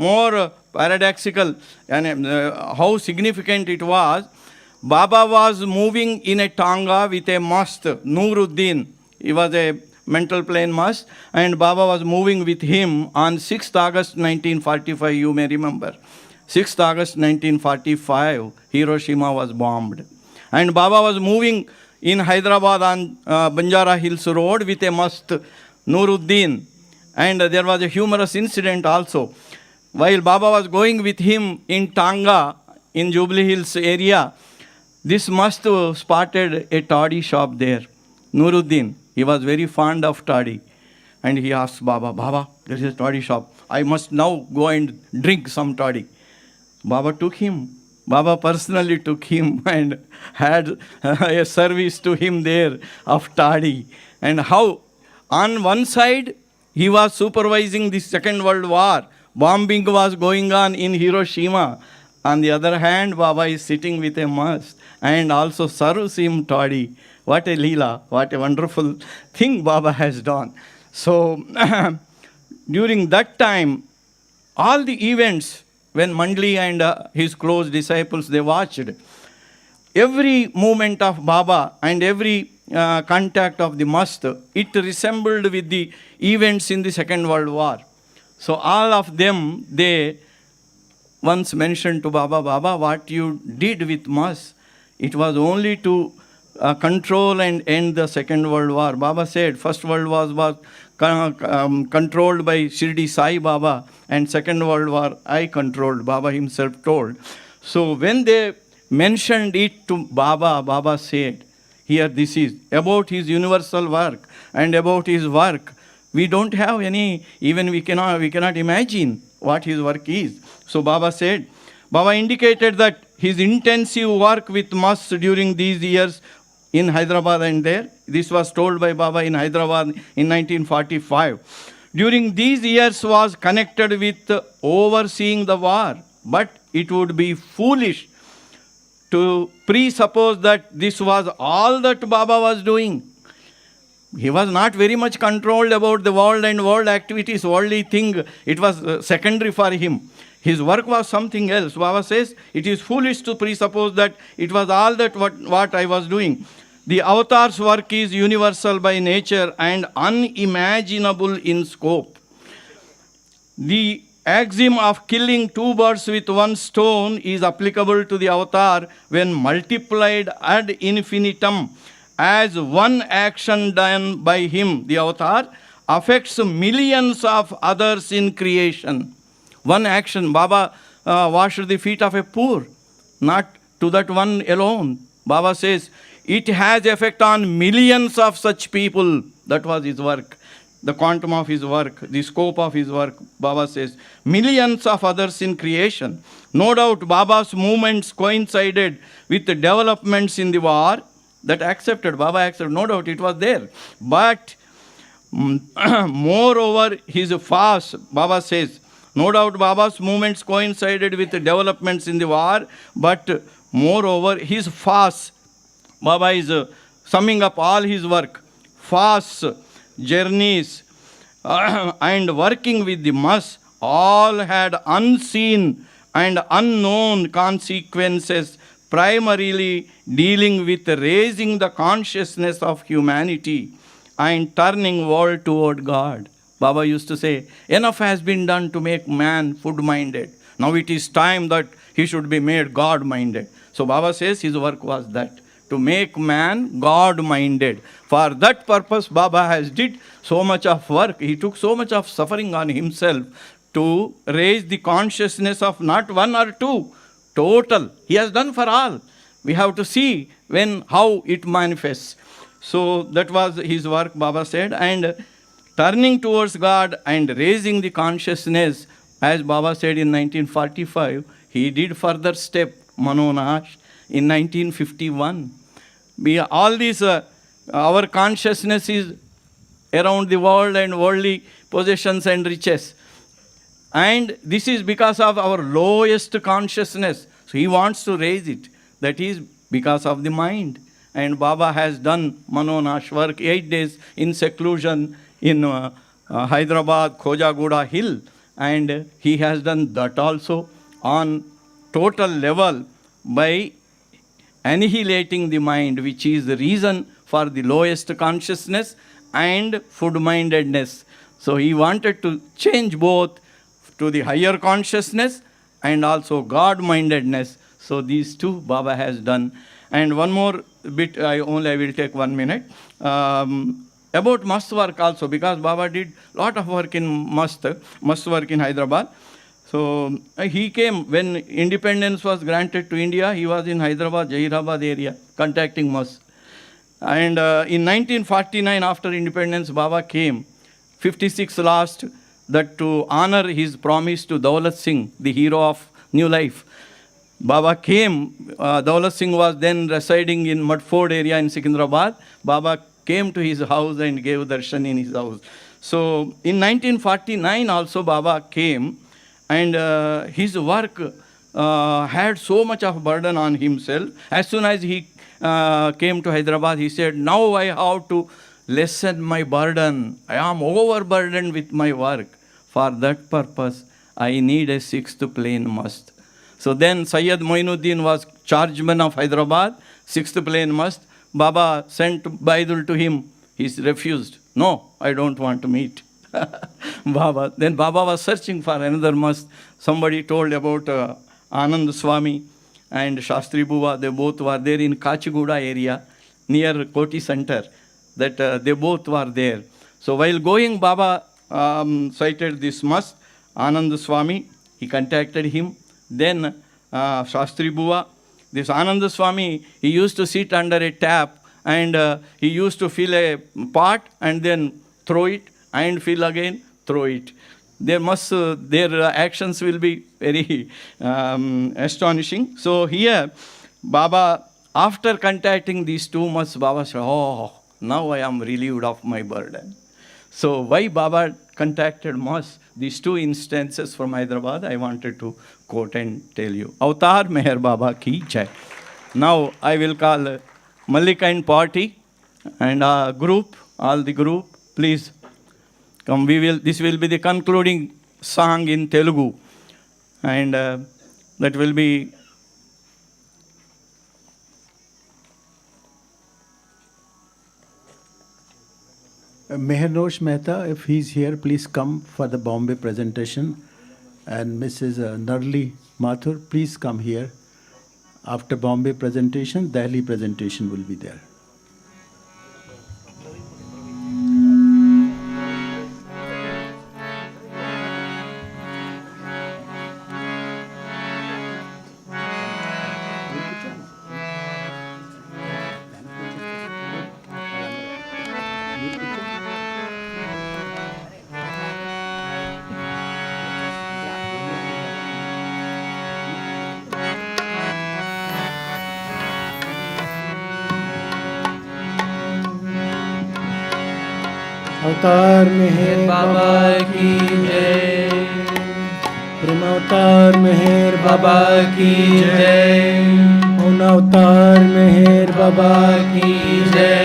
more paradoxical, and how significant it was, Baba was moving in a tanga with a mast, Nuruddin. He was a mental plane mast, and Baba was moving with him on 6th August 1945, you may remember. 6th August 1945, Hiroshima was bombed. And Baba was moving in Hyderabad on Banjara Hills Road with a mast, Nuruddin. And there was a humorous incident also. While Baba was going with him in Tanga, in Jubilee Hills area, this mast spotted a toddy shop there. Nuruddin, he was very fond of toddy. And he asked Baba, Baba, there is a toddy shop. I must now go and drink some toddy. Baba took him. Baba personally took him and had a service to him there of toddy. And how on one side he was supervising the Second World War. Bombing was going on in Hiroshima. On the other hand, Baba is sitting with a mast and also serves him toddy. What a leela, what a wonderful thing Baba has done. So during that time, all the events when Mandli and his close disciples, they watched, every movement of Baba and every contact of the mast, it resembled with the events in the Second World War. So all of them, they once mentioned to Baba, Baba, what you did with mast, it was only to control and end the Second World War. Baba said First World War was controlled by Shirdi Sai Baba, and Second World War I controlled, Baba himself told. So when they mentioned it to Baba, Baba said, here this is about his universal work and about his work. We don't have any, even we cannot imagine what his work is. So Baba said, Baba indicated that his intensive work with mosques during these years in Hyderabad and there, this was told by Baba in Hyderabad in 1945. During these years was connected with overseeing the war, but it would be foolish to presuppose that this was all that Baba was doing. He was not very much controlled about the world and world activities, worldly thing. It was secondary for him. His work was something else. Baba says, it is foolish to presuppose that it was all that what I was doing. The avatar's work is universal by nature and unimaginable in scope. The axiom of killing two birds with one stone is applicable to the avatar when multiplied ad infinitum, as one action done by him, the avatar, affects millions of others in creation. One action, Baba washed the feet of a poor, not to that one alone. Baba says, it has effect on millions of such people. That was his work. The quantum of his work, the scope of his work, Baba says, millions of others in creation. No doubt Baba's movements coincided with the developments in the war. That accepted, Baba accepted, no doubt it was there. But moreover, his fast, Baba says, no doubt Baba's movements coincided with the developments in the war, but moreover, his fast, Baba is summing up all his work, fasts, journeys, and working with the mass, all had unseen and unknown consequences, primarily dealing with raising the consciousness of humanity and turning world toward God. Baba used to say, enough has been done to make man food-minded. Now it is time that he should be made God-minded. So Baba says his work was that, to make man God-minded. For that purpose, Baba has did so much of work. He took so much of suffering on himself to raise the consciousness of not one or two, total. He has done for all. We have to see how it manifests. So that was his work, Baba said. And turning towards God and raising the consciousness, as Baba said in 1945, he did further step, Manonash, in 1951. All these, our consciousness is around the world and worldly possessions and riches. And this is because of our lowest consciousness. So he wants to raise it. That is because of the mind. And Baba has done Manonash work 8 days in seclusion in Hyderabad, Khojaguda Hill. And he has done that also on total level by annihilating the mind, which is the reason for the lowest consciousness and food-mindedness. So he wanted to change both to the higher consciousness and also God-mindedness. So these two Baba has done. And one more bit, I will take 1 minute. About mast work also, because Baba did lot of work in mast work in Hyderabad. So he came, when independence was granted to India, he was in Hyderabad, Jahirabad area, contacting mosques. And in 1949, after independence, Baba came, 56 last, that to honor his promise to Daulat Singh, the hero of New Life. Baba came, Daulat Singh was then residing in Mudford area in Secunderabad. Baba came to his house and gave darshan in his house. So in 1949 also Baba came, and his work had so much of burden on himself. As soon as he came to Hyderabad, he said, now I have to lessen my burden. I am overburdened with my work. For that purpose, I need a 6th plane must. So then Sayyid Moinuddin was chargeman of Hyderabad, 6th plane must. Baba sent Baidul to him. He refused. No, I don't want to meet. Baba. Then Baba was searching for another must. Somebody told about Anand Swami and Shastri Buva. They both were there in Kachiguda area. near Koti Center, that they both were there. So while going, Baba sighted this must, Anand Swami, he contacted him. Then Shastri Bua, this Anand Swami, he used to sit under a tap and he used to fill a pot and then throw it and fill again, throw it. Their actions will be very astonishing. So here, Baba, after contacting these two months, Baba said, oh, now I am relieved of my burden. So why Baba contacted Mas? These two instances from Hyderabad, I wanted to quote and tell you. Avatar Meher Baba ki jai. Now I will call Mallika and Party and group, all the group, please come. This will be the concluding song in Telugu. And that will be Mehernosh Mehta, if he's here, please come for the Bombay presentation. And Mrs. Narli Mathur, please come here. After Bombay presentation, Delhi presentation will be there. अवतार मेहर बाबा की जय। प्रेम अवतार मेहर बाबा की जय। उन अवतार मेहर बाबा की जय।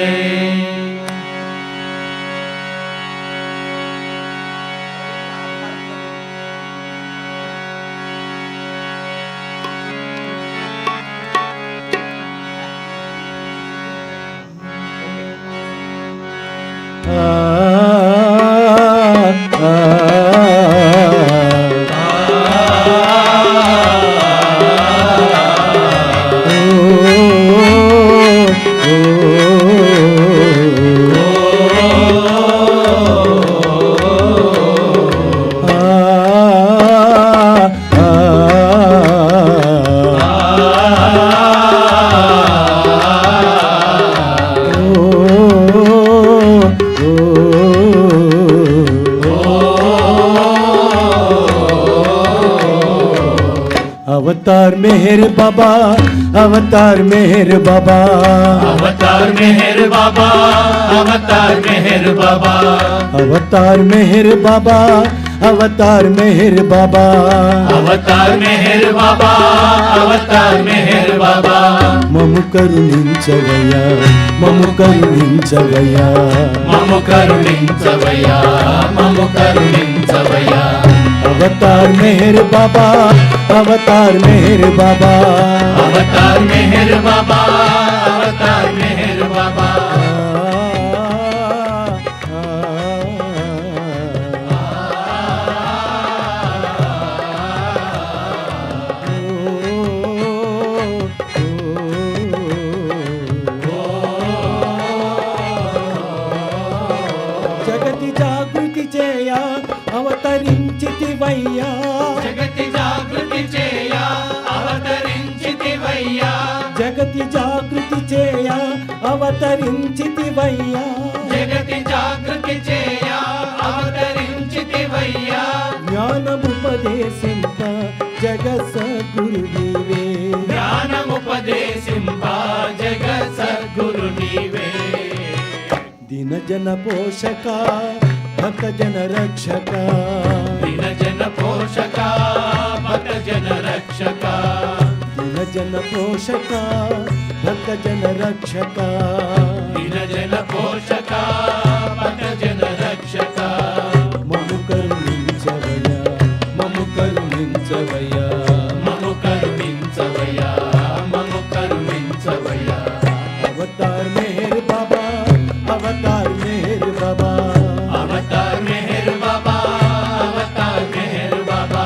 अवतार मेहर बाबा, अवतार मेहर बाबा, अवतार मेहर बाबा, अवतार मेहर बाबा, अवतार मेहर बाबा, अवतार मेहर बाबा, अवतार मेहर बाबा, अवतार मेहर बाबा, ममु करुणिंचवया, ममु करुणिंचवया, ममु करुणिंचवया, ममु करुणिंचवया। अवतार मेहर बाबा, अवतार मेहर बाबा, अवतार मेहर बाबा, अवतार मेहर बाबा। जगति जागृति चेया అవతరించితివయ్యా, జగతి జాగృతి చేయ అవతరించితివయ్యా, జగతి జాగృతి చేయ అవతరించితివయ్యా, జగతి జాగృతి చేయ అవతరించితివయ్యా, జ్ఞానముపదేశింప జగద్గురు నీవే, జ్ఞానముపదేశింప జగద్గురు నీవే, దిన జన పోషక భక్త జన రక్షక, దిన జన పోషక భక్త జన రక్షక, దిన జన పోషక భక్త జన రక్షక, దిన జన పోషక భక్త జన రక్షక, మము కరుణించవయ్యా, మము కరుణించవయ్యా, మము కరుణించవయ్యా, మము కరుణించవయ్యా। अवतार मेहर बाबा, अवतार मेहर बाबा, अवतार मेहर बाबा, अवतार मेहर बाबा,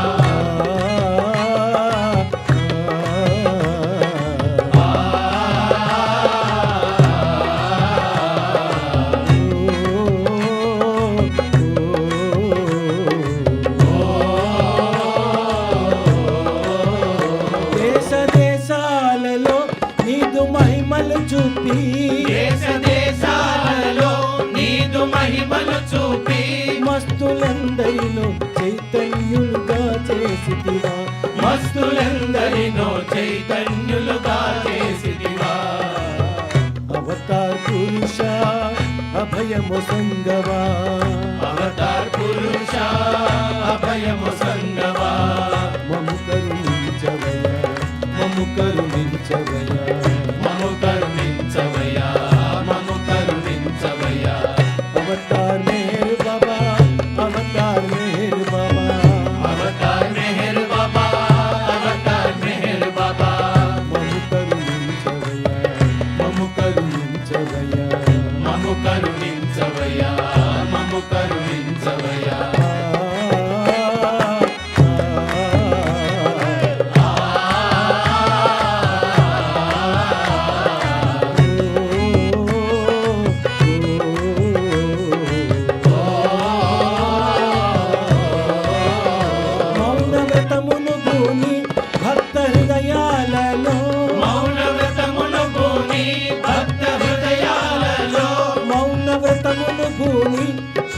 మస్తులెందరినో చైతన్యులుగా చేసిదివా. అవతార్ పురుష అభయము సంగవా, అవతార్ పురుష అభయము సంగవా. మము కరుణించవయ్యా, మము కరుణించవయ్యా, మము కరుణించవయ్యా, మము కరుణించవయ్యా. అవతార్ మెహర్ బాబా, అవతార్ మెహర్ బాబా, అవతార్ మెహర్ బాబా, అవతార్ మెహర్ బాబా. మము కరుణించవయ్యా, మము కరుణించవయ్యా, మము కరుణించవయ్యా, మము కరుణించవయ్యా. మౌన వ్రతమును భూమి భక్త హృదయాలలో, మౌన వ్రతమును భూమి భక్త హృదయాలలో, మౌన వ్రతమును భూమి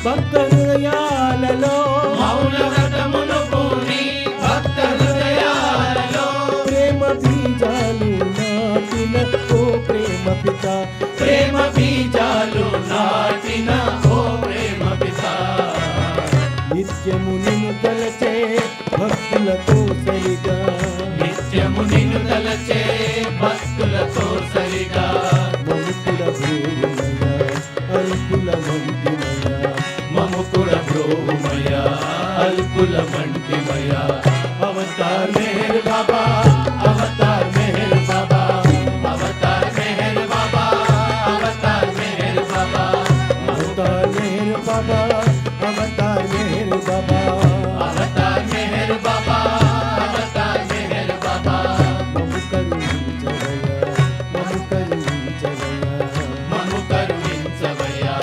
భక్త హృదయాలలో, మౌన వ్రతమును భూమి భక్త హృదయాలలో. ప్రేమ బీజాలు నాటిన ఓ ప్రేమ పిత, ప్రేమ బీజాలు నాటిన ఓ ప్రేమ పిత. నిత్యము నిన్ను తలచే భక్తులతో సరిగా, నిత్యము నిన్ను తలచే భక్తులతో సరిగా. మముకుడ భూమయ అల్పుల మంటిమయ, మముకుడ బ్రోమయ అల్పుల మంటిమయ. అవతార్ మెహర్ బాబా, అవతార్ మెహర్ బాబా, అవతార్ మెహర్ బాబా, అవతార్ మెహర్ బాబా. అవతార్ మెహర్ బాబా, అవతార్ మెహర్ బాబా, అవతార్ మెహర్ బాబా, అవతార్ మెహర్ బాబా. మము కరుణించవయ్యా, మము కరుణించవయ్యా, మము కరుణించవయ్యా,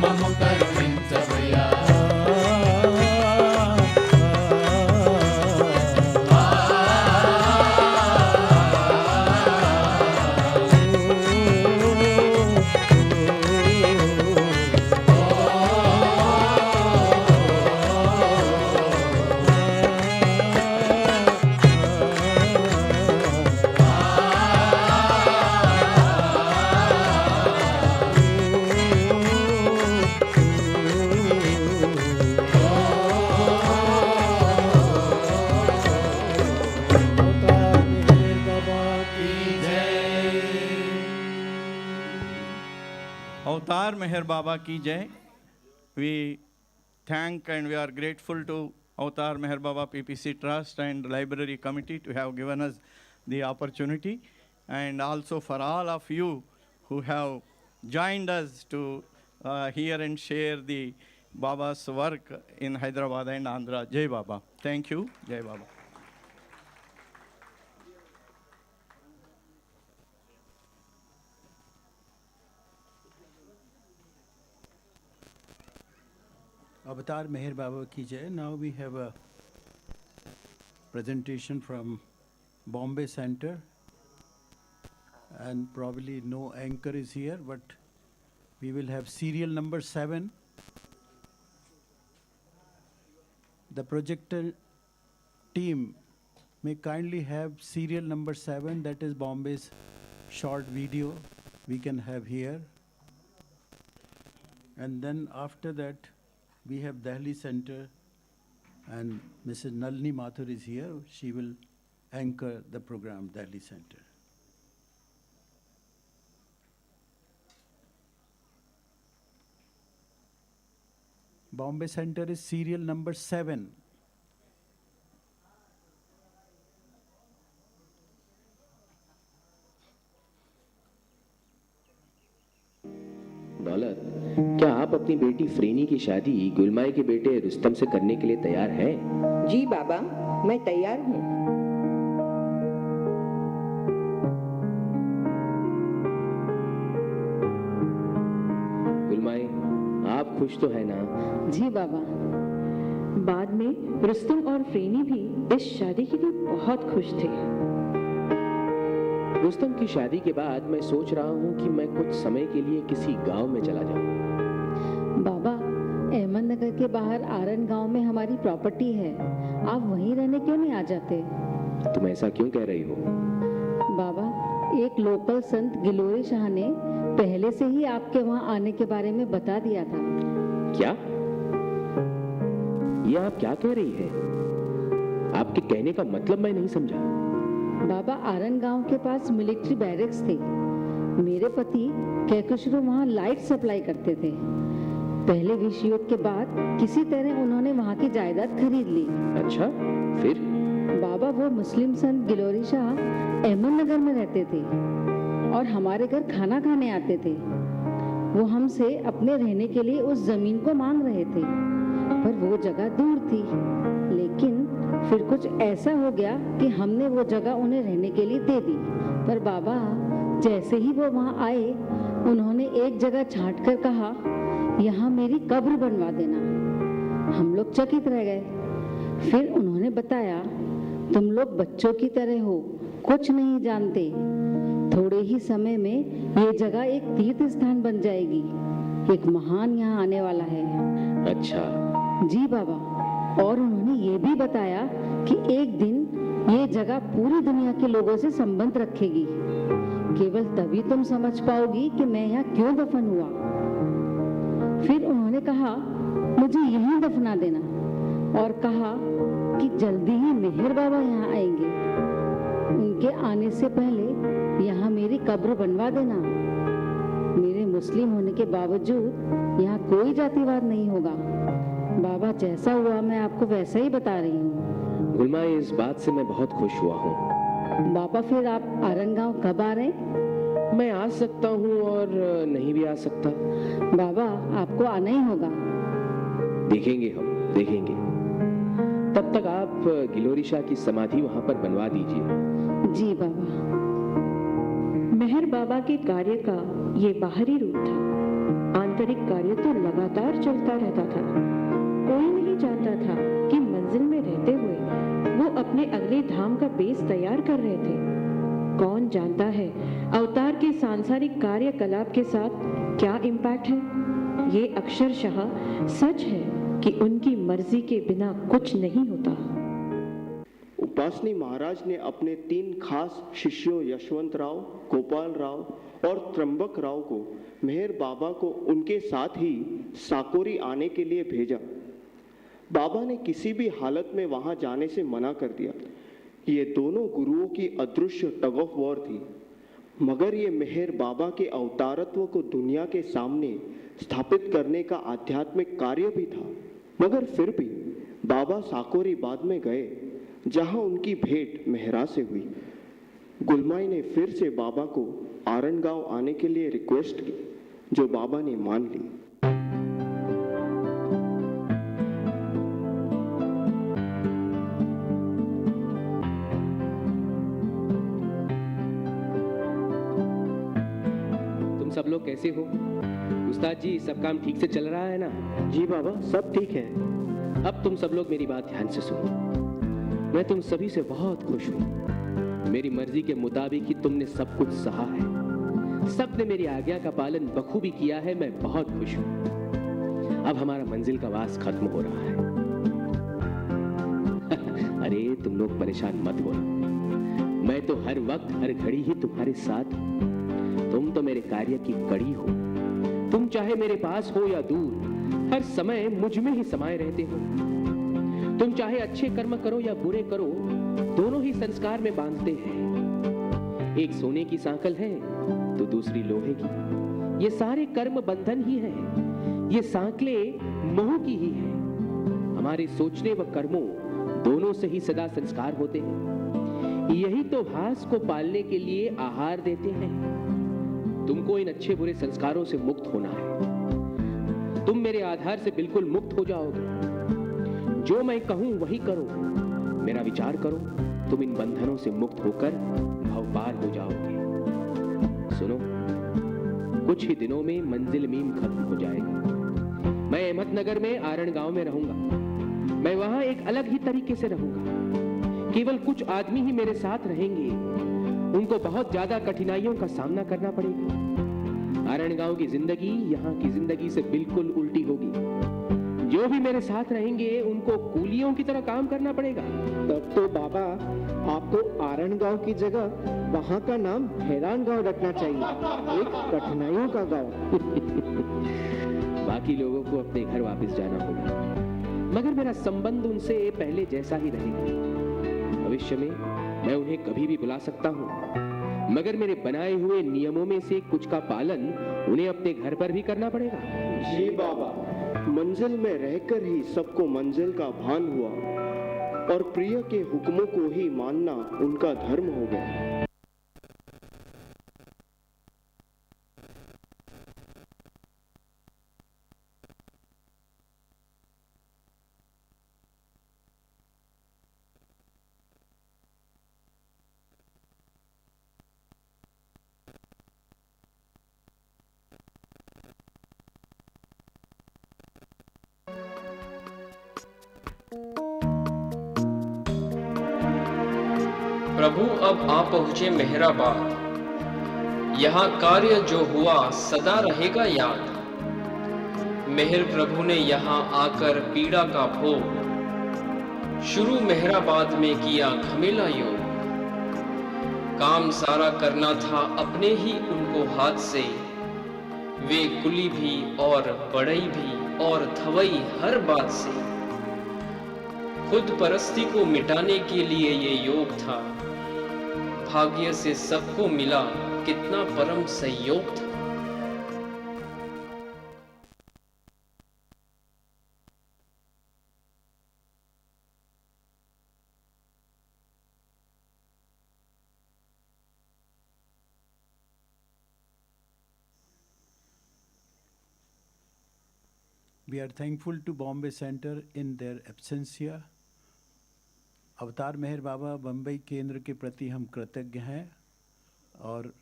మము కరుణించవయ్యా. అవతార్ మెహర్ బాబా की Avatar Meher Baba ki jai. We thank and we are grateful to Avatar Meher Baba PPC Trust and Library Committee to have given us the opportunity, and also for all of you who have joined us to hear and share the Baba's work in Hyderabad and Andhra. Jai Baba. Thank you. Jai Baba. Avatar Meher Baba ki jai. Now we have a presentation from Bombay Center, and probably no anchor is here, but we will have serial number 7. The projector team may kindly have serial number 7, that is Bombay's short video we can have here. And then after that, we have Delhi Center, and Mrs. Nalini Mathur is here. She will anchor the program, Delhi Center. Bombay Center is serial number 7. दौलत, क्या आप अपनी बेटी फ्रेनी की शादी गुलमाई के बेटे रुस्तम से करने के लिए तैयार हैं? जी बाबा, मैं तैयार हूँ। गुलमाई, आप खुश तो है ना? जी बाबा। बाद में रुस्तम और फ्रेनी भी इस शादी के लिए बहुत खुश थे। रुस्तम की शादी के बाद मैं सोच रहा हूँ कि मैं कुछ समय के लिए किसी गांव में चला जाऊँ। बाबा, अहमदनगर के बाहर आरन गांव में हमारी प्रॉपर्टी है। आप वहीं रहने क्यों नहीं आ जाते? तुम ऐसा क्यों कह रही हो? बाबा, एक लोकल संत गिलोरी शाह ने पहले से ही आपके वहाँ आने के बारे में बता दिया था। क्या? ये आप क्या कह रही है? आपके कहने का मतलब मैं नहीं समझा। बाबा, आरन गांव के पास मिलिट्री बैरक्स थे। मेरे पति कैकुशरू वहाँ लाइट सप्लाई करते थे। पहले विश्व युद्ध के बाद किसी तरह उन्होंने वहाँ की जायदाद खरीद ली। अच्छा, फिर? बाबा, वो मुस्लिम संत गिलोरी शाह अहमदनगर में रहते थे और हमारे घर खाना खाने आते थे। वो हमसे अपने रहने के लिए उस जमीन को मांग रहे थे, पर वो जगह दूर थी। लेकिन फिर कुछ ऐसा हो गया कि हमने वो जगह उन्हें रहने के लिए दे दी। पर बाबा, जैसे ही वो वहाँ आए, उन्होंने एक जगह छांट कर कहा, यहाँ मेरी कब्र बनवा देना। हम लोग चकित रह गए। फिर उन्होंने बताया, तुम लोग बच्चों की तरह हो, कुछ नहीं जानते। थोड़े ही समय में ये जगह एक तीर्थ स्थान बन जाएगी। एक महान यहाँ आने वाला है। अच्छा। जी बाबा, और उन्होंने ये भी बताया कि एक दिन ये जगह पूरी दुनिया के लोगों से संबंध रखेगी। केवल तभी तुम समझ पाओगी कि मैं यहाँ क्यों दफन हुआ। फिर उन्होंने कहा, मुझे यहीं दफना देना, और कहा कि जल्दी ही मेहर बाबा यहाँ आएंगे। उनके आने से पहले यहाँ मेरी कब्र बनवा देना। मेरे मुस्लिम होने के बावजूद यहाँ कोई जातिवाद नहीं होगा। बाबा, जैसा हुआ मैं आपको वैसा ही बता रही हूँ। गुलमा, इस बात से मैं बहुत खुश हुआ हूँ। बाबा, फिर आप आरन गांव कब आ रहे हैं? मैं आ सकता हूँ और नहीं भी आ सकता। बाबा, आपको आना ही होगा। देखेंगे, हम देखेंगे। तब तक आप गिलोरी शाह की समाधि वहां पर बनवा दीजिए। जी बाबा। मेहर बाबा के कार्य का ये बाहरी रूप था। आंतरिक कार्य तो लगातार चलता रहता था। कोई नहीं जानता था कि मंजिल में रहते हुए वो अपने अगले धाम का बेस तैयार कर रहे थे। कौन जानता है अवतार के सांसारिक कार्यकलाप के साथ क्या इम्पैक्ट है। ये अक्षरशः सच है कि उनकी मर्जी के बिना कुछ नहीं होता। उपासनी महाराज ने अपने 3 खास शिष्यों यशवंत राव, गोपाल राव और त्र्यंबक राव को मेहर बाबा को उनके साथ ही साकोरी आने के लिए भेजा। बाबा ने किसी भी हालत में वहां जाने से मना कर दिया। ये दोनों गुरुओं की अदृश्य टग ऑफ वॉर थी, मगर ये मेहर बाबा के अवतारत्व को दुनिया के सामने स्थापित करने का आध्यात्मिक कार्य भी था। मगर फिर भी बाबा साकोरी बाद में गए, जहां उनकी भेंट मेहरा से हुई। गुलमाई ने फिर से बाबा को आरन गांव आने के लिए रिक्वेस्ट की, जो बाबा ने मान ली। तुम सब लोग कैसे हो? उस्ताद जी, सब काम ठीक से चल रहा है ना? जी बाबा, सब ठीक है। अब तुम सब लोग मेरी बात ध्यान से सुनो। मैं तुम सभी से बहुत खुश हूँ। मेरी मर्जी के मुताबिक ही तुमने सब कुछ सहा है। सबने मेरी आज्ञा का पालन बखूबी किया है। मैं बहुत खुश हूँ। अब हमारा मंजिल का वास खत्म हो रहा है। अरे तुम लोग परेशान मत हो। मैं तो हर वक्त हर घड़ी ही तुम्हारे साथ हूँ। तुम तो मेरे कार्य की कड़ी हो। तुम चाहे मेरे पास हो या दूर, हर समय मुझ में ही समाये रहते हो। तुम चाहे अच्छे कर्म करो या बुरे करो, दोनों ही संस्कार में बांधते हैं। एक सोने की सांकल है तो दूसरी लोहे की। ये सारे कर्म बंधन ही हैं। ये सांकलें मोह की ही हैं। हमारे सोचने व कर्मों दोनों से ही सदा संस्कार होते हैं। यही तो भास को पालने के लिए आहार देते हैं। तुमको इन अच्छे बुरे संस्कारों से मुक्त होना है। तुम मेरे आधार से बिल्कुल मुक्त हो जाओगे। जो मैं कहूं वही करो, मेरा विचार करो, तुम इन बंधनों से मुक्त होकर भवपार हो जाओगे। सुनो, कुछ ही दिनों में मंजिल मीम खत्म हो जाएगी। मैं अहमदनगर में आरण गांव में रहूंगा। मैं वहां एक अलग ही तरीके से रहूंगा। केवल कुछ आदमी ही मेरे साथ रहेंगे। उनको बहुत ज्यादा कठिनाइयों का सामना करना पड़ेगा। आरण गांव की जिंदगी यहाँ की जिंदगी से बिल्कुल उल्टी होगी। जो भी मेरे साथ रहेंगे उनको कूलियों की तरह काम करना पड़ेगा। तब तो बाबा, आपको तो आरण गांव की जगह वहां का नाम हैरान गांव रखना चाहिए, एक कठिनाइयों का गांव। बाकी लोगों को अपने घर वापस जाना होगा, मगर मेरा संबंध उनसे पहले जैसा ही रहेगा। भविष्य में मैं उन्हें कभी भी बुला सकता हूँ, मगर मेरे बनाए हुए नियमों में से कुछ का पालन उन्हें अपने घर पर भी करना पड़ेगा। जी बाबा, मंजिल में रहकर ही सबको मंजिल का भान हुआ और प्रिय के हुक्मों को ही मानना उनका धर्म हो गया। प्रभु अब आ पहुंचे मेहराबाद, यहाँ कार्य जो हुआ सदा रहेगा याद। मेहर प्रभु ने यहाँ आकर पीड़ा का भोग शुरू मेहराबाद में किया घमेला योग। काम सारा करना था अपने ही उनको हाथ से, वे कुली भी और बड़ई भी और थवई हर बात से। खुद परस्ती को मिटाने के लिए ये योग था, भाग्य से सबको मिला कितना परम संयोग था। We are thankful to Bombay Center in their absence here. अवतार मेहर बाबा बम्बई केंद्र के प्रति हम कृतज्ञ हैं और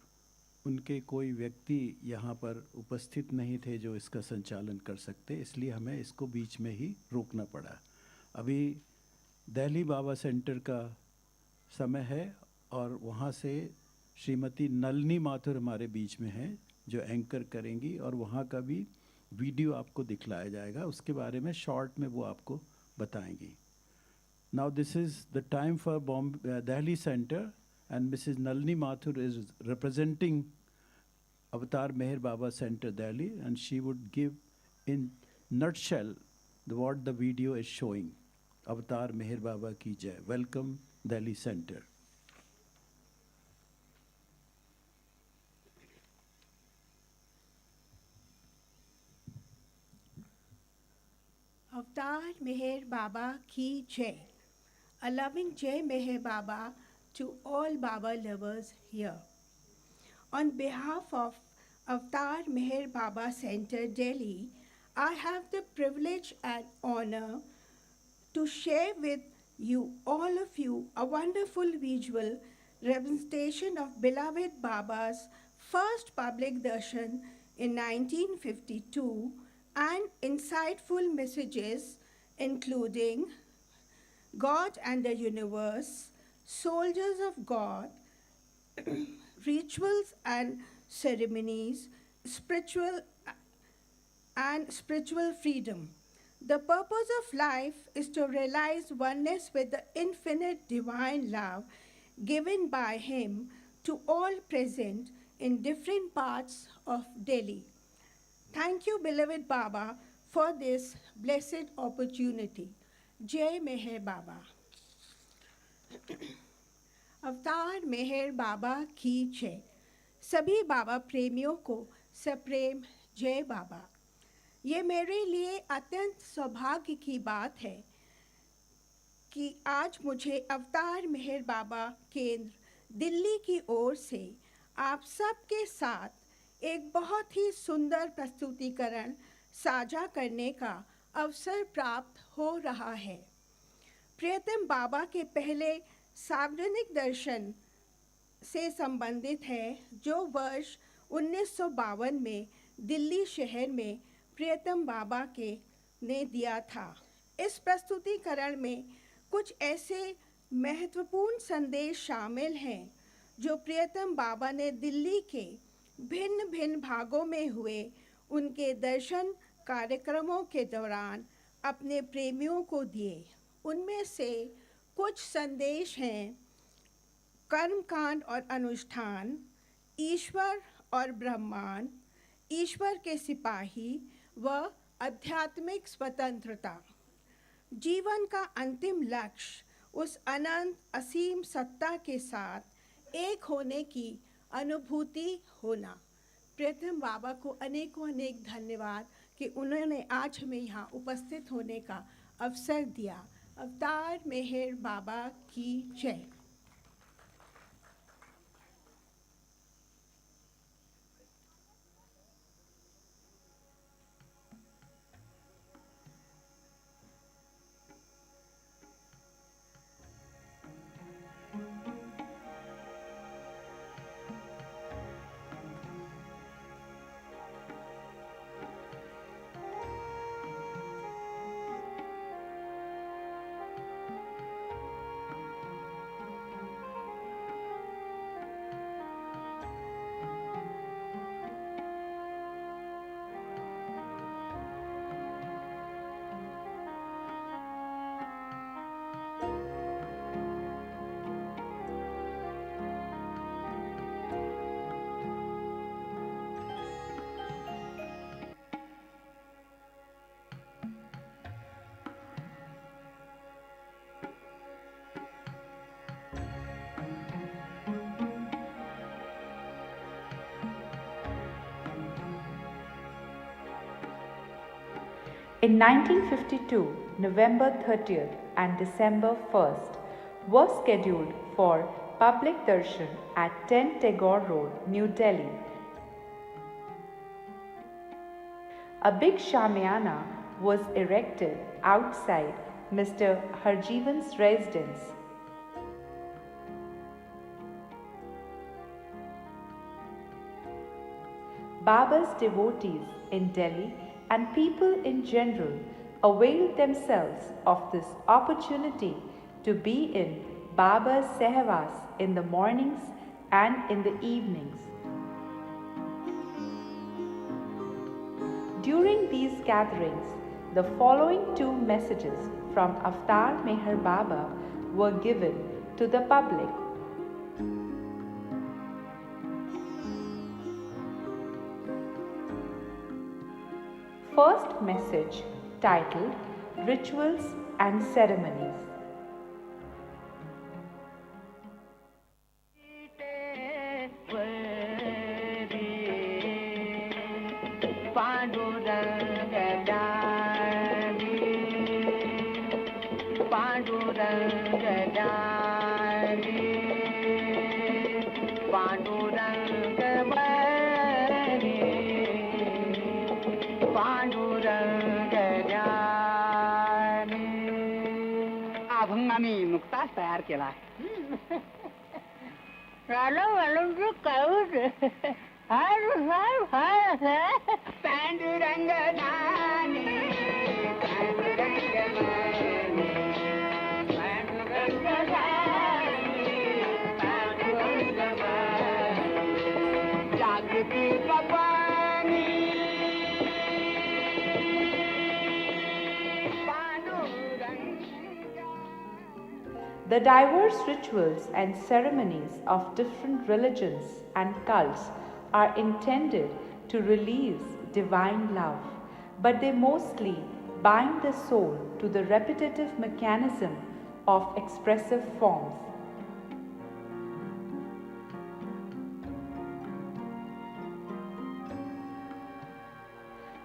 उनके कोई व्यक्ति यहाँ पर उपस्थित नहीं थे जो इसका संचालन कर सकते, इसलिए हमें इसको बीच में ही रोकना पड़ा। अभी दिल्ली बाबा सेंटर का समय है और वहाँ से श्रीमती नलिनी माथुर हमारे बीच में हैं जो एंकर करेंगी और वहाँ का भी वीडियो आपको दिखलाया जाएगा, उसके बारे में शॉर्ट में वो आपको बताएंगी। Now this is the time for Delhi Center, and Mrs. Nalini Mathur is representing Avatar Meher Baba Center Delhi, and she would give in nutshell what the video is showing. Avatar Meher Baba ki jai. Welcome Delhi Center. Avatar Meher Baba ki jai. A loving Jai Meher Baba to all Baba lovers here. On behalf of Avatar Meher Baba Center Delhi, I have the privilege and honor to share with you, all of you, a wonderful visual representation of beloved Baba's first public darshan in 1952 and insightful messages including God and the universe, soldiers of God, rituals and ceremonies, spiritual freedom. The purpose of life is to realize oneness with the infinite divine love given by Him to all present in different parts of Delhi. Thank you, beloved Baba, for this blessed opportunity. जय मेहर बाबा। अवतार मेहर बाबा की जय। सभी बाबा प्रेमियों को सप्रेम जय बाबा। ये मेरे लिए अत्यंत सौभाग्य की बात है कि आज मुझे अवतार मेहर बाबा केंद्र दिल्ली की ओर से आप सबके साथ एक बहुत ही सुंदर प्रस्तुतिकरण साझा करने का अवसर प्राप्त हो रहा है। प्रियतम बाबा के पहले सार्वजनिक दर्शन से संबंधित है जो वर्ष 1952 में दिल्ली शहर में प्रियतम बाबा के ने दिया था। इस प्रस्तुतिकरण में कुछ ऐसे महत्वपूर्ण संदेश शामिल हैं जो प्रियतम बाबा ने दिल्ली के भिन्न भिन्न भागों में हुए उनके दर्शन कार्यक्रमों के दौरान अपने प्रेमियों को दिए। उनमें से कुछ संदेश हैं कर्मकांड और अनुष्ठान, ईश्वर और ब्रह्मांड, ईश्वर के सिपाही व आध्यात्मिक स्वतंत्रता। जीवन का अंतिम लक्ष्य उस अनंत असीम सत्ता के साथ एक होने की अनुभूति होना। प्रीतम बाबा को अनेकों अनेक धन्यवाद कि उन्होंने आज हमें यहाँ उपस्थित होने का अवसर दिया। अवतार मेहर बाबा की जय। In 1952, November 30th and December 1st were scheduled for public darshan at 10 Tagore Road, New Delhi. A big shamiana was erected outside Mr. Harjeevan's residence. Baba's devotees in Delhi and people in general availed themselves of this opportunity to be in Baba's Sehwas in the mornings and in the evenings. During these gatherings, the following two messages from Avtar Meher Baba were given to the public. First message, titled Rituals and Ceremonies. अभंगामी नुकताच तयार केला पांडुरंग जागृती The diverse rituals and ceremonies of different religions and cults are intended to release divine love, but they mostly bind the soul to the repetitive mechanism of expressive forms.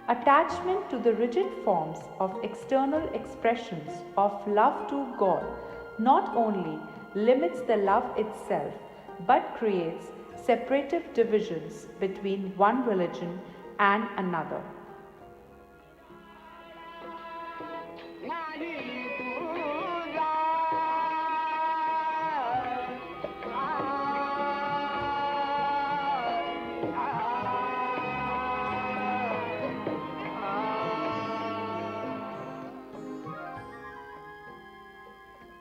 Attachment to the rigid forms of external expressions of love to God not only limits the love itself, but creates separative divisions between one religion and another.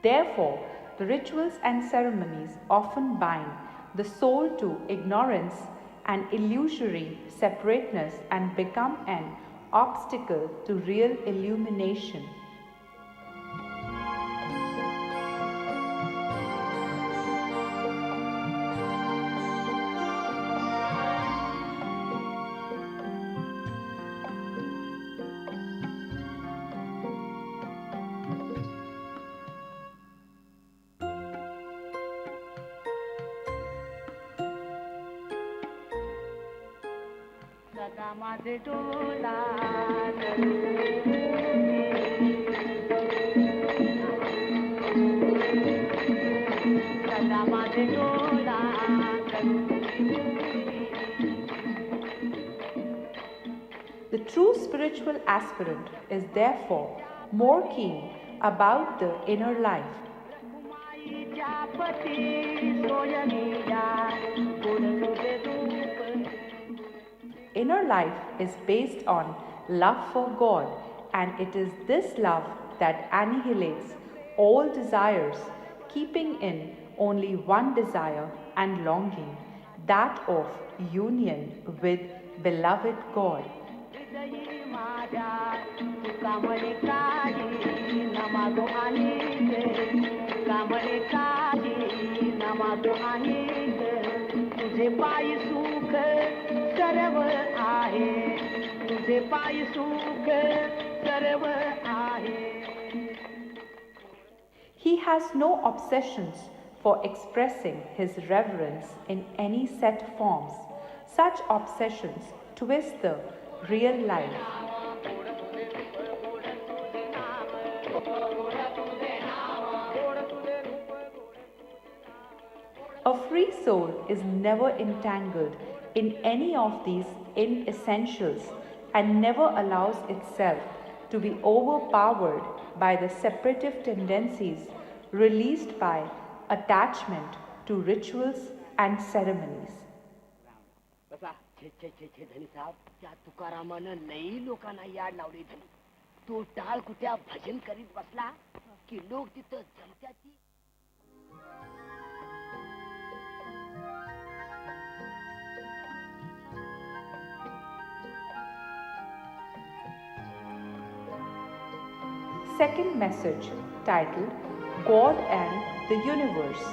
Therefore, the rituals and ceremonies often bind the soul to ignorance and illusory separateness and become an obstacle to real illumination. The true spiritual aspirant is therefore more keen about the inner life. Inner life is based on love for God, and it is this love that annihilates all desires, keeping in only one desire and longing, that of union with beloved God. तुझे पायी सुख सर्व आहे तुझे पायी सुख सर्व आहे. He has no obsessions for expressing his reverence in any set forms. Such obsessions twist the real life. A free soul is never entangled in any of these inessentials and never allows itself to be overpowered by the separative tendencies released by attachment to rituals and ceremonies. बसा छे छे छे छे धनी साहब त्या तुकारामानं लई लोकांना याड लावली धनी तो टाळ कुट्या भजन करीत बसला की लोक तिथं जमत्याची. Second message, titled God and the Universe.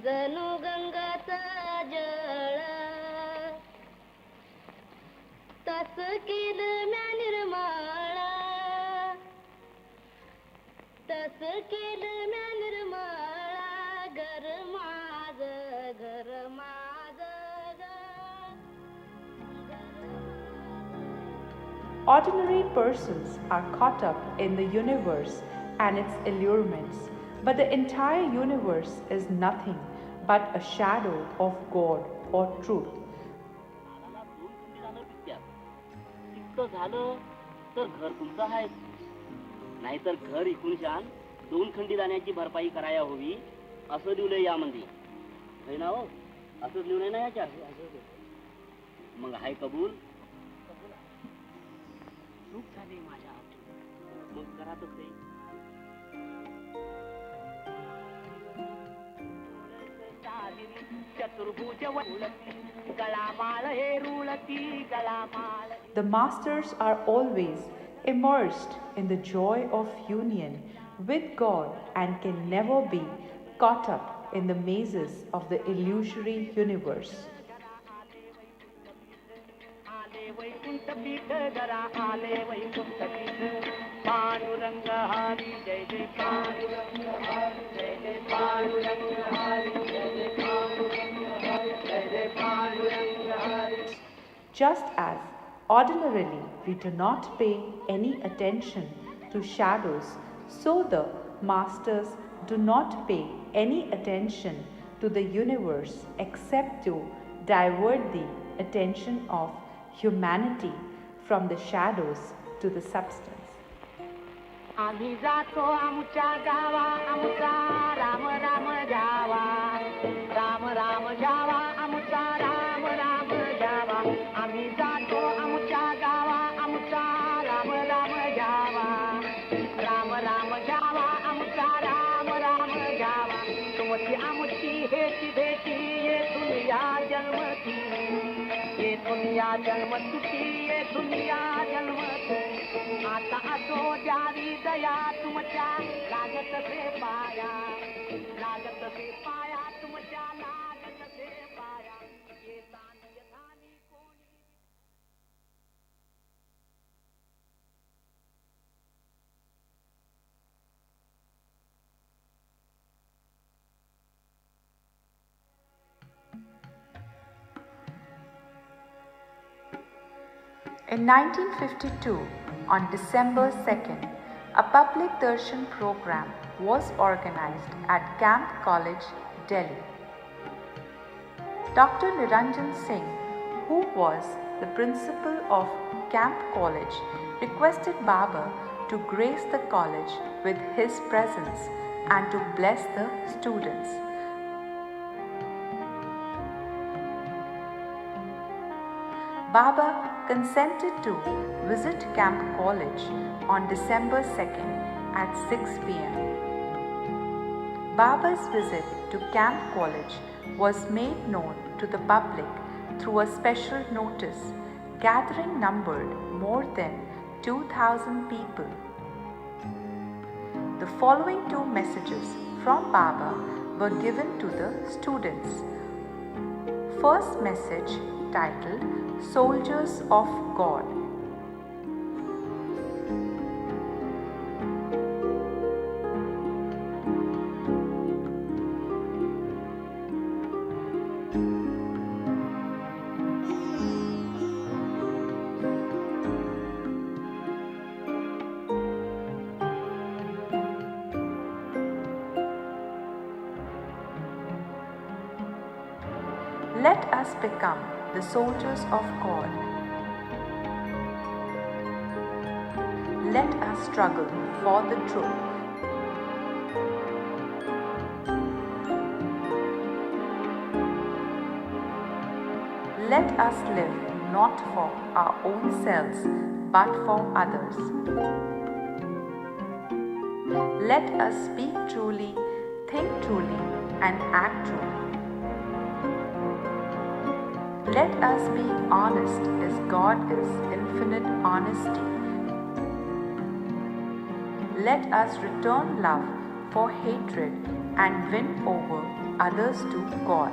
जणू गंगाचा जळ तस केलं म्या निर्मळ तस केलं म्या निर्मळ घर माझ Ordinary persons are caught up in the universe and its allurements, but the entire universe is nothing but a shadow of God or truth. इतकं झालं तर घर तुमचं आहे नाहीतर घर इकून शान 2 खंडी दाण्याची भरपाई करायला हवी असं लिहिलंय यामध्ये है ना हो असंच लिहिलंय ना याच्या मग हाय कबूल चूक झाली माझ्या मग घरातच काही The masters are always immersed in the joy of union with God and can never be caught up in the mazes of the illusory universe. Just as ordinarily we do not pay any attention to shadows, so the masters do not pay any attention to the universe except to divert the attention of humanity from the shadows to the substance. आम्ही जातो आमच्या गावा आमचा राम राम जावा राम राम जावा आमचा राम राम जावा आम्ही जातो आमच्या गावा आमचा राम राम जावा राम राम जावा आमचा राम राम जावा तुमची आमची हेची भेटी येथून या जन्मती येथून या जन्मती येथून या जन्मती आता असो द्यावी दया तुमच्या लागत से पाया तुमच्या लागत से पाया येतानी यथानी कोणी In 1952, on December 2nd, a public darshan program was organized at Camp College, Delhi. Dr. Niranjan Singh, who was the principal of Camp College, requested Baba to grace the college with his presence and to bless the students. Baba consented to visit Camp College on December 2nd at 6 p.m. Baba's visit to Camp College was made known to the public through a special notice, gathering numbered more than 2,000 people. The following two messages from Baba were given to the students. First message, titled Soldiers of God. Let us become the soldiers of God. Let us struggle for the truth. Let us live not for our own selves but for others. Let us speak truly, think truly, and act truly. Let us be honest as God is infinite honesty. Let us return love for hatred and win over others to God.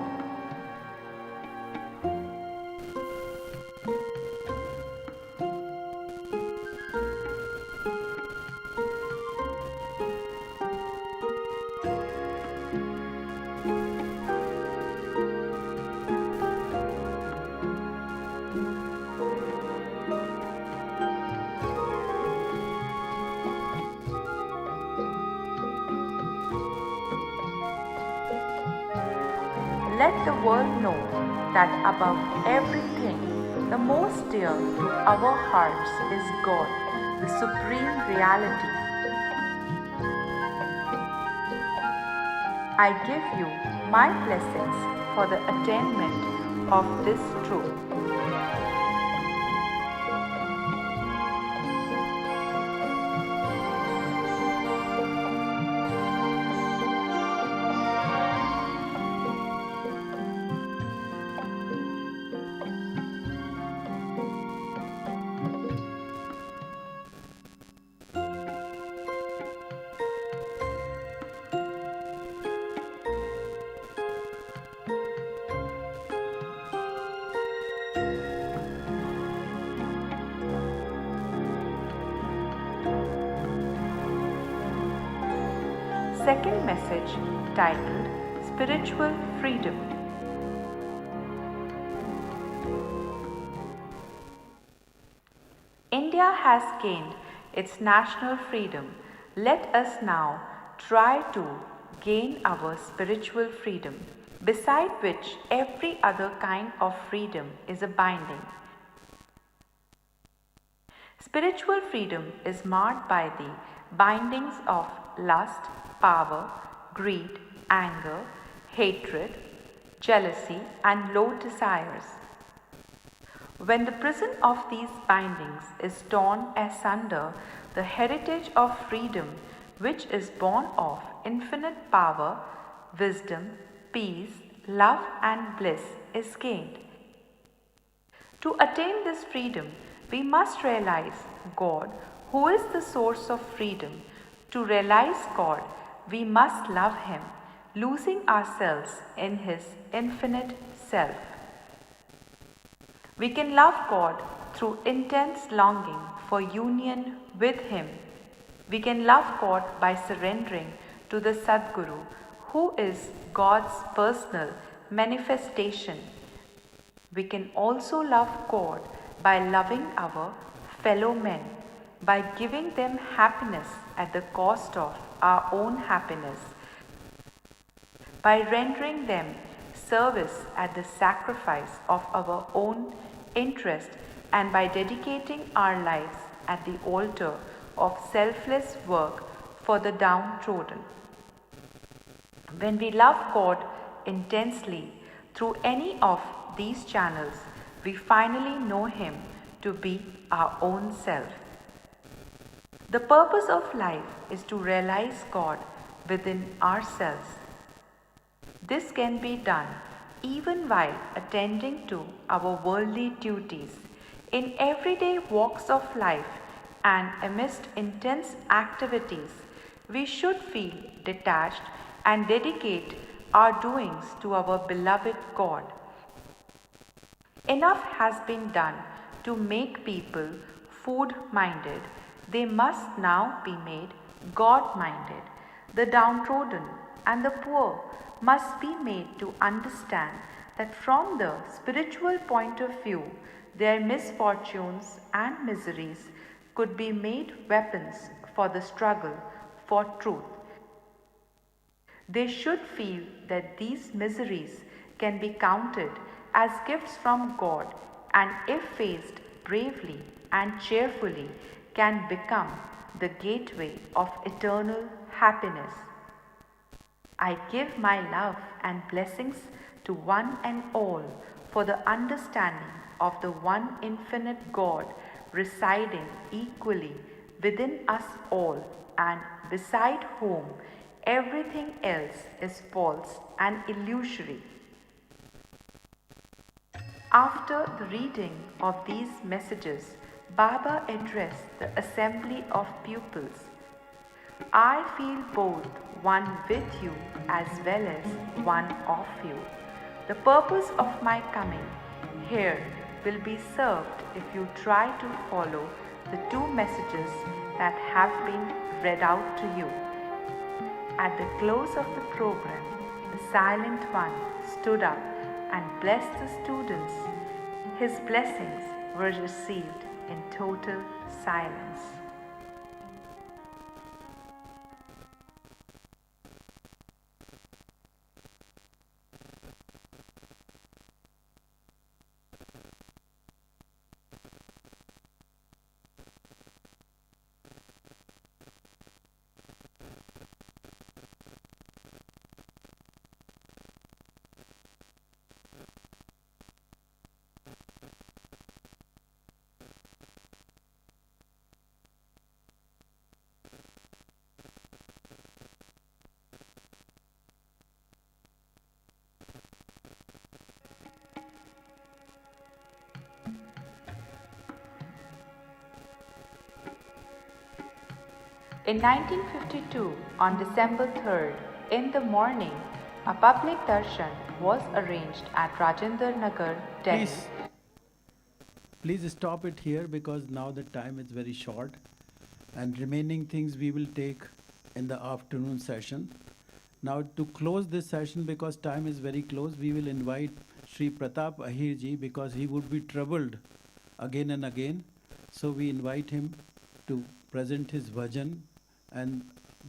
Let the world know that above everything, the most dear to our hearts is God, the Supreme Reality. I give you my blessings for the attainment of this truth. Second message, titled Spiritual Freedom. India has gained its national freedom. Let us now try to gain our spiritual freedom, beside which every other kind of freedom is a binding. Spiritual freedom is marred by the bindings of lust, power, greed, anger, hatred, jealousy, and low desires. When the prison of these bindings is torn asunder, the heritage of freedom, which is born of infinite power, wisdom, peace, love, and bliss, is gained. To attain this freedom, we must realize God, who is the source of freedom. To realize God, we must love Him, losing ourselves in His infinite self. We can love God through intense longing for union with Him. We can love God by surrendering to the Sadguru, who is God's personal manifestation. We can also love God by loving our fellow men, by giving them happiness at the cost of our own happiness, by rendering them service at the sacrifice of our own interest, and by dedicating our lives at the altar of selfless work for the downtrodden. When we love God intensely through any of these channels, we finally know Him to be our own self. The purpose of life is to realize God within ourselves. This can be done even while attending to our worldly duties, in everyday walks of life, and amidst intense activities. We should feel detached and dedicate our doings to our beloved God. Enough has been done to make people food minded. They must now be made God minded. The downtrodden and the poor must be made to understand that from the spiritual point of view, their misfortunes and miseries could be made weapons for the struggle for truth. They should feel that these miseries can be counted as gifts from God, and if faced bravely and cheerfully, can become the gateway of eternal happiness. I give my love and blessings to one and all for the understanding of the one infinite God residing equally within us all, and beside whom everything else is false and illusory. After the reading of these messages, Baba addressed the assembly of pupils. I feel both one with you as well as one of you. The purpose of my coming here will be served if you try to follow the two messages that have been read out to you. At the close of the program, the silent one stood up and blessed the students. His blessings were received in total silence. In 1952, on December 3rd, in the morning, a public darshan was arranged at Rajendra Nagar, Delhi. Please stop it here because now the time is very short, and remaining things we will take in the afternoon session. Now to close this session, because time is very close, we will invite Sri Pratap Ahir ji because he would be troubled again and again. So we invite him to present his bhajan, and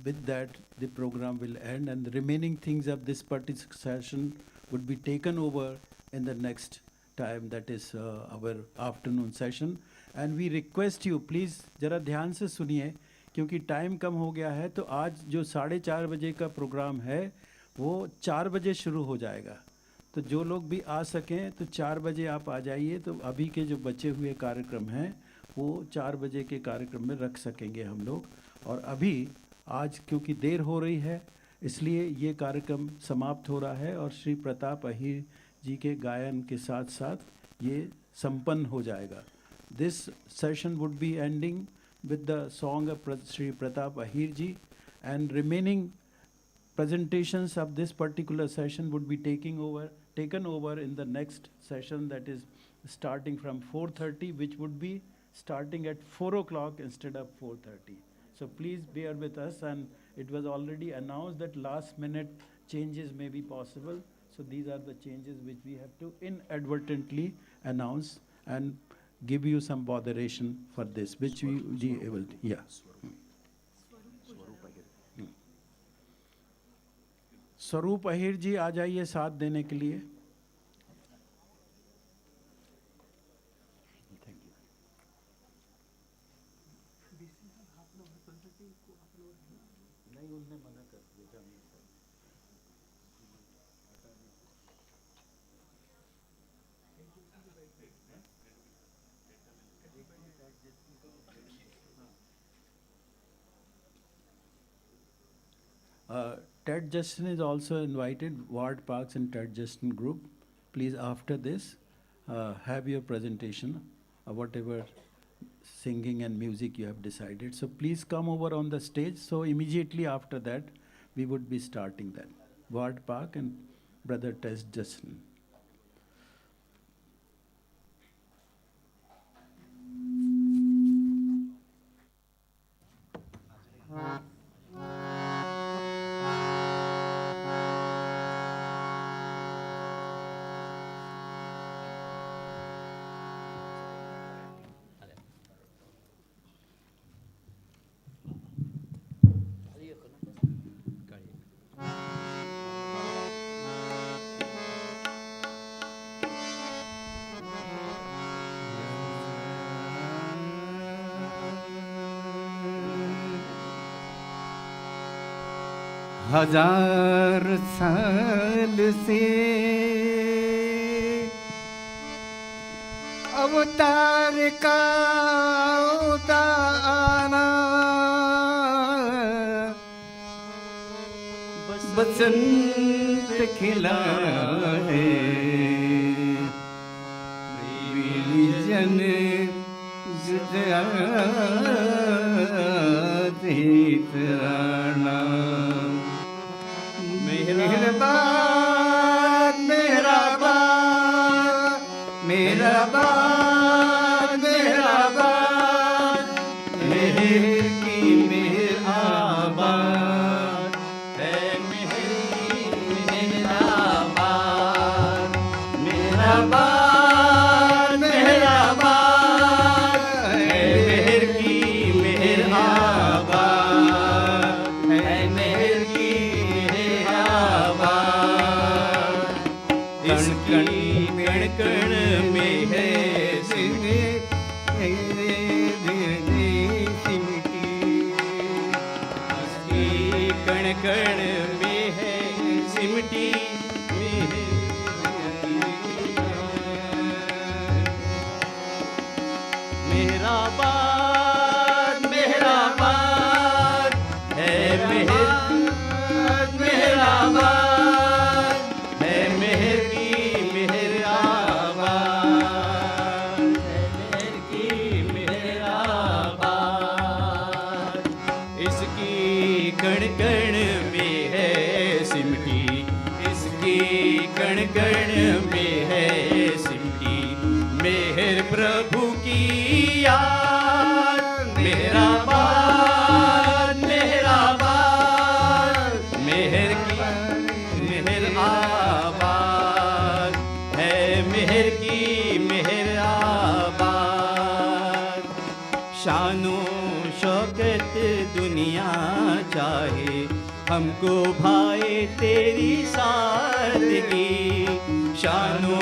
with that the program will end, and the remaining things of this particular session would be taken over in the next time, that is our afternoon session. And we request you, please जरा ध्यान से सुनिए क्योंकि time कम हो गया है। तो आज जो 4:30 बजे का प्रोग्राम है वो 4 बजे शुरू हो जाएगा। तो जो लोग भी आ सकें तो 4 बजे आप आ जाइए, तो अभी के जो बचे हुए कार्यक्रम हैं वो 4 बजे के कार्यक्रम में रख सकेंगे हम लोग। और अभी आज क्योंकि देर हो रही है इसलिए ये कार्यक्रम समाप्त हो रहा है और श्री प्रताप अहीर जी के गायन के साथ साथ ये संपन्न हो जाएगा। This session would be ending with the song of Sri Pratap Ahir ji, and remaining presentations of this particular session would be taken over in the next session, that is starting from 4:30, which would be starting at 4 o'clock instead of 4:30. So please bear with us, and it was already announced that last minute changes may be possible. So these are the changes which we have to inadvertently announce, and give you some botheration for this, which we able to, yeah. स्वरूप अहिर जी आ जाइए साथ देने के लिए. Ted Justin is also invited, Ward Parks and Ted Justin group. Please, after this, have your presentation, whatever singing and music you have decided. So please come over on the stage. So immediately after that, we would be starting that. Ward Park and Brother Ted Justin. हजार साल से अवतार का उतारा बसंत खिला है जन राणा मेहरबाद मेहरबाद मेहरबाद मेहरबाद मेहर की मेहरबाद है मेहर की मेहरबाद मेहरबाद मेहरबाद है मेहर की मेहरबाद है मेहर की कण कण में है सिमटी कण कण में है सिमटी मेहराबाद मेहराबाद है मेहराबाद मेहराबाद है मेहर की मेहराबाद है मेहर की मेहराबाद इसकी कण कण में है सिमटी इसकी कण कण में है सिमटी मेहर प्रभु की याद मेहराबाद मेहराबाद मेहर की मेहराबाद है मेहर की मेहराबाद शानो शौकत दुनिया चाहे हमको भाए तेरी सादगी शानो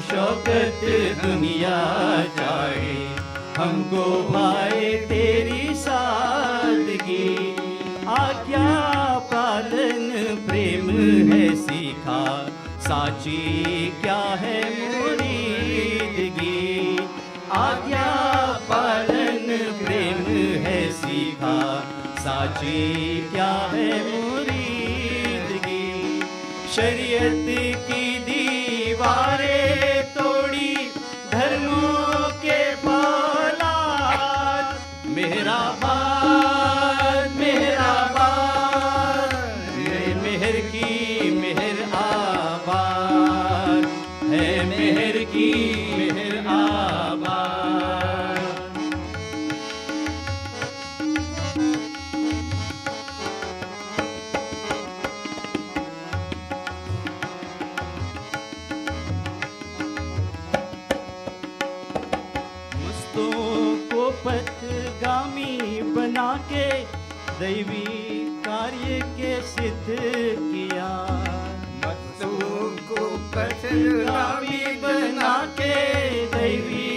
शौकत दुनिया चाहे हमको भाए तेरी सादगी आज्ञा पालन प्रेम है सीखा साची क्या है मुरीदगी आज्ञा पालन प्रेम है सीखा साची क्या है मुरीदगी शरीयत की दीवारें तोड़ी धर्मों के फौलाद मेहराबाद मेहराबाद मेहर की मेहराबाद है मेहर की मेहराबाद पथगामी बना के दैवी कार्य के सिद्ध किया। मस्तों को पथगामी बना के दैवी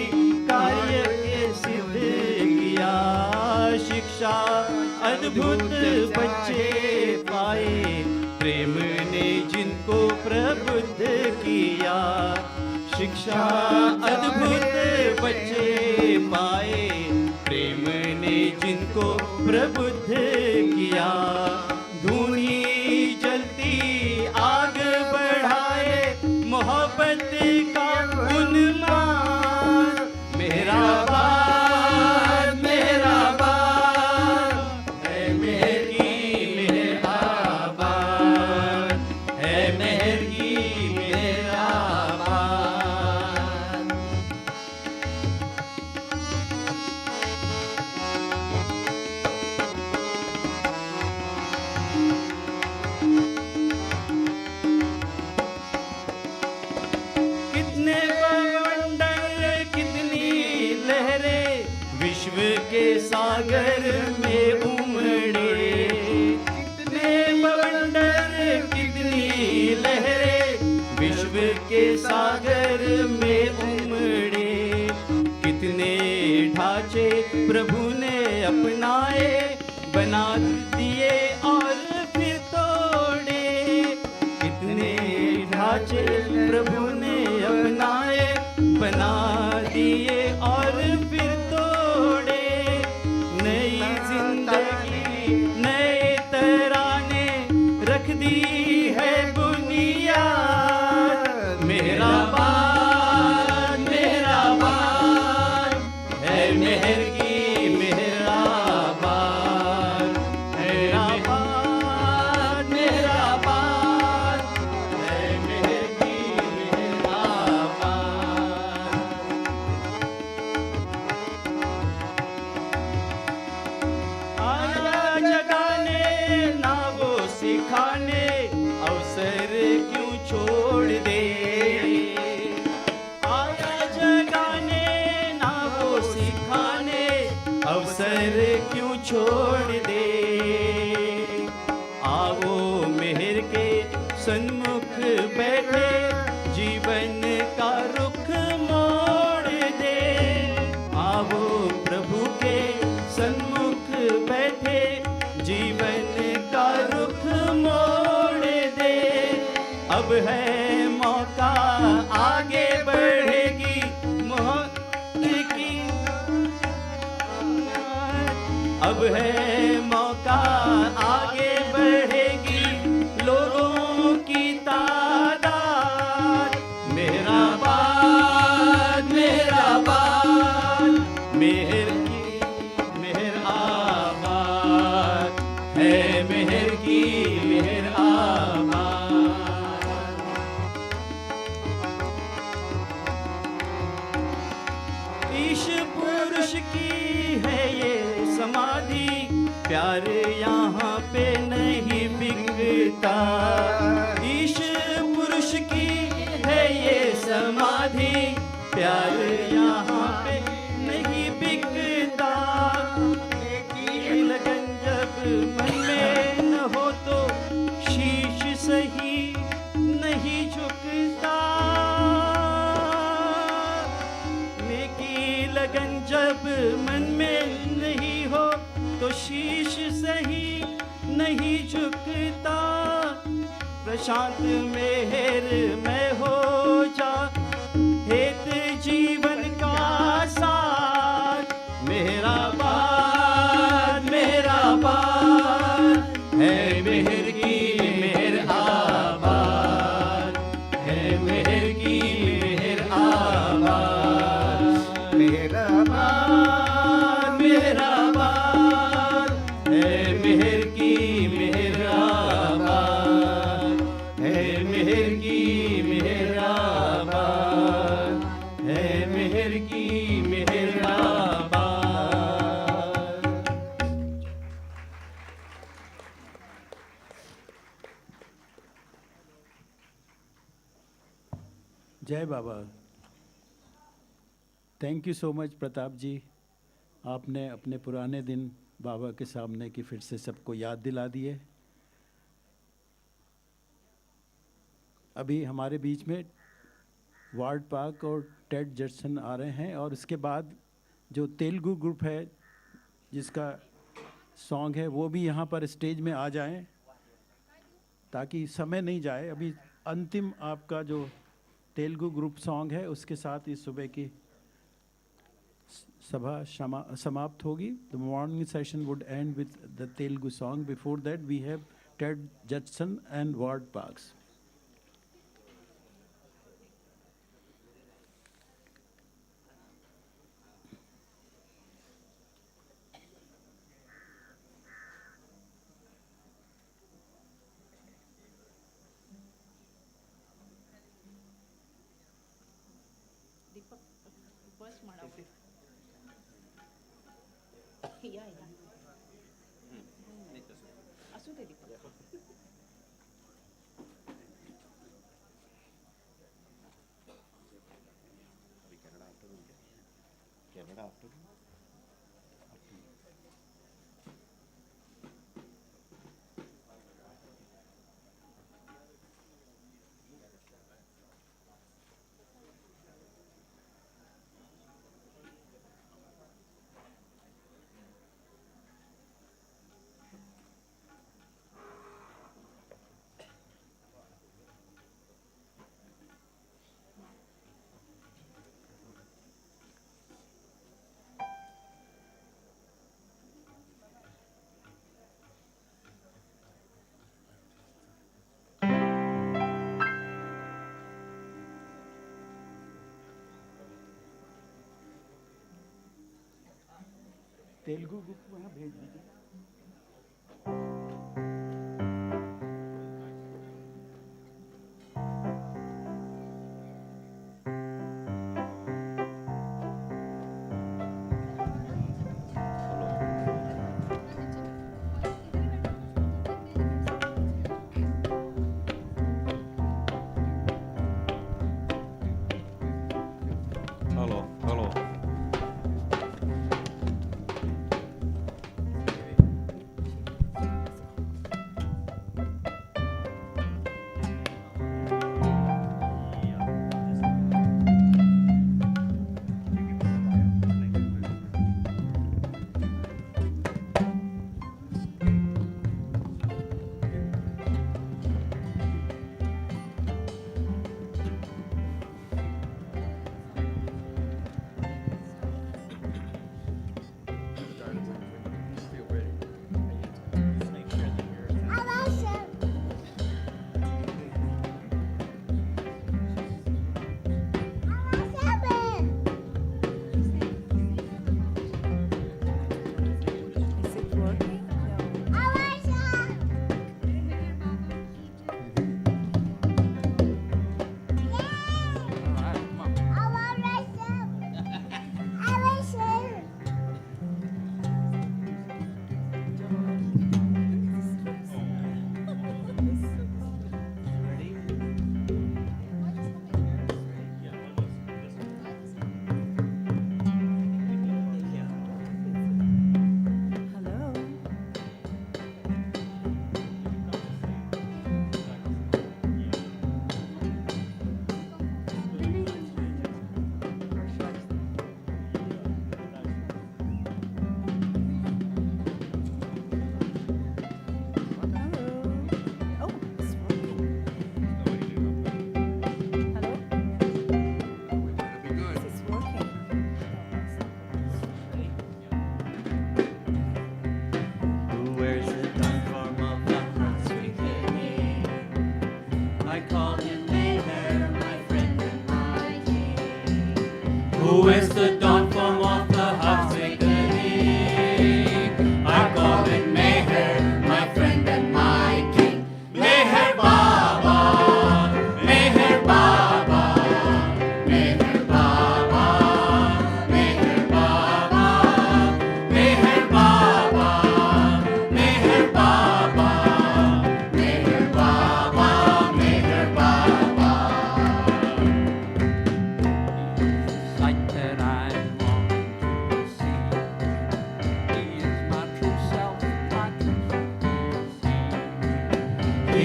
कार्य के सिद्ध किया। शिक्षा अद्भुत बच्चे पाए, प्रेम ने जिनको प्रबुद्ध किया। शिक्षा अद्भुत बच्चे पाए, प्रेम ने जिनको प्रबुद्ध किया। धूनी जलती आग बढ़ाए, मोहब्बत का उन्माद। मेहराबाद मेहराबाद है मेहर की मेहराबाद, है मेहर की मेहराबाद। कितने बवंडर कितनी लहरें विश्व के सागर में उमड़े। कितने बवंडर कितनी लहरें विश्व के सागर में उमड़े। कितने ढांचे प्रभु ने अपनाए, बना दिए और फिर तोड़े। कितने ढांचे प्रभु ने अपनाए, बना दिए और फिर तोड़े। नई जिंदगी नए तराने रख दी है बुनियाद। मेहराबाद मेहराबाद है मेहर की मेहराबाद। मेहराबाद मेहराबाद है मेहर की मेहराबाद। आया जगाने ना वो सिखाने, अवसर क्यों छोड़ दे। आया जगाने ना वो सिखाने, अवसर क्यों छोड़ दे। आओ मेहर के सन्मुख बैठे, जीवन का रुख मोड़ दे। आओ प्रभु के सन्मुख बैठे, जीवन का रुख मोड़ दे। अब है मौका आगे बढ़ेगी मोहब्बत की। अब है मौका आगे बढ़ेगी लोगों की तादाद। मेहराबाद मेहराबाद मेहर की मेहराबाद, है मेहर की मेहराबाद। ईश पुरुष की है ये समाधि, प्यार यहाँ पे नहीं बिकता। ईश पुरुष की है ये समाधि, प्यार यहाँ पे नहीं बिकता। की लगन जब मन में न हो तो शीश सही नहीं झुकता। नेकी लगन जब मन में नहीं हो तो शीश सही नहीं झुकता। प्रशांत मेहर में हो जा हेत जीवन का साथ। मेहराबाद मेहराबाद है मेहर की मेहराबाद, है मेहर की मेहराबाद। मेहराबाद मेहराबाद है मेहर की मेहराबाद, है मेहर की मेहराबाद, है मेहर की मेहराबाद। जय Baba. Thank you so much Pratap ji. आपने अपने पुराने दिन बाबा के सामने की फिर से सबको याद दिला दिए। अभी हमारे बीच में वार्ड पार्क और टेड जडसन आ रहे हैं, और इसके बाद जो तेलुगु ग्रुप है जिसका सॉन्ग है वो भी यहाँ पर स्टेज में आ जाएं, ताकि समय नहीं जाए। अभी अंतिम आपका जो तेलुगु ग्रुप सॉन्ग है उसके साथ इस सुबह की सभा समाप्त होगी। The morning session would end with the Telugu song. Before that we have Ted Judson and Ward Parks. Telugu group को यहाँ भेज दीजिए। Hello hello.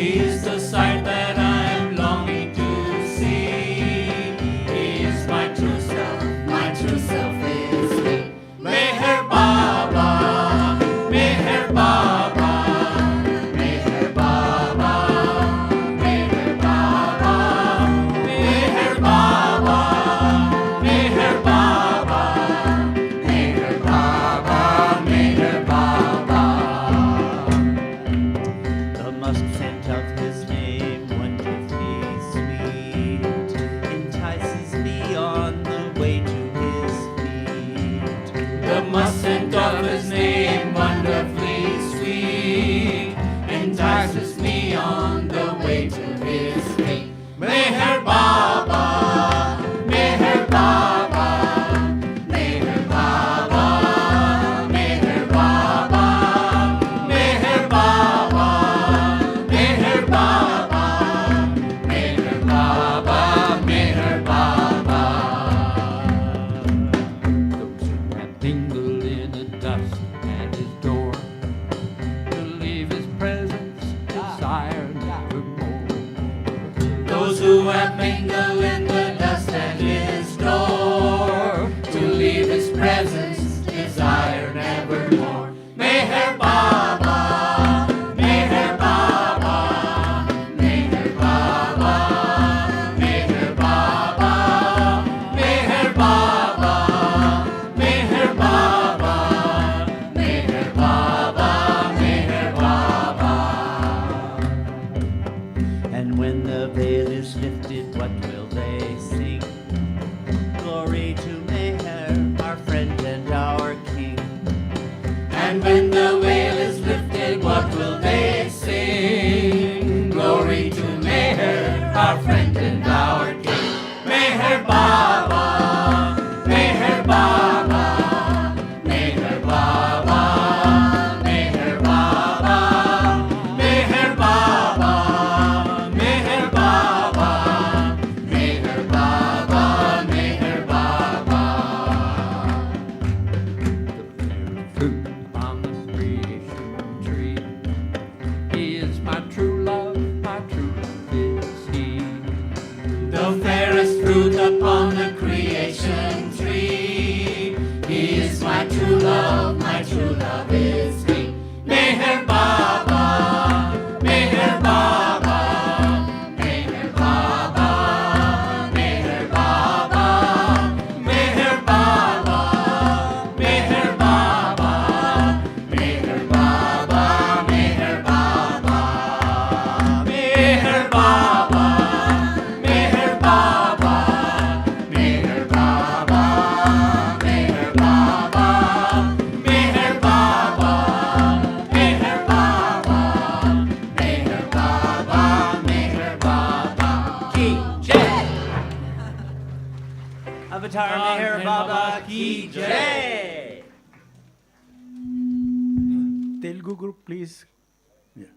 He is the sight that I am longing to see. He is my true self is He. Meher Baba, Meher Baba, Meher Baba, Meher Baba, Meher Baba, Meher Baba, Meher Baba, Meher Baba. The musk scent of His name, wonderfully sweet, entices me on the way to His feet. The musk scent of His name, wonderfully sweet, entices me on the way to His feet. Meher Baba, Meher Baba, Meher Baba, Meher Baba, Meher Baba, Meher Baba, Meher Baba, Meher Baba. Those who have mingled in the dust at His door to leave His presence desire nevermore. Those who have mingled in the dust at His door to leave His presence desire nevermore. Meher Baba, Meher Baba, Meher Baba, Meher Baba, Meher Baba, Meher Baba, Meher Baba, Meher Baba. And when the veil is lifted, what will they sing? Glory to Meher, our friend and our King. And when the veil is lifted, what will they sing? Glory to Meher, our friend and our King. Meher Baba, Meher Baba, Meher Baba, Meher Baba, Meher Baba, Meher Baba, Meher Baba, Meher Baba. Fruit on the creation tree. He is my true love is He. The fairest fruit upon the creation tree. He is my true love is He. Meher Baba, Meher Baba, Meher Baba, Meher Baba, Meher Baba, Meher Baba, Meher Baba, Meher Baba, Meher Baba, Meher Baba, Meher Baba, Meher Baba, Meher Baba, Meher Baba, Meher Baba, Meher Baba ki jai. Avatar Meher Baba ki jai. Telugu group, please. Yeah.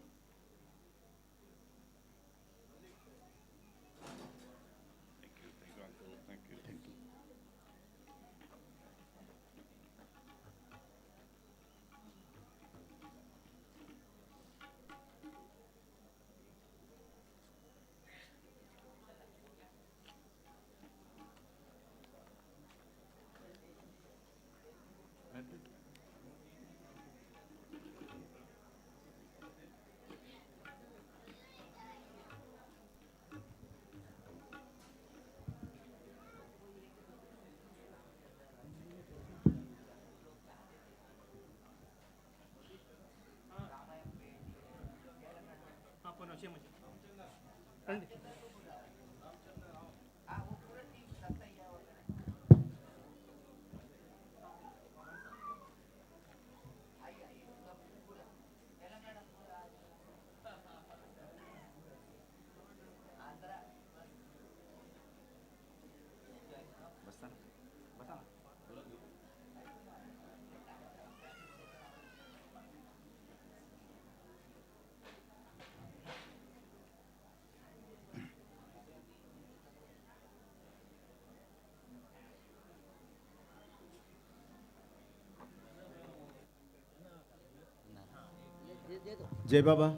जय बाबा।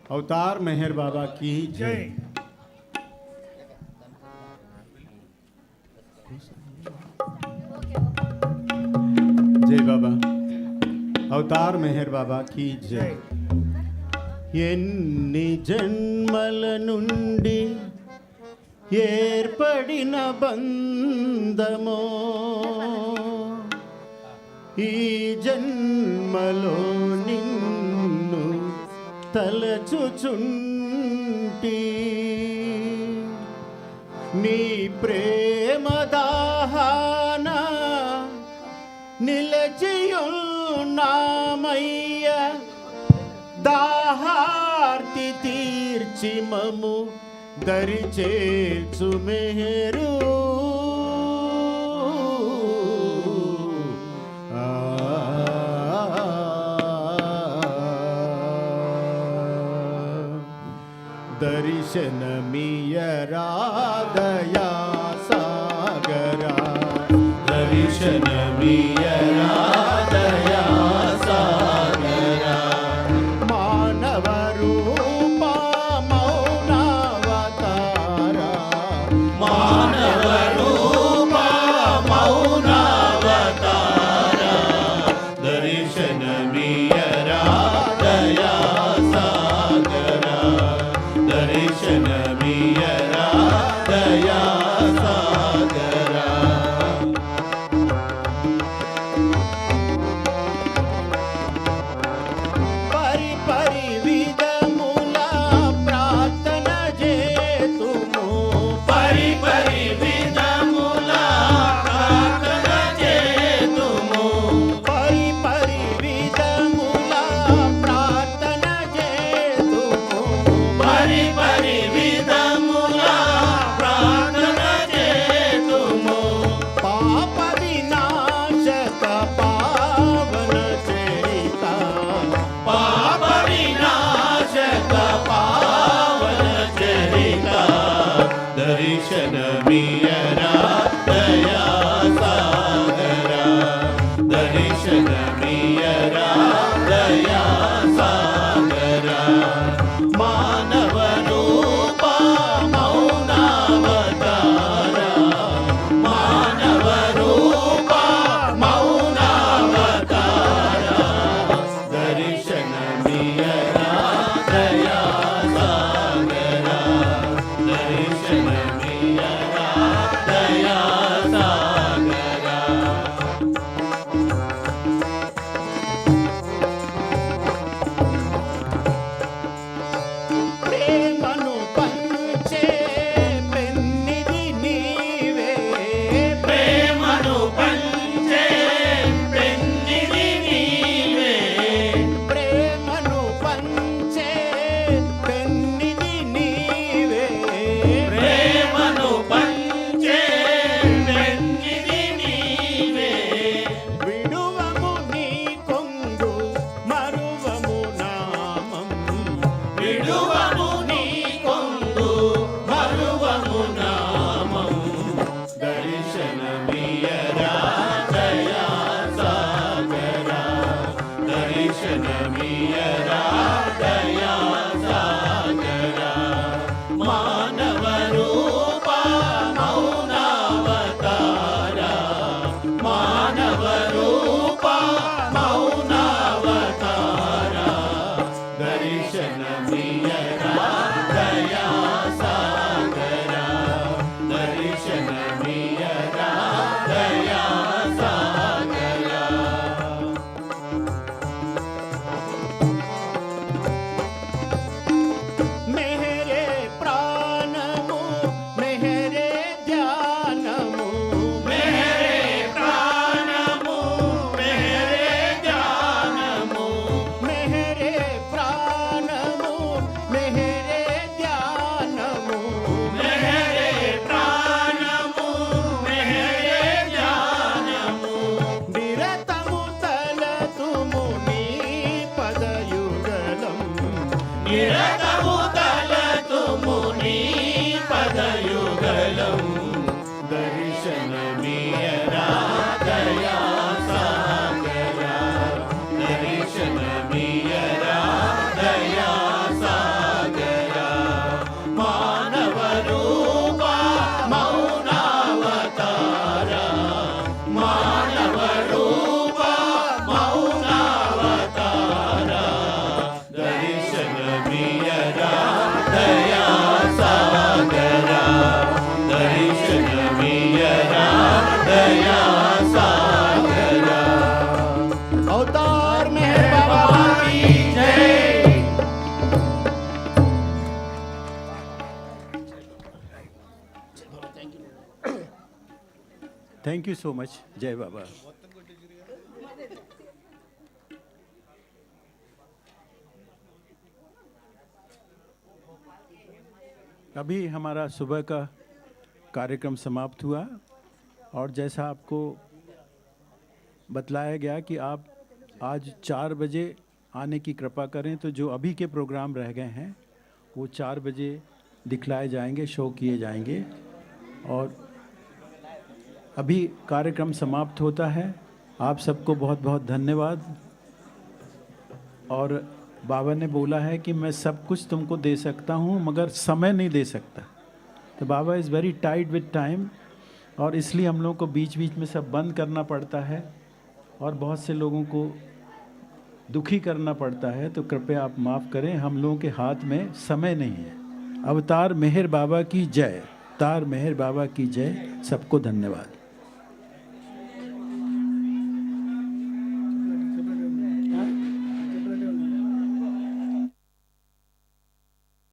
अवतार मेहर बाबा की जय। जय बाबा। अवतार मेहर बाबा की जय। ఎన్ని జన్మల నుండి ఏర్పడిన బంధమో ఈ జన్మలో నిన్ను తలచుచుంటి నీ ప్రేమ దాహాన నిలచియున్నామయ్య దాహార్తి తీర్చి మము దరి చేర్చు మెహరు దర్శనమియరా దయా సాగరా దర్శనమియరా దయా సాగరా మానవ రూప మౌనావతారా మానవ రూప మౌనావతారా దర్శనమియరా దయా సాగరా దర్శనమియరా దయా సాగరా పరి పరి విధముల ప్రార్థన చేతుము పరి పరి విధముల ప్రార్థన చేతుము పరి పరి విధముల ప్రార్థన చేతుము పరి పరి విధముల ప్రార్థన చేతుము పాప వినాశక పావన చరిత పాప వినాశక పావన చరిత దర్శనమియరా దయా సాగరా దర్శనమియరా దయా సాగరా మానవ రూప మౌనావతారా మానవ రూప మౌనావతారా దర్శనమియరా దయా సాగరా దర్శనమియరా దయా సాగరా ప్రేమను పంచే పెన్నిది నీవే ప్రేమను పంచే పెన్నిది నీవే ప్రేమను పంచే పెన్నిది నీవే ప్రేమను పంచే పెన్నిది నీవే విడువము నీ కొంగు మరువము నామం విడువము నీ కొంగు మరువము నామం దర్శనమియరా దయా సాగరా దర్శనమియరా దయా సాగరా మానవ రూప మౌనావతారా మానవ రూప మౌనావతారా దర్శనమియరా దయా సాగరా దర్శనమియరా దయా సాగరా మెహరే ప్రాణము మెహరే ధ్యానము మెహరే ప్రాణము మెహరే ధ్యానము మెహరే ప్రాణము మెహరే ధ్యానము మెహరే ప్రాణము మెహరే ధ్యానము నిరతము తలతుము నీ పదయుగలం నిరతము తలతుము నీ పదయుగలం దర్శనమియరా దయా సాగరా దర్శనమియరా దయా సాగరా थैंक यू सो मच। जय बाबा। अभी हमारा सुबह का कार्यक्रम समाप्त हुआ और जैसा आपको बतलाया गया कि आप आज 4 बजे आने की कृपा करें, तो जो अभी के प्रोग्राम रह गए हैं वो 4 बजे दिखलाए जाएंगे, शो किए जाएंगे। और अभी कार्यक्रम समाप्त होता है। आप सबको बहुत बहुत धन्यवाद। और बाबा ने बोला है कि मैं सब कुछ तुमको दे सकता हूँ मगर समय नहीं दे सकता। तो Baba is very tight with time, और इसलिए हम लोगों को बीच बीच में सब बंद करना पड़ता है और बहुत से लोगों को दुखी करना पड़ता है। तो कृपया आप माफ़ करें, हम लोगों के हाथ में समय नहीं है। अवतार मेहर बाबा की जय। अवतार मेहर बाबा की जय। सबको धन्यवाद।